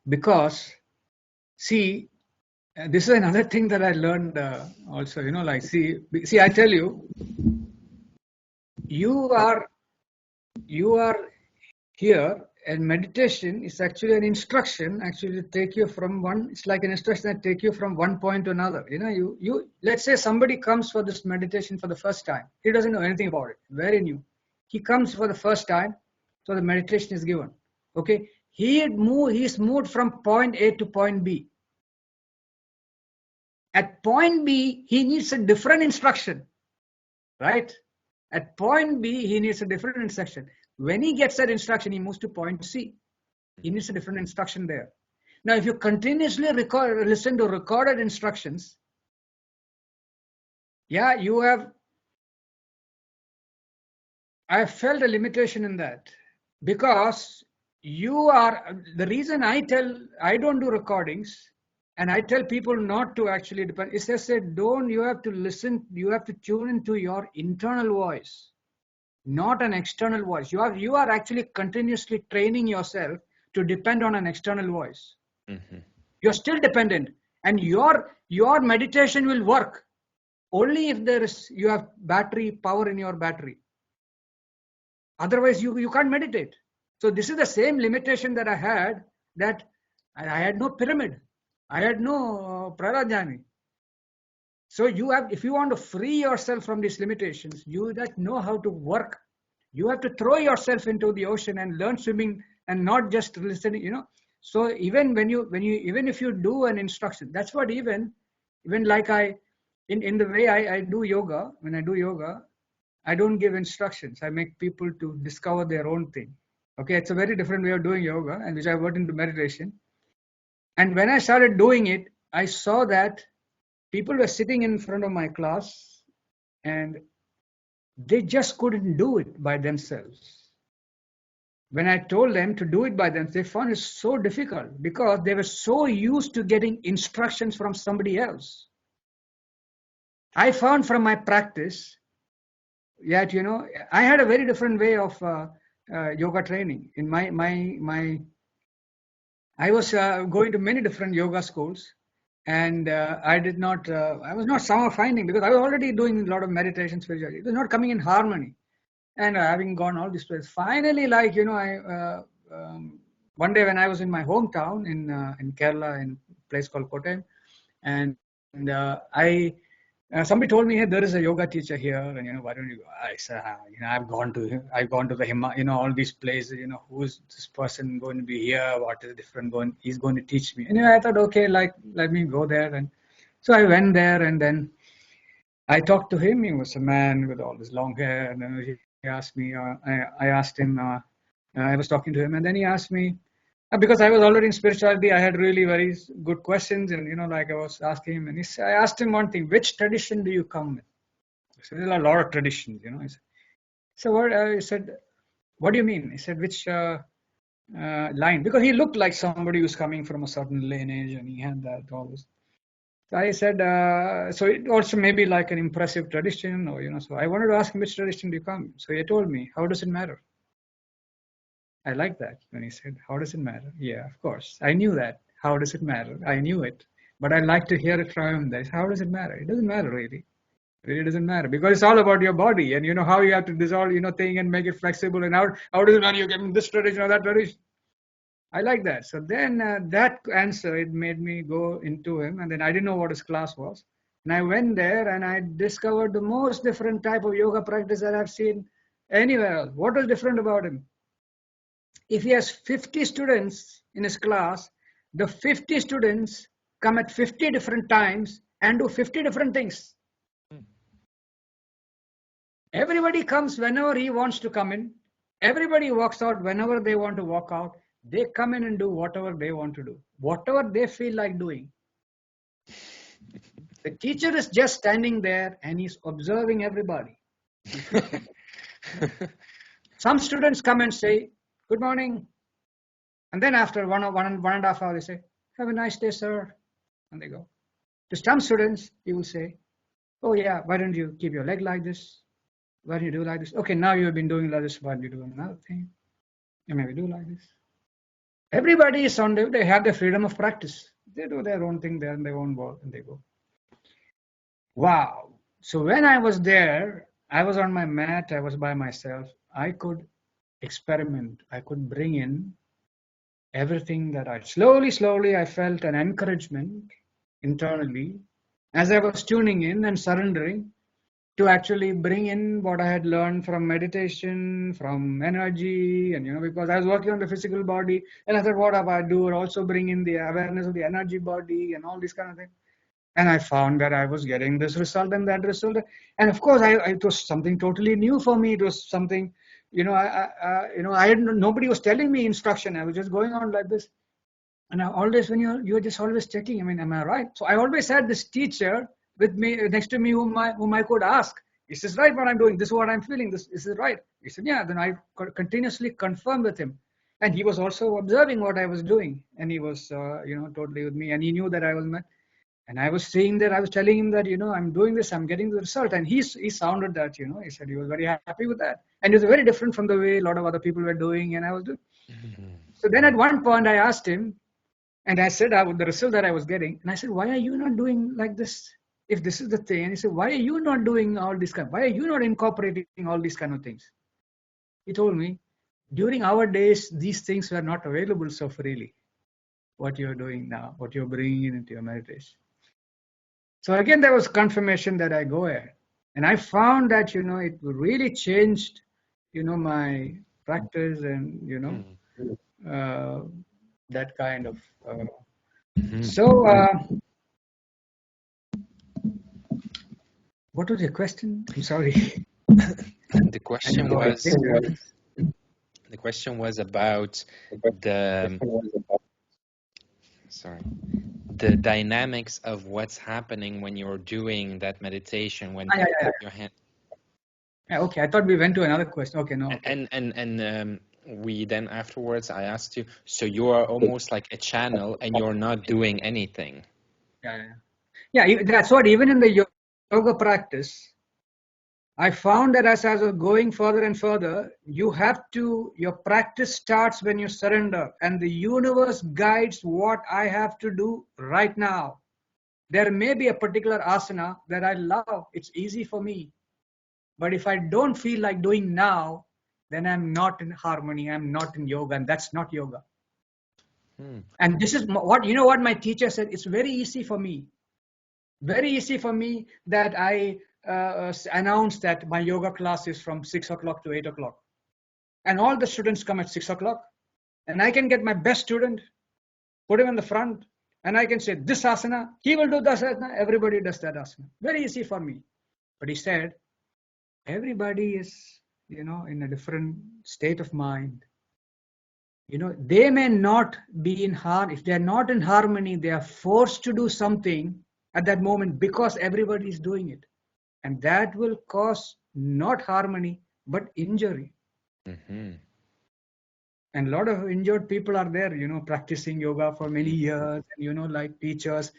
because, see, this is another thing that I learned also. See, I tell you, you are here. And meditation is actually an instruction, actually to take you from one. It's like an instruction that take you from one point to another. You let's say somebody comes for this meditation for the first time. He doesn't know anything about it. Very new. He comes for the first time, so the meditation is given. Okay, he's moved from point A to point B. At point B, he needs a different instruction, right? At point B, he needs a different instruction. When he gets that instruction, he moves to point C. He needs a different instruction there. Now, if you continuously listen to recorded instructions, yeah, I felt a limitation in that, because the reason I don't do recordings and I tell people not to actually depend, is I said, you have to listen, you have to tune into your internal voice, not an external voice. You are actually continuously training yourself to depend on an external voice. You're still dependent, and your meditation will work only if you have battery power in your battery. Otherwise, you can't meditate. So this is the same limitation that I had. That I had no pyramid, I had no prarajani. So if you want to free yourself from these limitations, you that know how to work. You have to throw yourself into the ocean and learn swimming, and not just listening. So even even if you do an instruction, that's what even like in the way I do yoga. When I do yoga, I don't give instructions. I make people to discover their own thing. Okay, it's a very different way of doing yoga, and which I went into meditation. And when I started doing it, I saw that people were sitting in front of my class and they just couldn't do it by themselves. When I told them to do it by themselves, they found it so difficult because they were so used to getting instructions from somebody else. I found from my practice that, I had a very different way of yoga training. In I was going to many different yoga schools, and I was not somehow finding, because I was already doing a lot of meditation spirituality. It was not coming in harmony. And having gone all these places, finally, one day when I was in my hometown in Kerala, in a place called Kottayam, and I somebody told me, hey, there is a yoga teacher here, and why don't you go? I said, I've gone to the Himalaya, all these places, who is this person going to be here? What is different he's going to teach me? And I thought, okay, let me go there. And so I went there, and then I talked to him. He was a man with all this long hair, and then he asked me. I asked him. I was talking to him, and then he asked me, because I was already in spirituality. I had really very good questions, and like I was asking him, and I asked him one thing: which tradition do you come with? So there are a lot of traditions, He said, so what? He said, what do you mean? He said, which line? Because he looked like somebody who's coming from a certain lineage, and he had that all this. So I said, so it also may be like an impressive tradition, or so I wanted to ask him, which tradition do you come? So he told me, how does it matter? I like that when he said, how does it matter? Yeah, of course. I knew that. How does it matter? I knew it. But I like to hear it from him. How does it matter? It doesn't matter really. It really doesn't matter, because it's all about your body, and how you have to dissolve, thing and make it flexible, and how does it matter? You get this tradition or that tradition. I like that. So then that answer, it made me go into him, and then I didn't know what his class was. And I went there and I discovered the most different type of yoga practice that I've seen anywhere else. What was different about him? If he has 50 students in his class, the 50 students come at 50 different times and do 50 different things. Everybody comes whenever he wants to come in. Everybody walks out whenever they want to walk out. They come in and do whatever they want to do, whatever they feel like doing. The teacher is just standing there and he's observing everybody. Some students come and say, good morning. And then after one and a half hours, they say, have a nice day, sir. And they go. To some students, he will say, oh yeah, why don't you keep your leg like this? Why don't you do like this? Okay, now you've been doing like this. Why don't you do another thing? You maybe do like this. Everybody is on they have the freedom of practice. They do their own thing there in their own world, and they go. Wow. So when I was there, I was on my mat, I was by myself. I could experiment. I could bring in everything that slowly, I felt an encouragement internally as I was tuning in and surrendering to actually bring in what I had learned from meditation, from energy, and because I was working on the physical body, and I thought, what if I do also bring in the awareness of the energy body and all these kind of things. And I found that I was getting this result and that result, and of course, it was something totally new for me. It was something, nobody was telling me instruction. I was just going on like this, and I always, when you're just always checking. I mean, am I right? So I always had this teacher with me next to me, whom I could ask, is this right what I'm doing? This is what I'm feeling. Is this right? He said, yeah. Then I continuously confirmed with him, and he was also observing what I was doing, and he was totally with me, and he knew that I was met. And I was saying that, I was telling him that, I'm doing this, I'm getting the result. And he sounded that, he said he was very happy with that. And it was very different from the way a lot of other people were doing, and I was doing. So then at one point I asked him, and I said the result that I was getting, and I said, why are you not doing like this? If this is the thing. And he said, why are you not doing all this why are you not incorporating all these kind of things? He told me, during our days, these things were not available so freely. What you're doing now, what you're bringing into your meditation. So again, there was confirmation that I go ahead. And I found that, it really changed, my practice and, that kind of. So, what was your question? I'm sorry. The question was, The question was about the sorry, the dynamics of what's happening when you're doing that meditation, when your hand. Yeah, okay. I thought we went to another question. Okay, no. Okay. And we then afterwards I asked you, so you are almost like a channel and you're not doing anything. Yeah. That's what, even in the yoga practice, I found that as I was going further and further, your practice starts when you surrender, and the universe guides what I have to do right now. There may be a particular asana that I love, it's easy for me. But if I don't feel like doing now, then I'm not in harmony, I'm not in yoga, and that's not yoga. And this is what my teacher said. It's very easy for me that I announce that my yoga class is from 6 o'clock to 8 o'clock. And all the students come at 6 o'clock. And I can get my best student, put him in the front, and I can say, this asana, he will do this asana, everybody does that asana. Very easy for me. But he said, everybody is, in a different state of mind. They may not be in harmony. If they're not in harmony, they are forced to do something at that moment because everybody is doing it. And that will cause not harmony, but injury. Mm-hmm. And a lot of injured people are there, practicing yoga for many years, and, like teachers.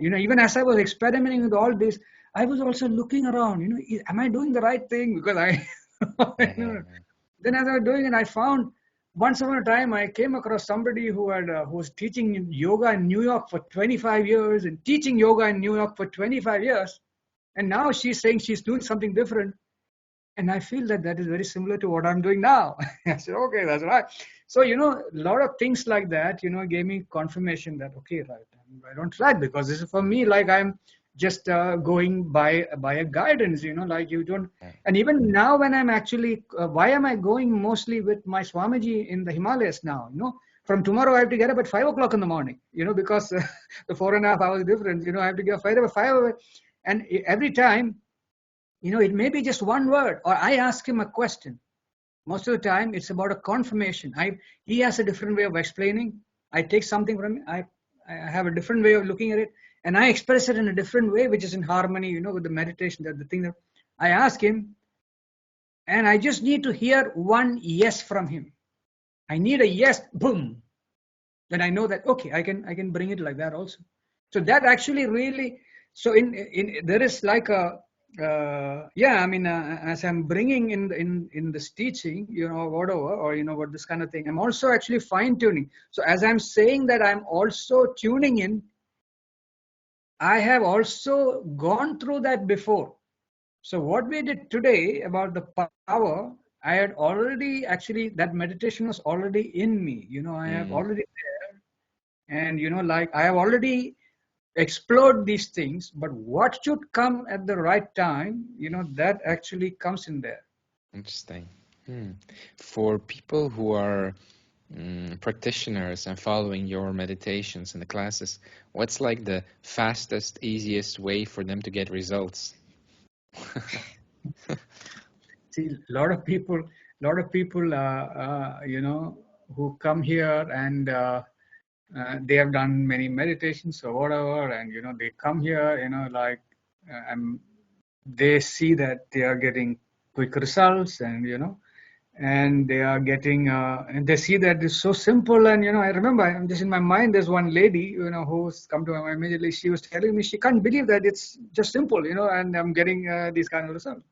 Even as I was experimenting with all this, I was also looking around, am I doing the right thing? Because then as I was doing it, I found once upon a time, I came across somebody who was teaching yoga in New York for 25 years and teaching yoga in New York for 25 years. And now she's saying she's doing something different. And I feel that is very similar to what I'm doing now. I said, okay, that's right. So, a lot of things like that, gave me confirmation that, okay, right, I'm right on track, because this is for me, like I'm just going by a guidance, like you don't. And even now when I'm actually, why am I going mostly with my Swamiji in the Himalayas now? From tomorrow I have to get up at 5 o'clock in the morning, because the 4.5 hours difference, I have to get 5 and every time, it may be just one word, or I ask him a question. Most of the time, it's about a confirmation. He has a different way of explaining. I take something from him. I have a different way of looking at it, and I express it in a different way, which is in harmony, with the meditation. That the thing that I ask him, and I just need to hear one yes from him. I need a yes, boom. Then I know that, okay, I can bring it like that also. So that actually really, so in there is like a. As I'm bringing in this teaching, whatever, or what this kind of thing, I'm also actually fine tuning. So as I'm saying that, I'm also tuning in. I have also gone through that before. So what we did today about the power, I had already actually, that meditation was already in me. I have already there, and like I have already explored these things, but what should come at the right time, that actually comes in there. Interesting. For people who are practitioners and following your meditations and the classes, what's like the fastest, easiest way for them to get results? See, a lot of people, who come here and they have done many meditations or whatever, and they come here, they see that they are getting quick results, and they are getting, and they see that it's so simple. And I remember, I'm just in my mind, there's one lady, who's come to my mind immediately. She was telling me she can't believe that it's just simple, and I'm getting these kind of results.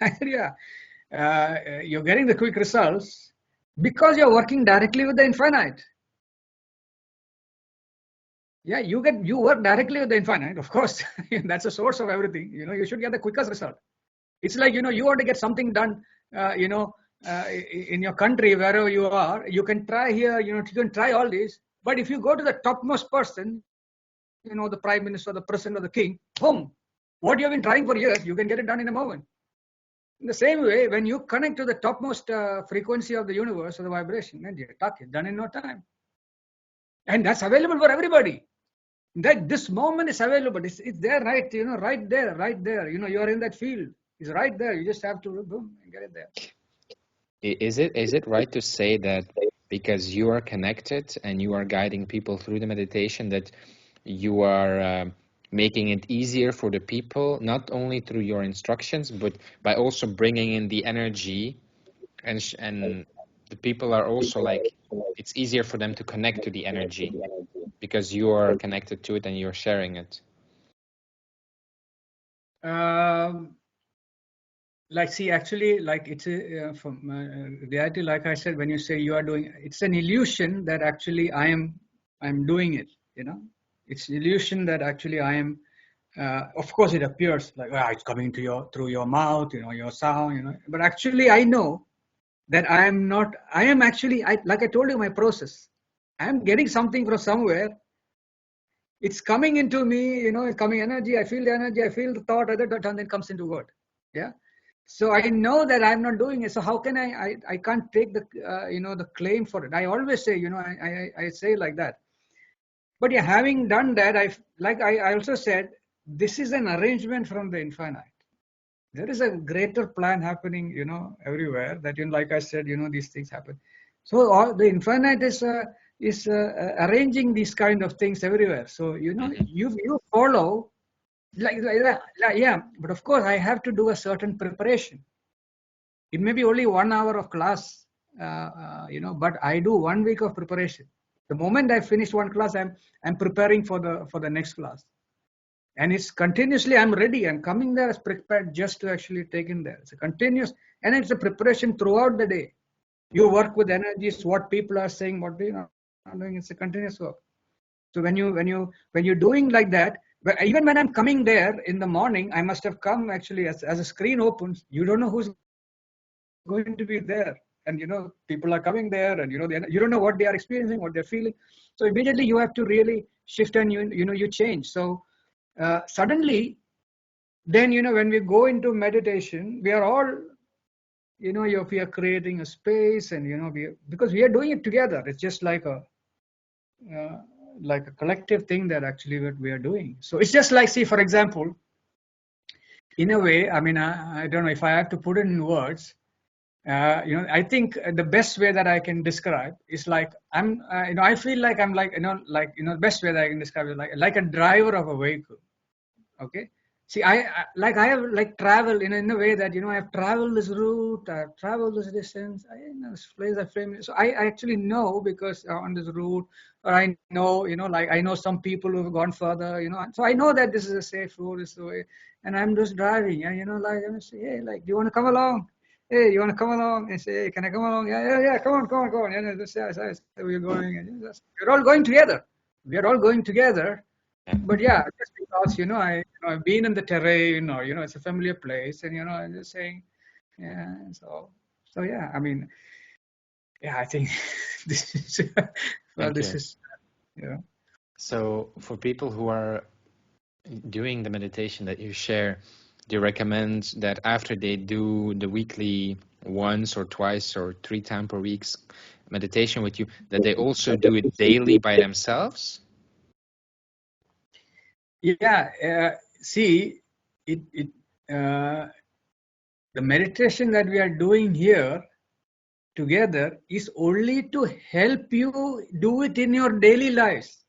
I said, yeah, you're getting the quick results because you're working directly with the infinite. Yeah, you work directly with the infinite, of course. That's the source of everything. You should get the quickest result. It's like, you want to get something done, in your country, wherever you are, you can try here, you can try all these. But if you go to the topmost person, the prime minister, the president, or the king, boom, what you've been trying for years, you can get it done in a moment. In the same way, when you connect to the topmost frequency of the universe or the vibration, and you talk it done in no time. And that's available for everybody. That this moment is available. It's there, right? Right there. You are in that field. It's right there. You just have to boom and get it there. Is it right to say that because you are connected and you are guiding people through the meditation, that you are making it easier for the people, not only through your instructions, but by also bringing in the energy, and the people are also like, it's easier for them to connect to the energy because you are connected to it and you're sharing it. Like, see, actually, like it's a, from reality, like I said, when you say you are doing, it's an illusion that actually I'm doing it, you know. It's an illusion that actually I am, of course it appears like, it's coming to your, through your mouth, you know, your sound, you know, but actually I know that I am not, I am actually, like I told you, my process, I am getting something from somewhere. It's coming into me, you know, it's coming energy, I feel the energy, I feel the thought, other thought, and then comes into word. Yeah. So I know that I'm not doing it. So how can I can't take the, you know, the claim for it. I always say, you know, I say like that. But yeah, having done that, I also said, this is an arrangement from the infinite. There is a greater plan happening, you know, everywhere that, you know, like I said, you know, these things happen. So all the infinite is arranging these kind of things everywhere. So, you know, you follow yeah, but of course I have to do a certain preparation. It may be only 1 hour of class, you know, but I do 1 week of preparation. The moment I finish one class, I'm preparing for the next class, and it's continuously. I'm ready. I'm coming there as prepared just to actually take in there. It's a continuous, and it's a preparation throughout the day. You work with energies, what people are saying, what they are doing. It's a continuous work. So when you're doing like that, but even when I'm coming there in the morning, I must have come actually as a screen opens. You don't know who's going to be there, and you know people are coming there, and you know you don't know what they are experiencing, what they're feeling. So immediately you have to really shift, and you change. So suddenly, then you know when we go into meditation, we are all, you know, we are creating a space, and you know because we are doing it together. It's just uh, like a collective thing that actually what we are doing. So it's just like, see, for example, in a way, I mean, I don't know if I have to put it in words. You know, I think the best way that I can describe is like you know, I feel like I'm like, the best way that I can describe it like a driver of a vehicle. Okay. See, I have like traveled in a way that, you know, I've traveled this route, I've traveled this distance, I know this place, I frame it. So I actually know because on this route, or I know, you know, like I know some people who have gone further, you know, so I know that this is a safe route, this is the way, and I'm just driving, and you know, like I'm say, hey, like, do you want to come along? Hey, you want to come along? And say, hey, can I come along? Yeah, come on, come on. And this, yeah, we're going, and we're all going together. We are all going together. But yeah, just because, you know, I've been in the terrain, or you know, it's a familiar place, and you know, I'm just saying, yeah. So yeah, I mean, yeah, I think this is Thank this you. is, you know. So for people who are doing the meditation that you share, do you recommend that after they do the weekly once or twice or 3 times per week meditation with you, that they also do it daily by themselves? Yeah, see, it the meditation that we are doing here together is only to help you do it in your daily lives.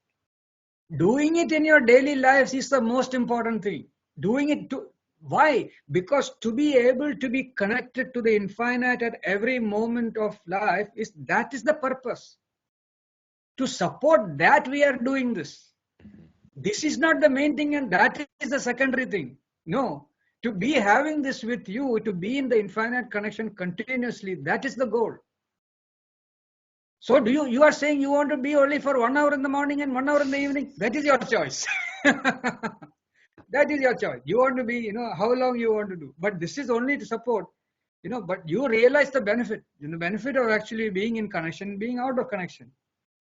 Doing it in your daily lives is the most important thing. Doing it to, why? Because to be able to be connected to the infinite at every moment of life, that is the purpose. To support that, we are doing this. This is not the main thing, and that is the secondary thing. No, to be having this with you, to be in the infinite connection continuously, that is the goal. So do you are saying you want to be only for 1 hour in the morning and 1 hour in the evening? That is your choice. That is your choice. You want to be, you know, how long you want to do. But this is only to support, you know, but you realize the benefit, you know, benefit of actually being in connection, being out of connection.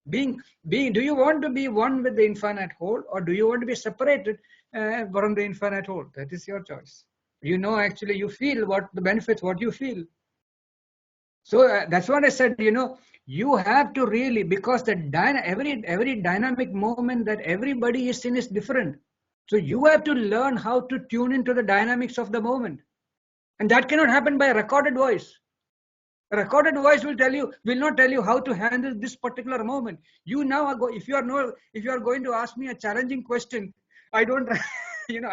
Being, do you want to be one with the infinite whole, or do you want to be separated from the infinite whole? That is your choice. You know, actually you feel what the benefits, what you feel. So that's what I said, you know, you have to really, because the every dynamic moment that everybody is in is different. So you have to learn how to tune into the dynamics of the moment. And that cannot happen by a recorded voice. A recorded voice will not tell you how to handle this particular moment. You now are if you are going to ask me a challenging question, I don't, I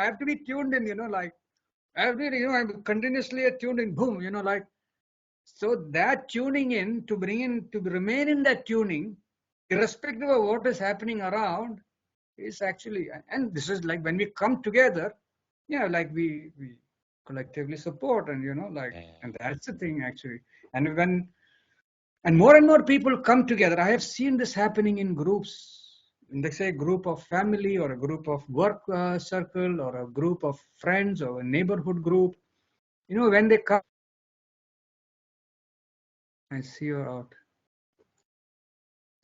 have to be tuned in, like I have to, I'm continuously tuned in, boom, like, so that tuning in to remain in that tuning, irrespective of what is happening around, is actually, and this is like when we come together, like we collectively support, and like, and that's the thing actually. And more and more people come together. I have seen this happening in groups, let's say a group of family or a group of work circle or a group of friends or a neighborhood group. When they come, I see you're out.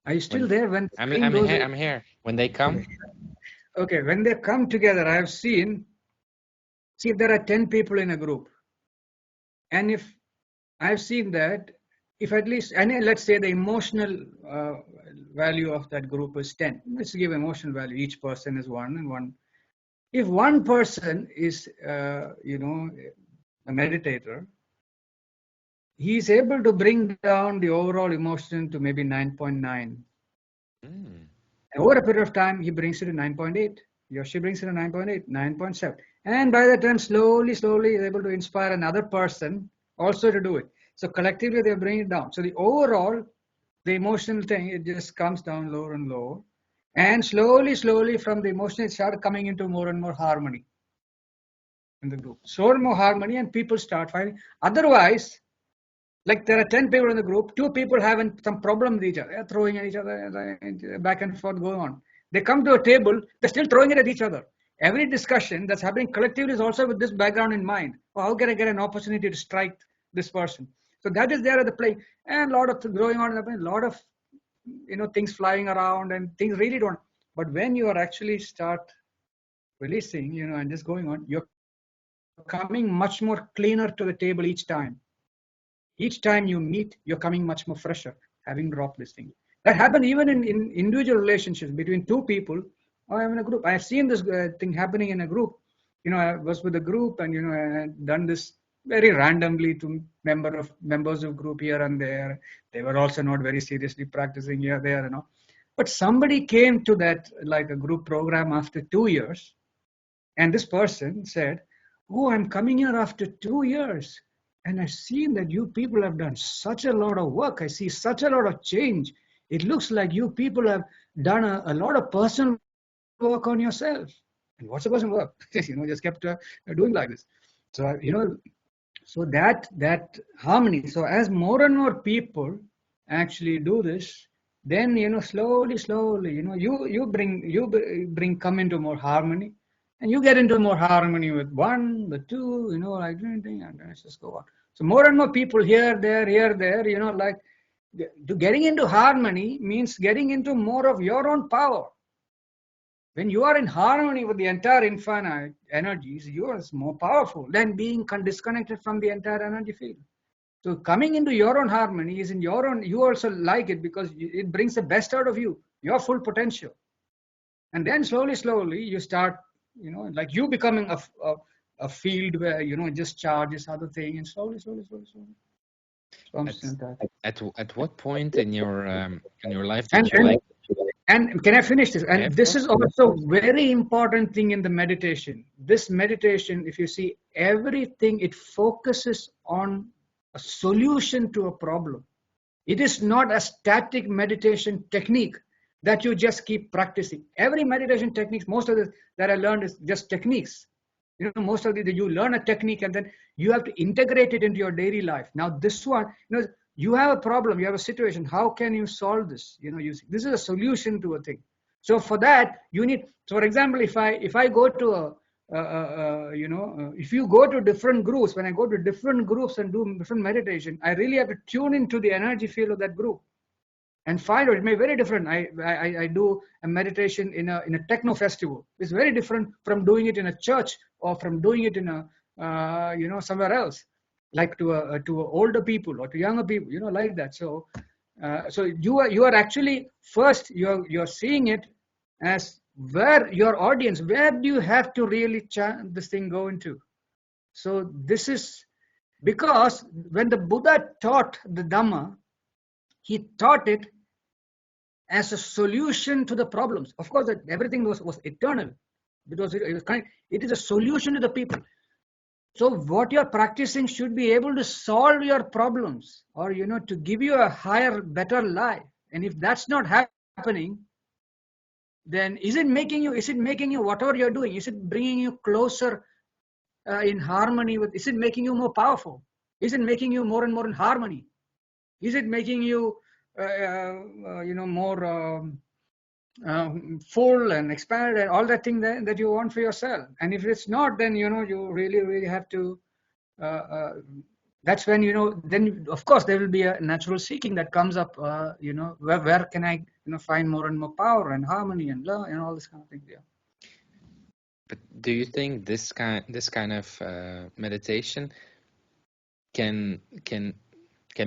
Are you still there when the screen goes I'm here. When they come? Okay, when they come together, I have see if there are 10 people in a group. And if I've seen that, if at least, and let's say the emotional value of that group is 10. Let's give emotional value. Each person is 1 and 1. If one person is, a meditator, he's able to bring down the overall emotion to maybe 9.9. Over a period of time, he brings it to 9.8. He or she brings it to 9.8, 9.7. And by the time, slowly, he's able to inspire another person also to do it. So collectively, they bring it down. So the overall, the emotional thing, it just comes down lower and lower. And slowly, from the emotion, it started coming into more and more harmony in the group. So more harmony, and people start finding. Otherwise, like there are 10 people in the group, 2 people having some problem with each other, they're throwing at each other, back and forth going on. They come to a table, they're still throwing it at each other. Every discussion that's happening collectively is also with this background in mind. How can I get an opportunity to strike this person? So that is there at the play, and a lot of going on, a lot of things flying around, and things really don't. But when you are actually start releasing, and just going on, you're coming much more cleaner to the table each time. Each time you meet, you're coming much more fresher, having dropped this thing. That happened even in individual relationships between 2 people or in a group. I've seen this thing happening in a group. I was with a group, and I had done this very randomly to members of group here and there. They were also not very seriously practicing here, there, But somebody came to that, like a group program after 2 years, and this person said, "Oh, I'm coming here after 2 years. And I've seen that you people have done such a lot of work. I see such a lot of change. It looks like you people have done a lot of personal work on yourself." And what's the personal work? Just kept doing like this. So, so that harmony. So as more and more people actually do this, then, slowly, you bring come into more harmony. And you get into more harmony with 1, the 2, like anything, and let's just go on. So more and more people here, there, like getting into harmony means getting into more of your own power. When you are in harmony with the entire infinite energies, you are more powerful than being disconnected from the entire energy field. So coming into your own harmony is in your own, you also like it because it brings the best out of you, your full potential. And then slowly, you start, like you becoming a field where, just charge this other thing, and slowly. At what point in your life did you like? And can I finish this? And this is also very important thing in the meditation. This meditation, if you see everything, it focuses on a solution to a problem. It is not a static meditation technique that you just keep practicing. Every meditation techniques, most of this that I learned is just techniques. Most of you learn a technique and then you have to integrate it into your daily life. Now this one, you have a problem, you have a situation. How can you solve this? This is a solution to a thing. So for that, you need. So for example, if I go to if you go to different groups, when I go to different groups and do different meditation, I really have to tune into the energy field of that group and find out. It may be very different. I do a meditation in a techno festival. It's very different from doing it in a church or from doing it in a somewhere else, like to older people or to younger people, like that. So so you are actually first you're seeing it as where your audience, where do you have to really this thing go into. So this is Because when the Buddha taught the Dhamma, he taught it as a solution to the problems. Of course, that everything was eternal. Because it is a solution to the people. So what you're practicing should be able to solve your problems, or to give you a higher, better life. And if that's not happening, then is it making you whatever you're doing, is it bringing you closer in harmony with, is it making you more powerful? Is it making you more and more in harmony? Is it making you more full and expanded and all that thing that you want for yourself? And if it's not, then you really have to that's when then of course there will be a natural seeking that comes up. Where can I find more and more power and harmony and love and all this kind of thing. Yeah. But do you think this kind of meditation can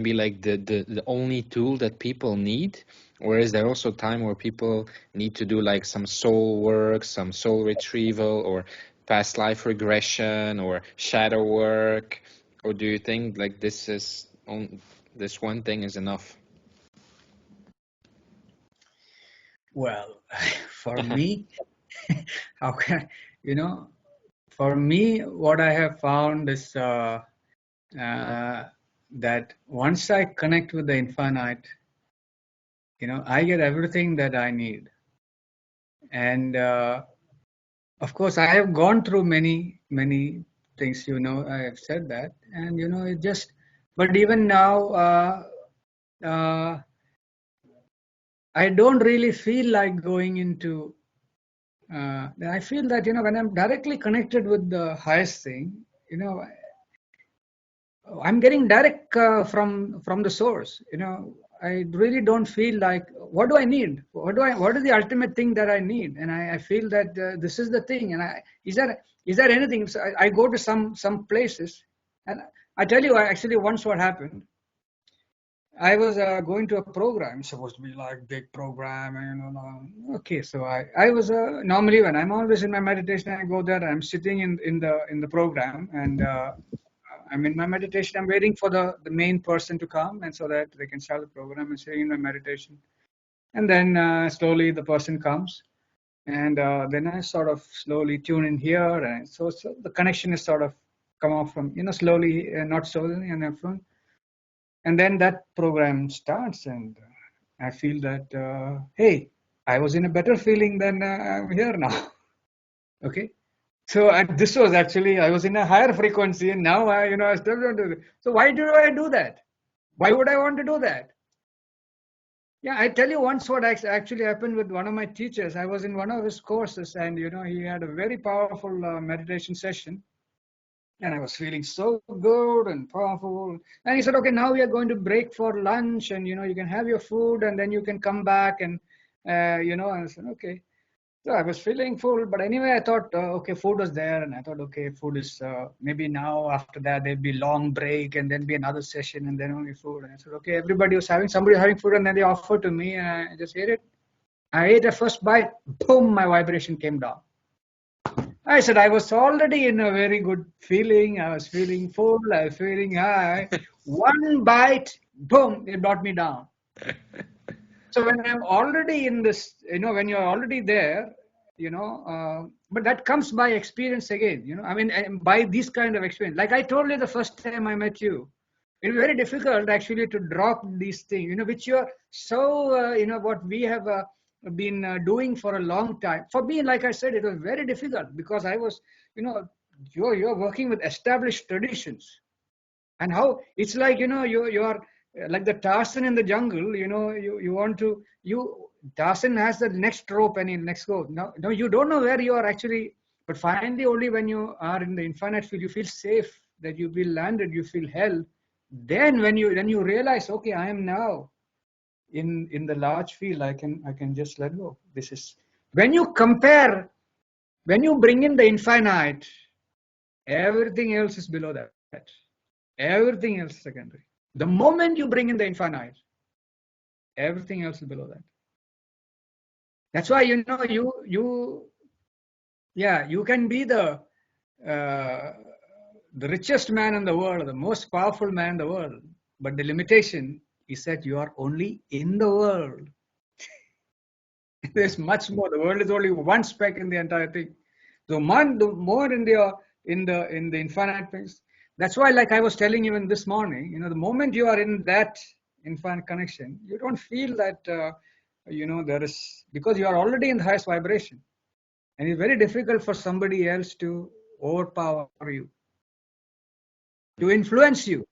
be like the only tool that people need, or is there also time where people need to do like some soul work, some soul retrieval, or past life regression, or shadow work, or do you think like this one thing is enough? Well, for me, how can for me, what I have found is that once I connect with the infinite, I get everything that I need. And of course, I have gone through many things. I have said that, and it just. But even now, I don't really feel like going into. I feel that when I'm directly connected with the highest thing, I'm getting direct from the source. I really don't feel like, what do I need? What is the ultimate thing that I need? And I feel that this is the thing. And is there anything? So I go to some places, and I tell you actually once what happened. I was going to a program, supposed to be like big program, and okay. So I was normally when I'm always in my meditation, I go there. I'm sitting in the program, and I'm in my meditation. I'm waiting for the main person to come, and so that they can start the program. I'm sitting in my meditation, and then slowly the person comes, and then I sort of slowly tune in here, and so the connection is sort of come off from slowly, not slowly, and then that program starts, and I feel that hey, I was in a better feeling than I'm here now. Okay. So this was actually, I was in a higher frequency, and now I still don't do it. So why do I do that? Why would I want to do that? Yeah, I tell you once what actually happened with one of my teachers. I was in one of his courses, and he had a very powerful meditation session, and I was feeling so good and powerful. And he said, "Okay, now we are going to break for lunch, and you can have your food, and then you can come back." And and I said, "Okay." So I was feeling full, but anyway, I thought, okay, food was there, and I thought, okay, food is maybe now after that there'd be long break, and then be another session, and then only food. And I said, okay, somebody was having food, and then they offered to me, and I just ate it. I ate a first bite, boom, my vibration came down. I said I was already in a very good feeling. I was feeling full. I was feeling high. One bite, boom, it brought me down. So when I'm already in this, when you're already there, but that comes by experience again, I mean, by this kind of experience. Like I told you the first time I met you, it's very difficult actually to drop these things, which you're so, what we have been doing for a long time. For me, like I said, it was very difficult because I was, you're working with established traditions. And how it's like, you are like the Tarzan in the jungle, you want to, Tarzan has the next rope and in next go. No, you don't know where you are actually, but finally only when you are in the infinite field, you feel safe, that you feel landed, you feel held. Then when you realize, okay, I am now in the large field, I can just let go. This is, when you compare, when you bring in the infinite, everything else is below that. Everything else is secondary. The moment you bring in the infinite, everything else is below that. That's why you can be the the richest man in the world, the most powerful man in the world. But the limitation is that you are only in the world. There's much more. The world is only one speck in the entire thing. The more in the infinite things. That's why, like I was telling you this morning, the moment you are in that infinite connection, you don't feel that there is, because you are already in the highest vibration, and it's very difficult for somebody else to overpower you, to influence you,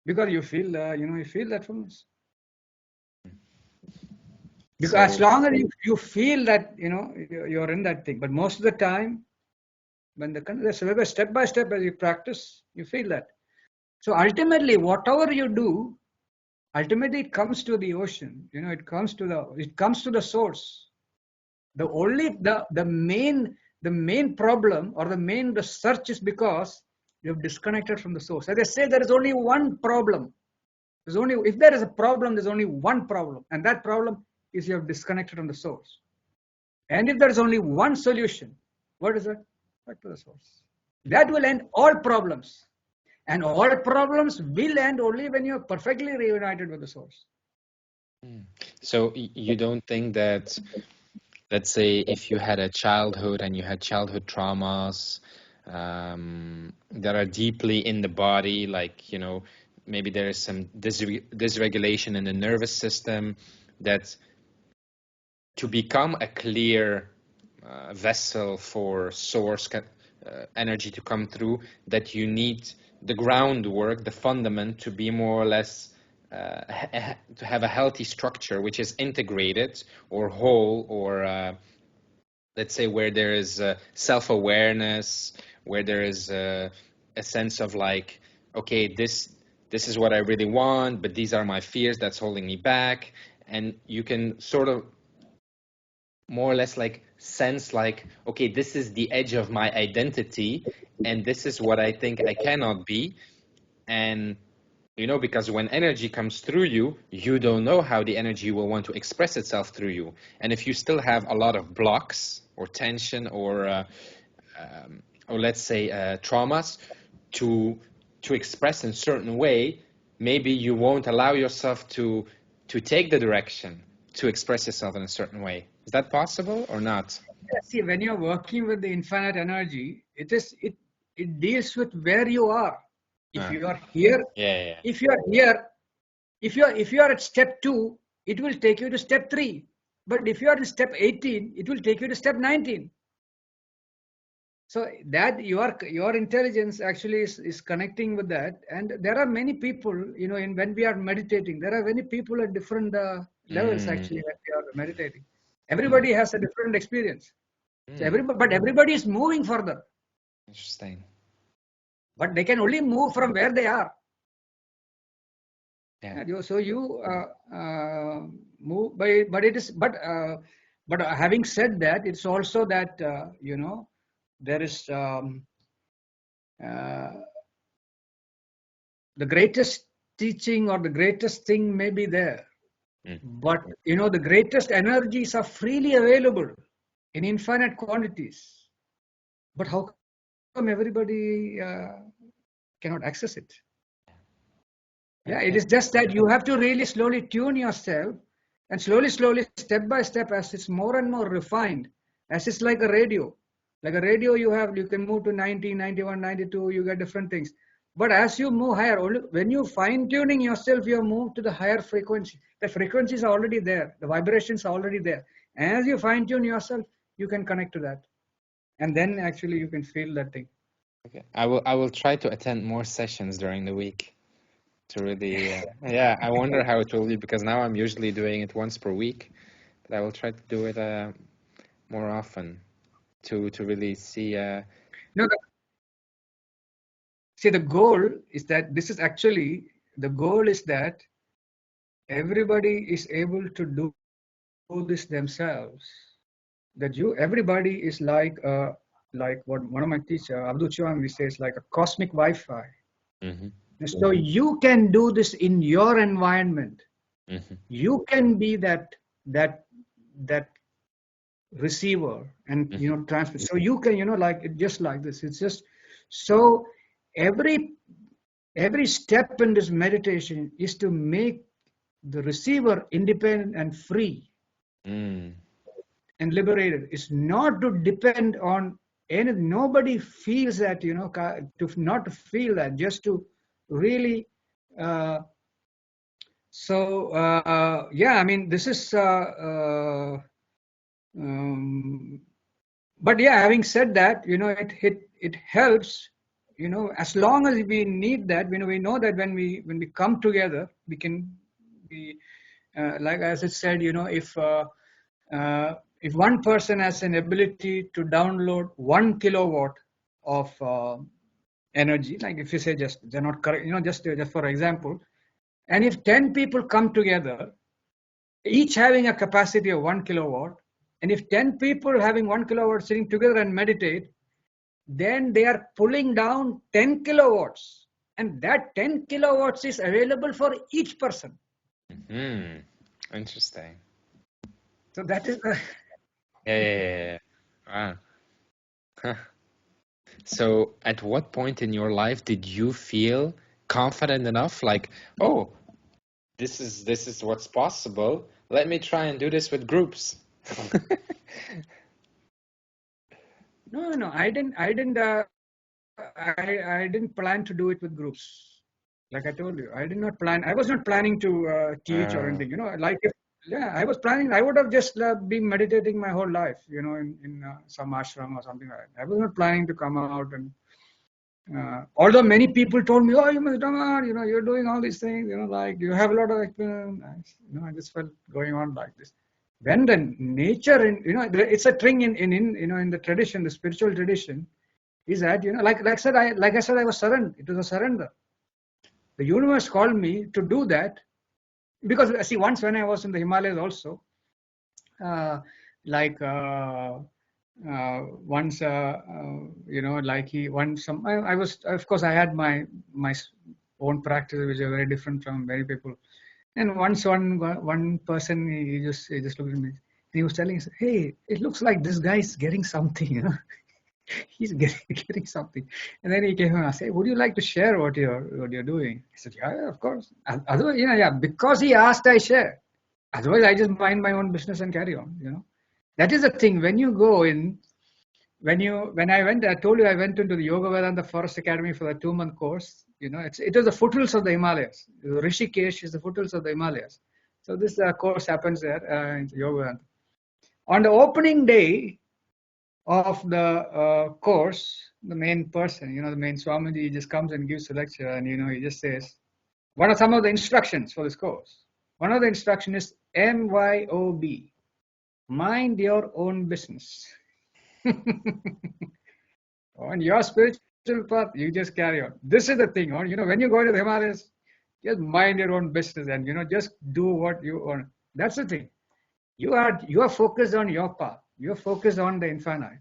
because you feel that fullness. Because as long as you feel that you're in that thing, but most of the time, when step by step as you practice, you feel that. So ultimately, whatever you do, ultimately it comes to the ocean. It comes to the source. The main problem, or the search, is because you have disconnected from the source. As I say, there is only one problem. If there is a problem, there's only one problem, and that problem is you have disconnected from the source. And if there is only one solution, what is it? Back to the source. That will end all problems. And all problems will end only when you're perfectly reunited with the source. So you don't think that, let's say, if you had a childhood and you had childhood traumas that are deeply in the body, like, maybe there is some dysregulation in the nervous system, that to become a clear vessel for source energy to come through, that you need the groundwork, the fundament, to be more or less to have a healthy structure which is integrated or whole, or let's say where there is self-awareness, where there is a sense of like, okay, this is what I really want, but these are my fears that's holding me back. And you can sort of more or less like sense like, okay, this is the edge of my identity, and this is what I think I cannot be. And because when energy comes through you, you don't know how the energy will want to express itself through you. And if you still have a lot of blocks or tension or let's say traumas to express in a certain way, maybe you won't allow yourself to take the direction to express yourself in a certain way. Is that possible or not? See, when you're working with the infinite energy, it deals with where you are. If you are here, if you are here, if you are at step 2, it will take you to step 3. But if you are in step 18, it will take you to step 19. So that your intelligence actually is connecting with that. And there are many people, when we are meditating, there are many people at different levels actually when we are meditating. Everybody has a different experience. So everybody is moving further. Interesting. But they can only move from where they are. Yeah. So you move by, but having said that, it's also that there is the greatest teaching or the greatest thing may be there, but the greatest energies are freely available in infinite quantities. But how come everybody cannot access it? Yeah, it is just that you have to really slowly tune yourself, and slowly, step by step, as it's more and more refined, as it's like a radio. Like a radio, you can move to 90, 91, 92, you get different things. But as you move higher, only when you fine tuning yourself, you move to the higher frequency. The frequencies are already there. The vibrations are already there. And as you fine tune yourself, you can connect to that. And then actually you can feel that thing. Okay. I will try to attend more sessions during the week to really, I wonder how it will be, because now I'm usually doing it once per week, but I will try to do it more often to really see. No, see, the goal is that the goal is that everybody is able to do this themselves. That everybody is like what one of my teacher, Abdul Chawang, says, like a cosmic Wi-Fi. So you can do this in your environment. You can be that receiver and transmit. So you can like just like this. It's just so every step in this meditation is to make the receiver independent and free and liberated. It's not to depend on anything. Nobody feels that, not to feel that, just to really. I mean, this is. But yeah, having said that, it helps. As long as we need that, we know that when we come together, we can be like as it said, if one person has an ability to download 1 kilowatt of energy, like if you say just they're not correct, just for example, and if 10 people come together, each having a capacity of 1 kilowatt, and if 10 people having 1 kilowatt sitting together and meditate, then they are pulling down 10 kilowatts, and that 10 kilowatts is available for each person. Interesting. So that is Yeah. Wow. So at what point in your life did you feel confident enough, like, oh, this is what's possible, let me try and do this with groups? No, I didn't plan to do it with groups. Like I told you, I was not planning to teach or anything. I was planning. I would have just been meditating my whole life. In some ashram or something like that. I was not planning to come out and. Although many people told me, "Oh, you must come out. You're doing all these things. Like you have a lot of experience." I just felt going on like this. When the nature, it's a thing in the tradition, the spiritual tradition, is that like I said, I was surrender. It was a surrender. The universe called me to do that because see, once when I was in the Himalayas also, once I was, of course, I had my own practice which are very different from many people, and once one person he just looked at me and he was telling us, hey, it looks like this guy is getting something. He's getting something. And then he came and asked, hey, would you like to share what you're doing? I said, yeah, of course. Otherwise, because he asked, I share. Otherwise, I just mind my own business and carry on. That is the thing. When you go in, when I went, I told you I went into the Yoga Vedanta Forest Academy for a 2-month course. It was the foothills of the Himalayas. Rishikesh is the foothills of the Himalayas. So this course happens there in Yoga Vedanta. On the opening day of the course, the main person, the main Swamiji, just comes and gives a lecture, and he just says, what are some of the instructions for this course? One of the instructions is MYOB, mind your own business. On your spiritual path, you just carry on. This is the thing, when you go to the Himalayas, just mind your own business and just do what you want. That's the thing. You are focused on your path. You're focused on the infinite.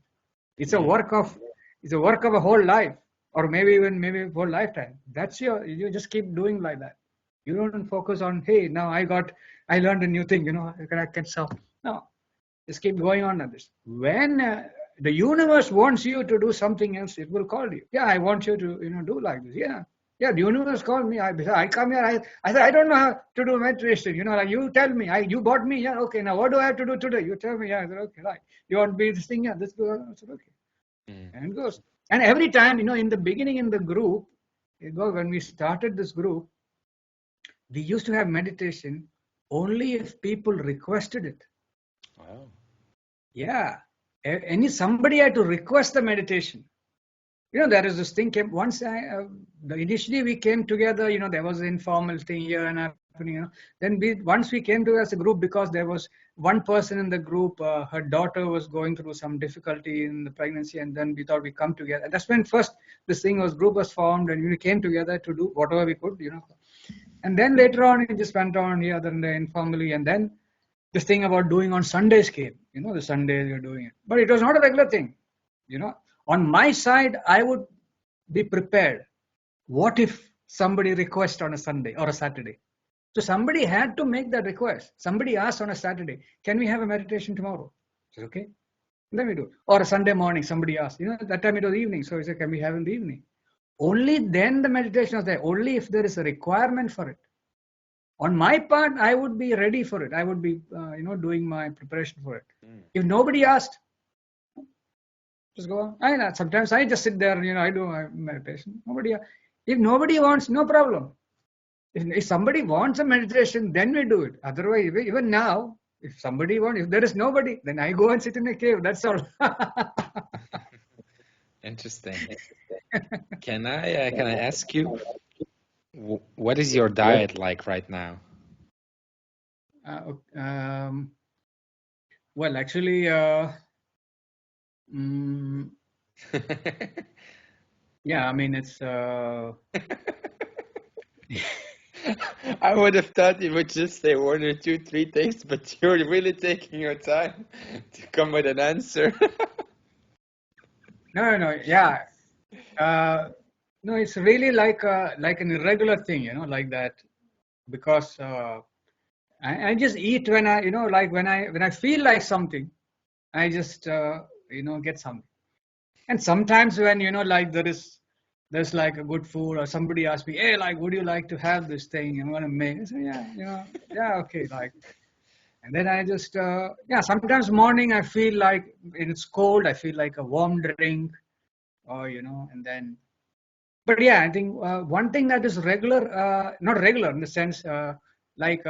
It's a work of a whole life, or maybe a whole lifetime. You just keep doing like that. You don't focus on, hey, now I learned a new thing, I can solve. No, just keep going on like this. When the universe wants you to do something else, it will call you. Yeah, I want you to do like this. Yeah, the universe called me. I come here. I said, I don't know how to do meditation. Like you tell me. You bought me. Yeah, okay. Now what do I have to do today? You tell me. Yeah, I said, okay, right. You want to be this thing? Yeah, this goes. I said, okay. And it goes. And every time, in the beginning in the group, when we started this group, we used to have meditation only if people requested it. Wow. Yeah. Somebody had to request the meditation. There is this thing came once. Initially we came together. There was an informal thing here and happening. Then once we came together as a group, because there was one person in the group. Her daughter was going through some difficulty in the pregnancy, and then we thought we come together. And that's when first this group was formed, and we came together to do whatever we could. And then later on it just went on here and there informally, and then this thing about doing on Sundays came. The Sundays you're doing it, but it was not a regular thing. On my side, I would be prepared. What if somebody requests on a Sunday or a Saturday? So somebody had to make that request. Somebody asked on a Saturday, can we have a meditation tomorrow? I said, okay. And then we do. Or a Sunday morning, somebody asked. That time it was evening. So he said, can we have in the evening? only then the meditation is there. Only if there is a requirement for it. On my part, I would be ready for it. I would be, doing my preparation for it. If nobody asked, just go on. I know, sometimes I just sit there, I do my meditation. If nobody wants, no problem. If somebody wants a meditation, then we do it. Otherwise, even now, if somebody wants, if there is nobody, then I go and sit in a cave. That's all. Interesting. Can I ask you, what is your diet like right now? Well, actually, yeah, I mean, it's. I would have thought you would just say one or two, three things, but you're really taking your time to come with an answer. No, yeah. No, it's really like an irregular thing, like that, because I just eat when I, like when I feel like something, I just get something. And sometimes when like there's like a good food, or somebody asks me, hey, like, would you like to have this thing? I'm gonna make. I say, yeah, okay, like. And then I just sometimes morning I feel like it's cold. I feel like a warm drink, or and then. But yeah, I think one thing that is regular, not regular in the sense, I like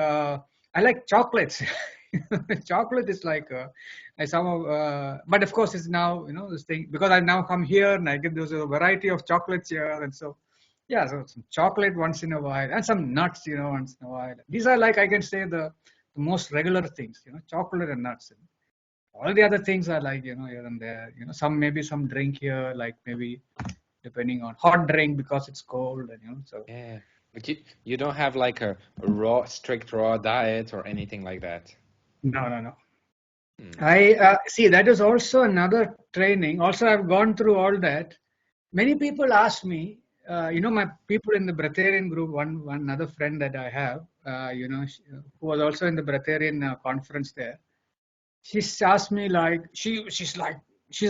chocolates. Chocolate is like I somehow, but of course it's now this thing, because I now come here and I get there's a variety of chocolates here, and so yeah, so some chocolate once in a while and some nuts, once in a while. These are like I can say the most regular things, chocolate and nuts. And all the other things are like here and there, some maybe some drink here, like maybe depending on hot drink because it's cold, and so Yeah, but you don't have like a strict raw diet or anything like that. no. I see that is also another training. Also, I've gone through all that. Many people ask me, my people in the Breatharian group, one another friend that I have, who was also in the Breatharian conference there. She's asked me like she's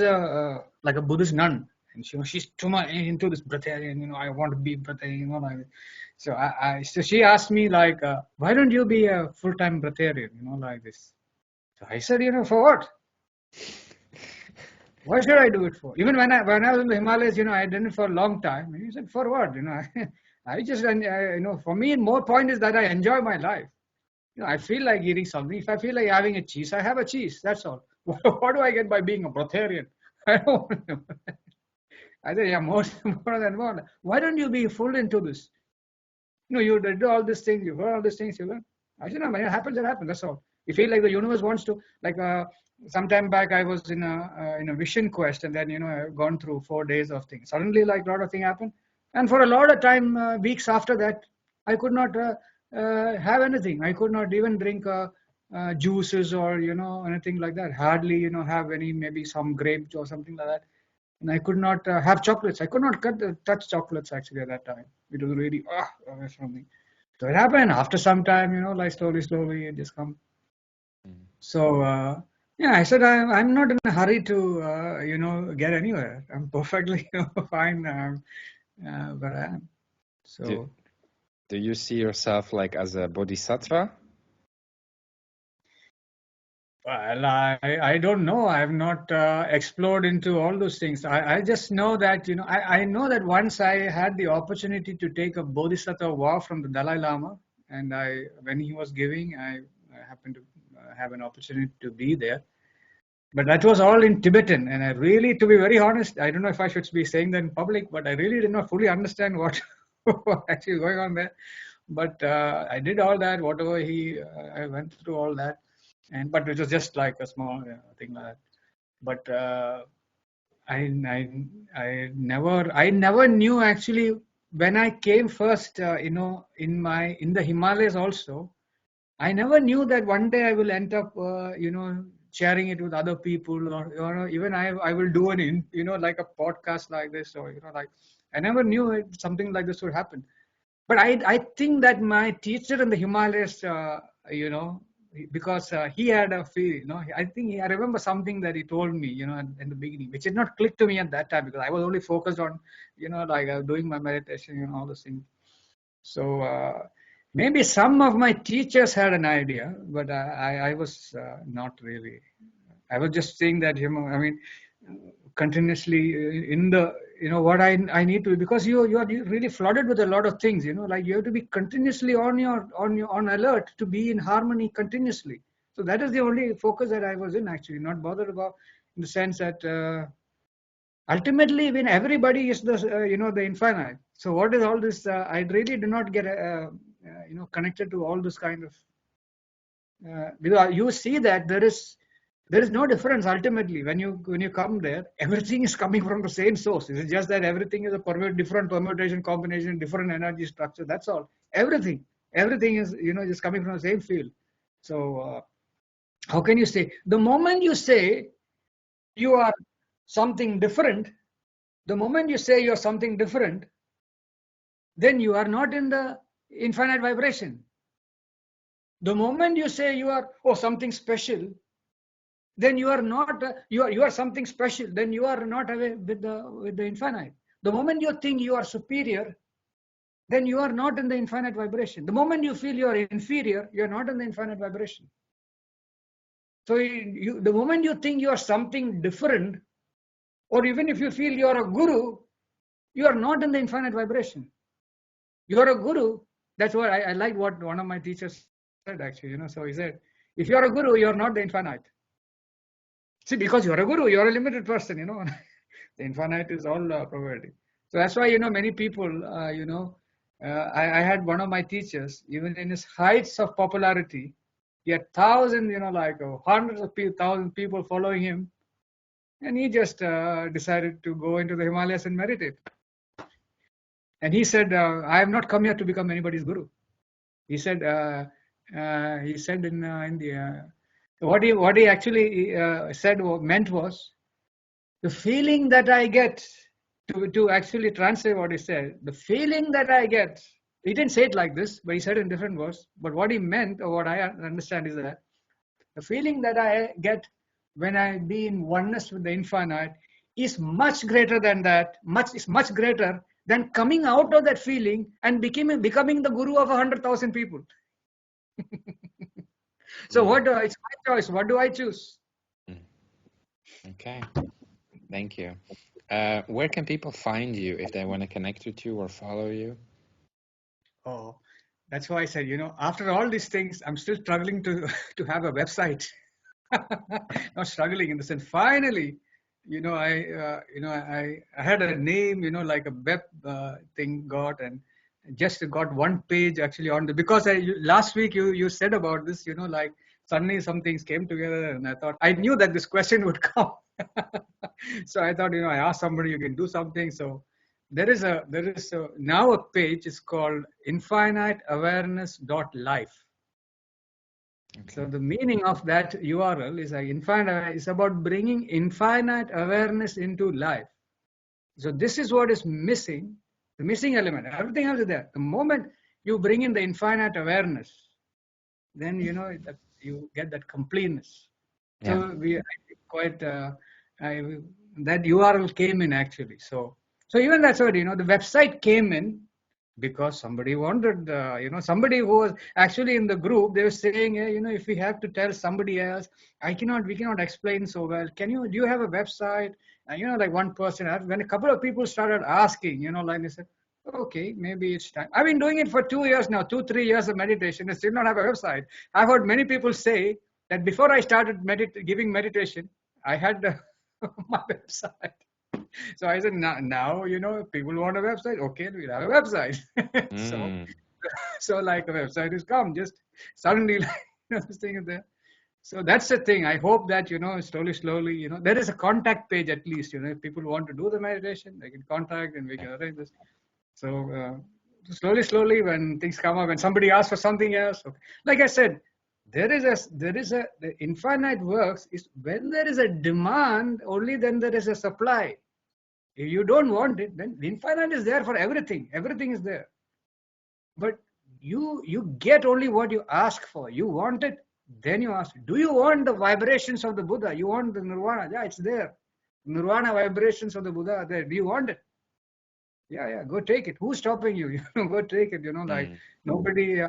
a like a Buddhist nun, and she's too much into this Breatharian. I want to be Breatharian. Like, so she asked me like, why don't you be a full-time Breatharian? Like this. So I said, for what? Why should I do it for? Even when I was in the Himalayas, I did it for a long time. And he said, for what? I just, for me, more point is that I enjoy my life. I feel like eating something. If I feel like having a cheese, I have a cheese. That's all. What do I get by being a Breatharian? I don't know. I said, yeah, more than one. Why don't you be full into this? You do all these things. You heard all these things. You learn. I said, no, when it happens, it happens. That's all. You feel like the universe wants to, like, some time back, I was in a vision quest, and then I've gone through 4 days of things. Suddenly, like, a lot of things happened, and for a lot of time, weeks after that, I could not have anything. I could not even drink juices or anything like that. Hardly have any, maybe some grapes or something like that. And I could not have chocolates. I could not touch chocolates actually at that time. It was really away from me. So it happened after some time, like slowly it just come. So yeah, I said I'm not in a hurry to get anywhere. I'm perfectly fine where I am. So do you see yourself like as a bodhisattva? well, I don't know. I've not explored into all those things. I just know that I know that once I had the opportunity to take a bodhisattva vow from the Dalai Lama, and when he was giving, I happened to have an opportunity to be there. But that was all in Tibetan, and I really, to be very honest, I don't know if I should be saying that in public, but I really did not fully understand what was actually going on there. But I did all that, whatever I went through all that, but it was just like a small thing like that. But I never knew actually when I came first, in the Himalayas also. I never knew that one day I will end up, sharing it with other people, or even I will do like a podcast like this, or like I never knew something like this would happen. But I think that my teacher in the Himalayas, because he had a feel, I think I remember something that he told me, in the beginning, which did not click to me at that time because I was only focused on, doing my meditation and all those things. So maybe some of my teachers had an idea, but I was not really. I was just saying that, I mean, continuously in the, what I need to, because you are really flooded with a lot of things, like you have to be continuously on alert to be in harmony continuously. So that is the only focus that I was in, actually, not bothered about, in the sense that ultimately when everybody is the the infinite. So what is all this? I really do not get connected to all this kind of because you see that there is no difference ultimately when you come there. Everything is coming from the same source. It's just that everything is a different permutation, combination, different energy structure. That's all. Everything is just coming from the same field. So how can you say, the moment you say you are something different, the moment you say you're something different, then you are not in the infinite vibration. The moment you say you are something special, then you are not you are something special, then you are not away with the infinite. The moment you think you are superior, then you are not in the infinite vibration. The moment you feel you are inferior, you are not in the infinite vibration. So the moment you think you are something different, or even if you feel you are a guru, you are not in the infinite vibration. You are a guru. That's what I like what one of my teachers said, actually. So he said, if you are a guru, you are not the infinite. See, because you are a guru, you are a limited person. The infinite is all provided. So that's why many people. I had one of my teachers, even in his heights of popularity, he had thousands, hundreds of thousand people following him, and he just decided to go into the Himalayas and meditate. And he said, I have not come here to become anybody's guru. He said in the what he actually said or meant was, the feeling that I get, to actually translate what he said, the feeling that I get, he didn't say it like this, but he said it in different words. But what he meant, or what I understand, is that the feeling that I get when I be in oneness with the infinite is much greater than that, much greater than coming out of that feeling and becoming the guru of 100,000 people. So it's my choice. What do I choose? Okay, thank you. Where can people find you if they want to connect with you or follow you? Oh, that's why I said, after all these things, I'm still struggling to have a website. Not struggling in the sense, finally, I had a name, like a web thing got, and just got one page actually on the, because last week you said about this, like suddenly some things came together, and I knew that this question would come. So I thought, I asked somebody, you can do something. So there is now a page. It's called infiniteawareness.life. Okay. So the meaning of that URL is infinite. It's about bringing infinite awareness into life. So this is what is missing, the missing element. Everything else is there. The moment you bring in the infinite awareness, then that you get that completeness. Yeah. So that URL came in actually. So even that's what, the website came in because somebody wanted, somebody who was actually in the group, they were saying, if we have to tell somebody else, we cannot explain so well. Do you have a website? And, like one person, when a couple of people started asking, like they said, okay, maybe it's time. I've been doing it for 2 years now, 3 years of meditation, and still not have a website. I've heard many people say that before I started giving meditation, I had my website. So I said, now, people want a website. Okay, we'll have a website. So like a website is come, just suddenly, this thing is there. So that's the thing. I hope that, slowly, there is a contact page at least, if people want to do the meditation, they can contact and we can arrange this. So slowly, when things come up, when somebody asks for something else, okay. Like I said, the infinite works is when there is a demand, only then there is a supply. If you don't want it, then the infinite is there for everything. Everything is there. But you get only what you ask for. You want it, Then you ask, do you want the vibrations of the Buddha? You want the nirvana? Yeah, it's there. Nirvana vibrations of the Buddha are there. Do you want it? Yeah, go take it. Who's stopping you? Go take it. Like nobody.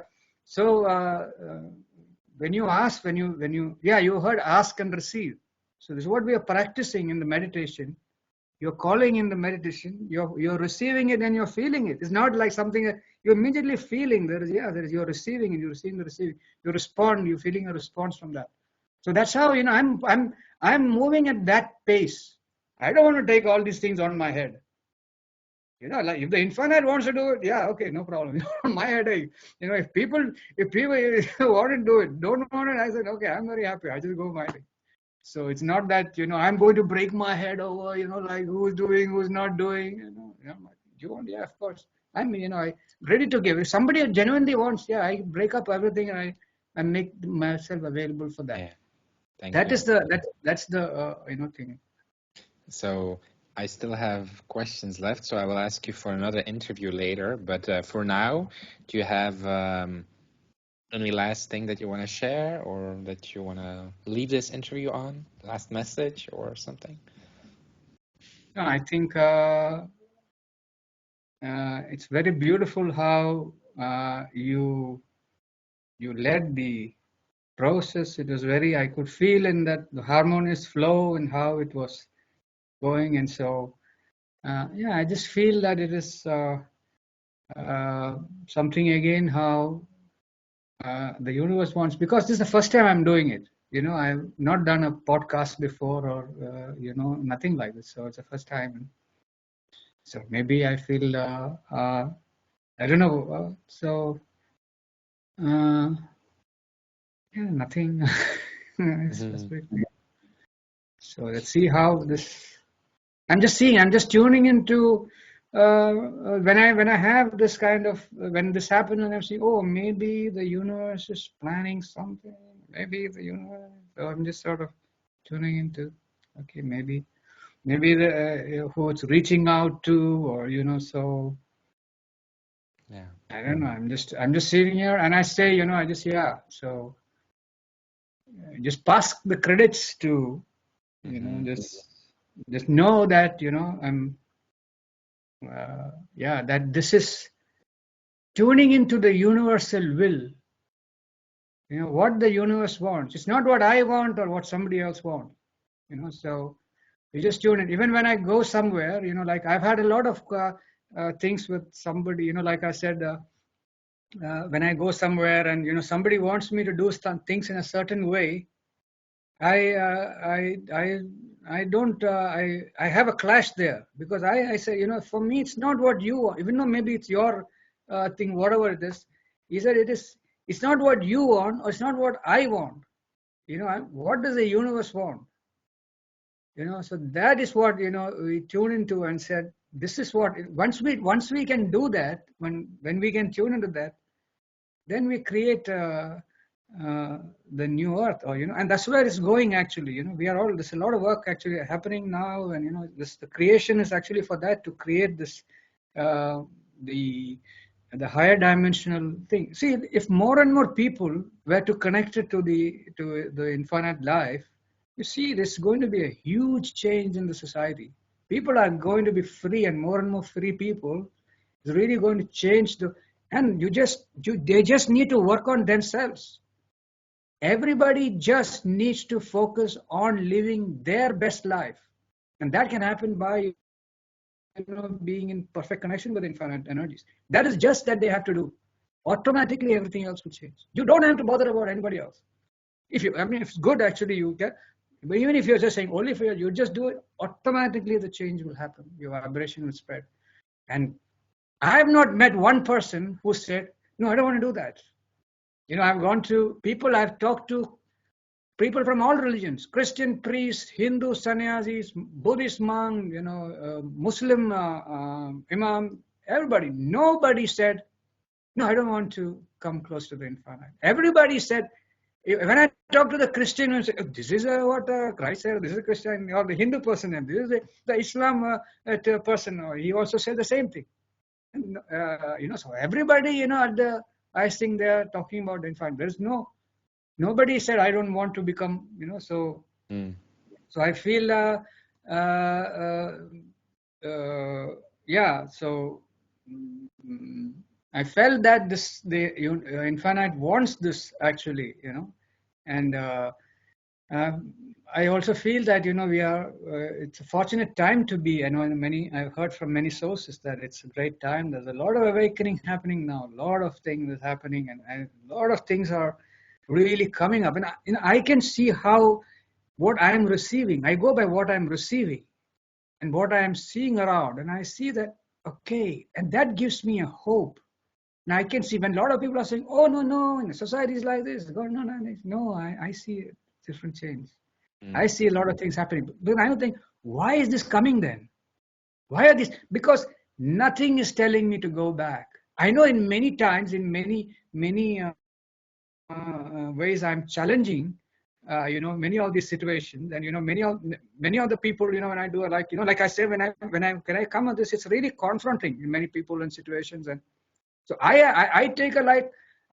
When you ask, you heard ask and receive. So this is what we are practicing in the meditation. You're calling in the meditation. You're receiving it and you're feeling it. It's not like something that you're immediately feeling. You're receiving and you're receiving the receiving. You respond. You're feeling a response from that. So that's how I'm moving at that pace. I don't want to take all these things on my head. Like if the infinite wants to do it, yeah, okay, no problem. My headache. If people want to do it, don't want it, I said, okay, I'm very happy. I just go my way. So it's not that I'm going to break my head over like who's doing, who's not doing. You want, yeah, of course. I'm I ready to give. If somebody genuinely wants, yeah, I break up everything and I make myself available for that. Yeah. That's the thing. So I still have questions left, so I will ask you for another interview later. But for now, do you have any last thing that you want to share or that you want to leave this interview on? Last message or something? No, I think it's very beautiful how you led the process. It was I could feel in that the harmonious flow and how it was going. And so, I just feel that it is something again how the universe wants, because this is the first time I'm doing it. I've not done a podcast before or, nothing like this. So it's the first time. So maybe I feel, I don't know. Nothing. So let's see how this. I'm just tuning into when I have this kind of when this happens, and I'm saying, oh, maybe the universe is planning something. Maybe the universe. So I'm just sort of tuning into. Okay, maybe the who it's reaching out to, or so. Yeah. I don't know. I'm just sitting here, and I say, So just pass the credits to, just know that I'm. That this is tuning into the universal will. What the universe wants. It's not what I want or what somebody else wants. So you just tune in. Even when I go somewhere, like I've had a lot of things with somebody. Like I said, when I go somewhere and somebody wants me to do some things in a certain way, I don't I have a clash there, because I say for me it's not what you want, even though maybe it's your thing, whatever it is. He said it's not what you want, or it's not what I want. What does the universe want? So that is what we tune into and said, this is what once we can do that, when we can tune into that, then we create the new earth, or and that's where it's going actually. We are all, there's a lot of work actually happening now, and the creation is actually for that, to create this the higher dimensional thing. See, if more and more people were to connect it to the infinite life, you see there's going to be a huge change in the society. People are going to be free, and more free people is really going to change and they just need to work on themselves. Everybody just needs to focus on living their best life, and that can happen by being in perfect connection with infinite energies. That is just that they have to do. Automatically, everything else will change. You don't have to bother about anybody else. If it's good, actually, you get. But even if you're just saying only for you just do it. Automatically, the change will happen. Your vibration will spread. And I have not met one person who said, "No, I don't want to do that." I've gone to people. I've talked to people from all religions: Christian priests, Hindu sannyasis, Buddhist monk, Muslim imam, everybody. Nobody said, no, I don't want to come close to the infinite. Everybody said, when I talk to the Christian, I say, oh, this is what Christ said, this is a Christian, or the Hindu person, and this is the Islam person, he also said the same thing. And, so everybody, at the I think they are talking about the infinite. There is no Nobody said I don't want to become, so I feel yeah, so I felt that the infinite wants this actually, and I also feel that we are. It's a fortunate time to be. I know I've heard from many sources that it's a great time. There's a lot of awakening happening now. A lot of things is happening, and a lot of things are really coming up. And I can see how what I am receiving. I go by what I'm receiving and what I am seeing around, and I see that okay, and that gives me a hope. Now I can see when a lot of people are saying, "Oh no, and society is like this." God, no. I see a different change. I see a lot of things happening. But I don't think, why is this coming then? Why are these? Because nothing is telling me to go back. I know in many times, in many ways, I'm challenging, many of these situations, and many of the people, when I do like, like I say, when I come on this, it's really confronting in many people and situations, and so I take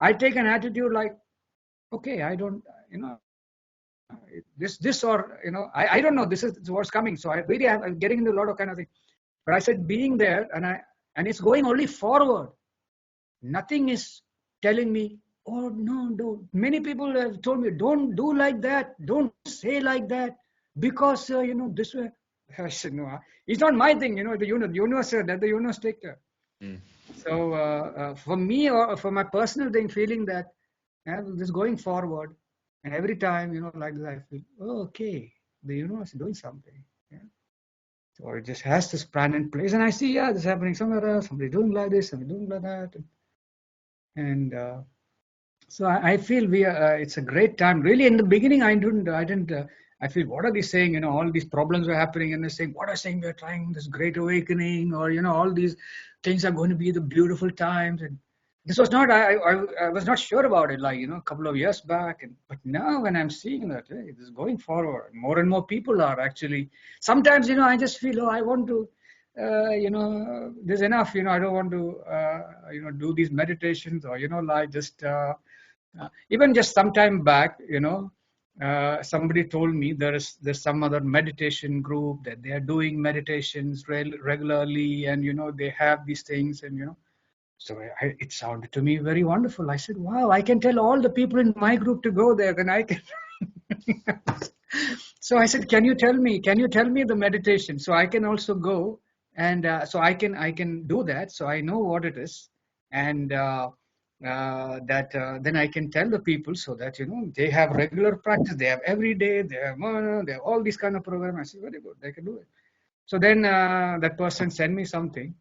I take an attitude like, okay, I don't, this or I don't know, this is what's coming, so I really I'm getting into a lot of kind of thing, but I said being there, and it's going only forward. Nothing is telling me, oh no, don't. Many people have told me, don't do like that, don't say like that, because this way. I said no, it's not my thing, the universe said that, the universe take care. So for me, or for my personal thing, feeling that this going forward, and every time, like this, I feel, oh, okay, the universe is doing something. Yeah. Or it just has this plan in place, and I see, yeah, this is happening somewhere else. Somebody doing like this, somebody doing like that, and so I feel we are. It's a great time. Really, in the beginning, I didn't. I feel, what are they saying? All these problems are happening, and they're saying, what are saying? We're trying this great awakening, or all these things are going to be the beautiful times. And this was not. I was not sure about it. Like a couple of years back, but now when I'm seeing that, hey, this is going forward. More and more people are actually. Sometimes I just feel, oh, I want to. There's enough. I don't want to. Do these meditations, or like just. Even just some time back, somebody told me there's some other meditation group that they are doing meditations regularly, and they have these things, and so it sounded to me very wonderful. I said, wow, I can tell all the people in my group to go there, and I can. So I said, can you tell me the meditation, so I can also go, and so I can do that, so I know what it is, and that then I can tell the people, so that they have regular practice, they have every day, they have all these kind of programs. I said, very good, they can do it. So then that person sent me something,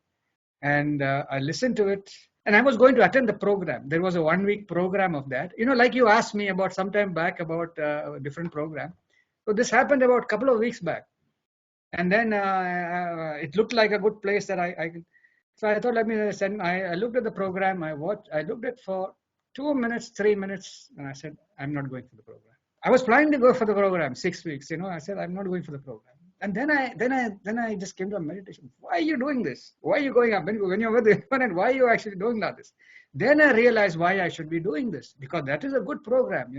and I listened to it, and I was going to attend the program. There was a 1 week program of that, like you asked me about some time back about a different program. So this happened about a couple of weeks back, and then it looked like a good place that I could. So I thought, let me send. I looked at the program. I looked at for 2 minutes, 3 minutes, and I said, I'm not going for the program. I was planning to go for the program 6 weeks. I said, I'm not going for the program. And then I just came to a meditation. Why are you doing this? Why are you going up when you're with the infinite? Why are you actually doing that? This? Then I realized why I should be doing this, because that is a good program.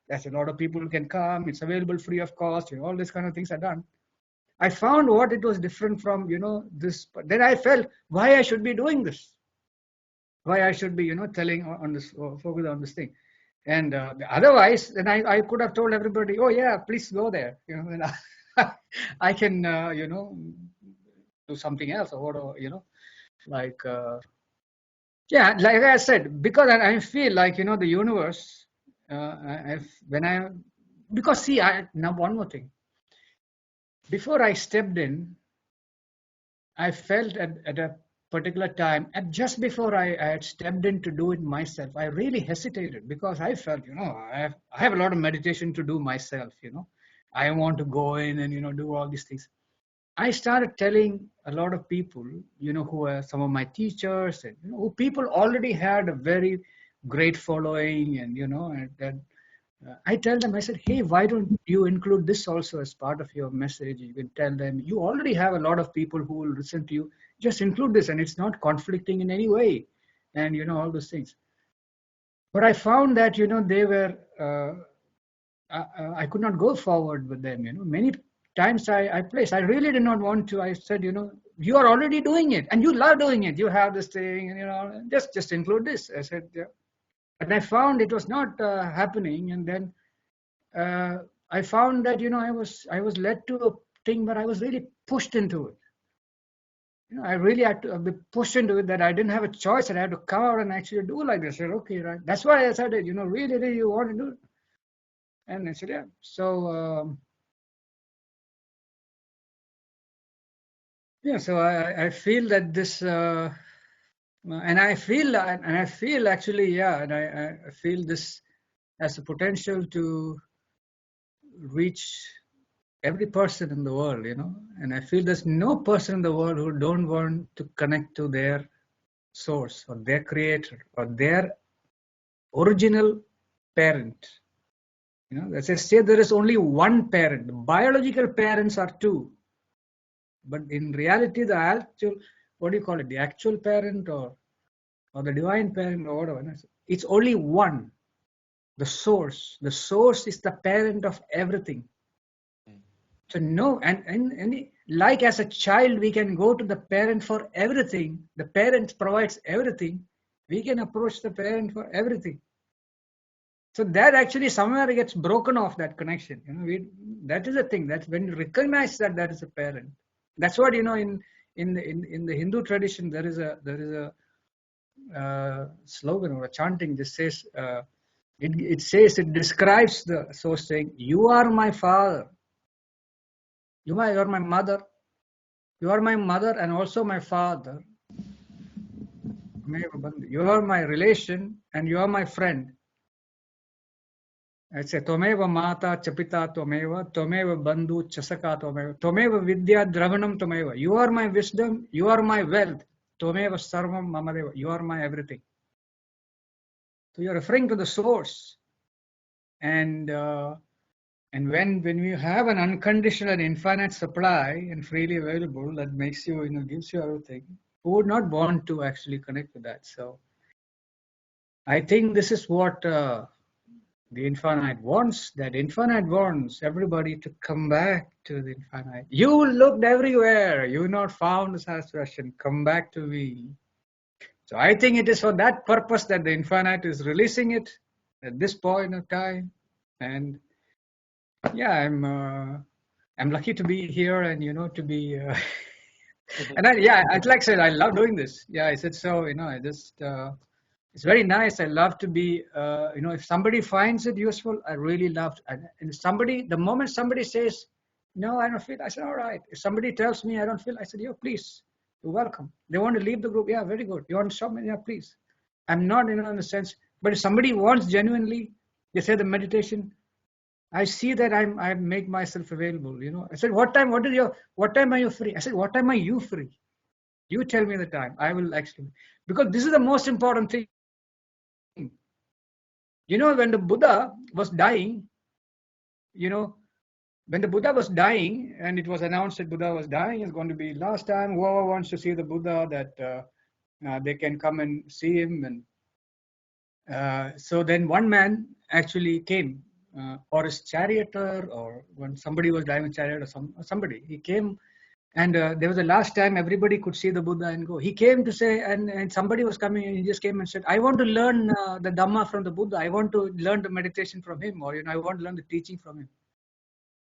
There's a lot of people who can come. It's available free of cost. All these kind of things are done. I found what it was different from, this. But then I felt why I should be doing this, why I should be, telling on this, focus on this thing. And otherwise, then I could have told everybody, oh yeah, please go there. And I can, do something else, or what, like, yeah, like I said, because I feel like, the universe, because see, now one more thing. Before I stepped in, I felt at a particular time, and just before I had stepped in to do it myself, I really hesitated, because I felt, I have a lot of meditation to do myself, I want to go in and, do all these things. I started telling a lot of people, who are some of my teachers, and who people already had a very great following, and, and that I tell them, I said, hey, why don't you include this also as part of your message? You can tell them, you already have a lot of people who will listen to you. Just include this, and it's not conflicting in any way, and all those things. But I found that they were I could not go forward with them. Many times I placed. I really did not want to. I said, you are already doing it, and you love doing it. You have this thing, and just include this. I said, yeah. And I found it was not happening, and then I found that I was led to a thing where I was really pushed into it. I really had to be pushed into it, that I didn't have a choice, and I had to come out and actually do like this. I said, okay, right. That's why I said it. Really, you want to do it? And I said, yeah. So yeah, so I feel that this, and I feel actually, yeah, and I feel this has the potential to reach every person in the world, and I feel there's no person in the world who don't want to connect to their source or their creator or their original parent. Let's just say there is only one parent. The biological parents are two, but in reality, the actual, what do you call it? The actual parent or the divine parent or whatever. It's only one. The source. The source is the parent of everything. So no, and like as a child, we can go to the parent for everything. The parent provides everything. We can approach the parent for everything. So that actually somewhere gets broken off, that connection. That is the thing. That's when you recognize that is a parent. That's what in the Hindu tradition there is a slogan or a chanting. Just says it describes the source saying, "You are my father. You are my mother. You are my mother and also my father. You are my relation and you are my friend." I say, Tomeva mata chapita tomeva, tomeva bandhu chasaka tomeva, tomeva vidya dravanam tomeva. You are my wisdom, you are my wealth. Tomeva sarvam mamadeva. You are my everything. So you're referring to the source. And when we have an unconditional and infinite supply and freely available, that makes you, gives you everything, who would not want to actually connect with that? So I think this is what the infinite wants. That infinite wants everybody to come back to the infinite. You looked everywhere, you not found the satisfaction. Come back to me. So I think it is for that purpose that the infinite is releasing it at this point of time. And yeah, I'm lucky to be here, and to be and I'd like I said, I love doing this. Yeah, I said so. I just it's very nice. I love to be if somebody finds it useful, I really love it. And the moment somebody says, no, I don't feel, I said, all right. If somebody tells me I don't feel, I said, yeah, please, you're welcome. They want to leave the group, yeah, very good. You want to stop me, yeah, please. I'm not in the sense, but if somebody wants genuinely, they say the meditation, I see that I make myself available. I said, what time are you free? I said, what time are you free? You tell me the time. I will actually, because this is the most important thing. When the Buddha was dying, when the Buddha was dying and it was announced that Buddha was dying, it's going to be last time. Whoever wants to see the Buddha, that they can come and see him. And so then one man actually came, or his charioteer, or when somebody was driving a chariot, or somebody, he came. And there was the last time everybody could see the Buddha and go. He came to say, and somebody was coming, and he just came and said, I want to learn the Dhamma from the Buddha. I want to learn the meditation from him, or I want to learn the teaching from him.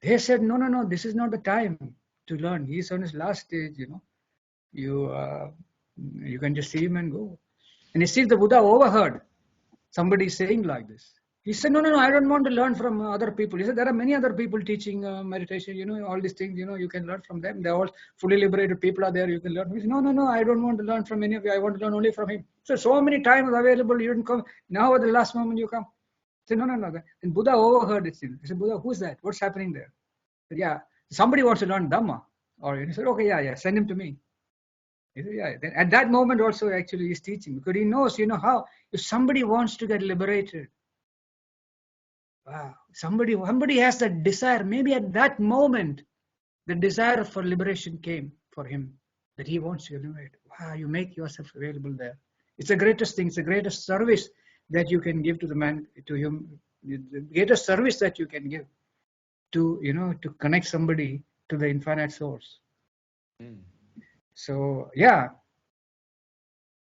They said, no, this is not the time to learn. He's on his last stage, you can just see him and go. And you see, the Buddha overheard somebody saying like this. He said, no, I don't want to learn from other people. He said, there are many other people teaching meditation, all these things, you can learn from them. They're all fully liberated people are there, you can learn. He said, no, I don't want to learn from any of you. I want to learn only from him. So many times available, you didn't come. Now at the last moment you come. He said, no. And Buddha overheard it. He said, Buddha, who's that? What's happening there? He said, yeah, somebody wants to learn Dhamma. Or he said, okay, yeah, send him to me. He said, yeah. Then at that moment also actually he's teaching, because he knows, how, if somebody wants to get liberated, wow, somebody has that desire. Maybe at that moment, the desire for liberation came for him, that he wants to liberate. Wow, you make yourself available there. It's the greatest thing. It's the greatest service that you can give to the man, to him, the greatest service that you can give to, to connect somebody to the infinite source. Mm. So yeah,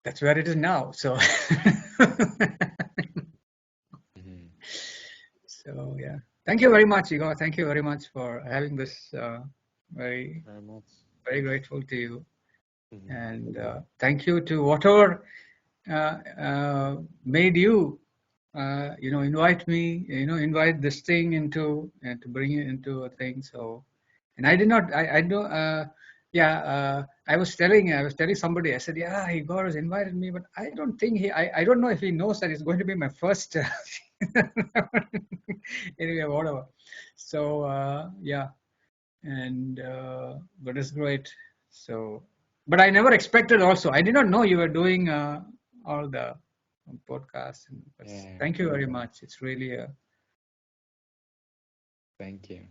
that's where it is now. So Mm-hmm. so yeah, thank you very much, Igor. Thank you very much for having this. Very Very much. very grateful to you, Mm-hmm. and thank you to whatever made you invite me, invite this thing into, to bring it into a thing. So, and I did not, I don't, I was telling somebody, I said, yeah, Igor has invited me, but I don't think I don't know if he knows that it's going to be my first, anyway, whatever. So, yeah, and, but it's great. So, but I never expected also, I did not know you were doing all the podcasts. But Yeah. thank you very much. It's really Thank you.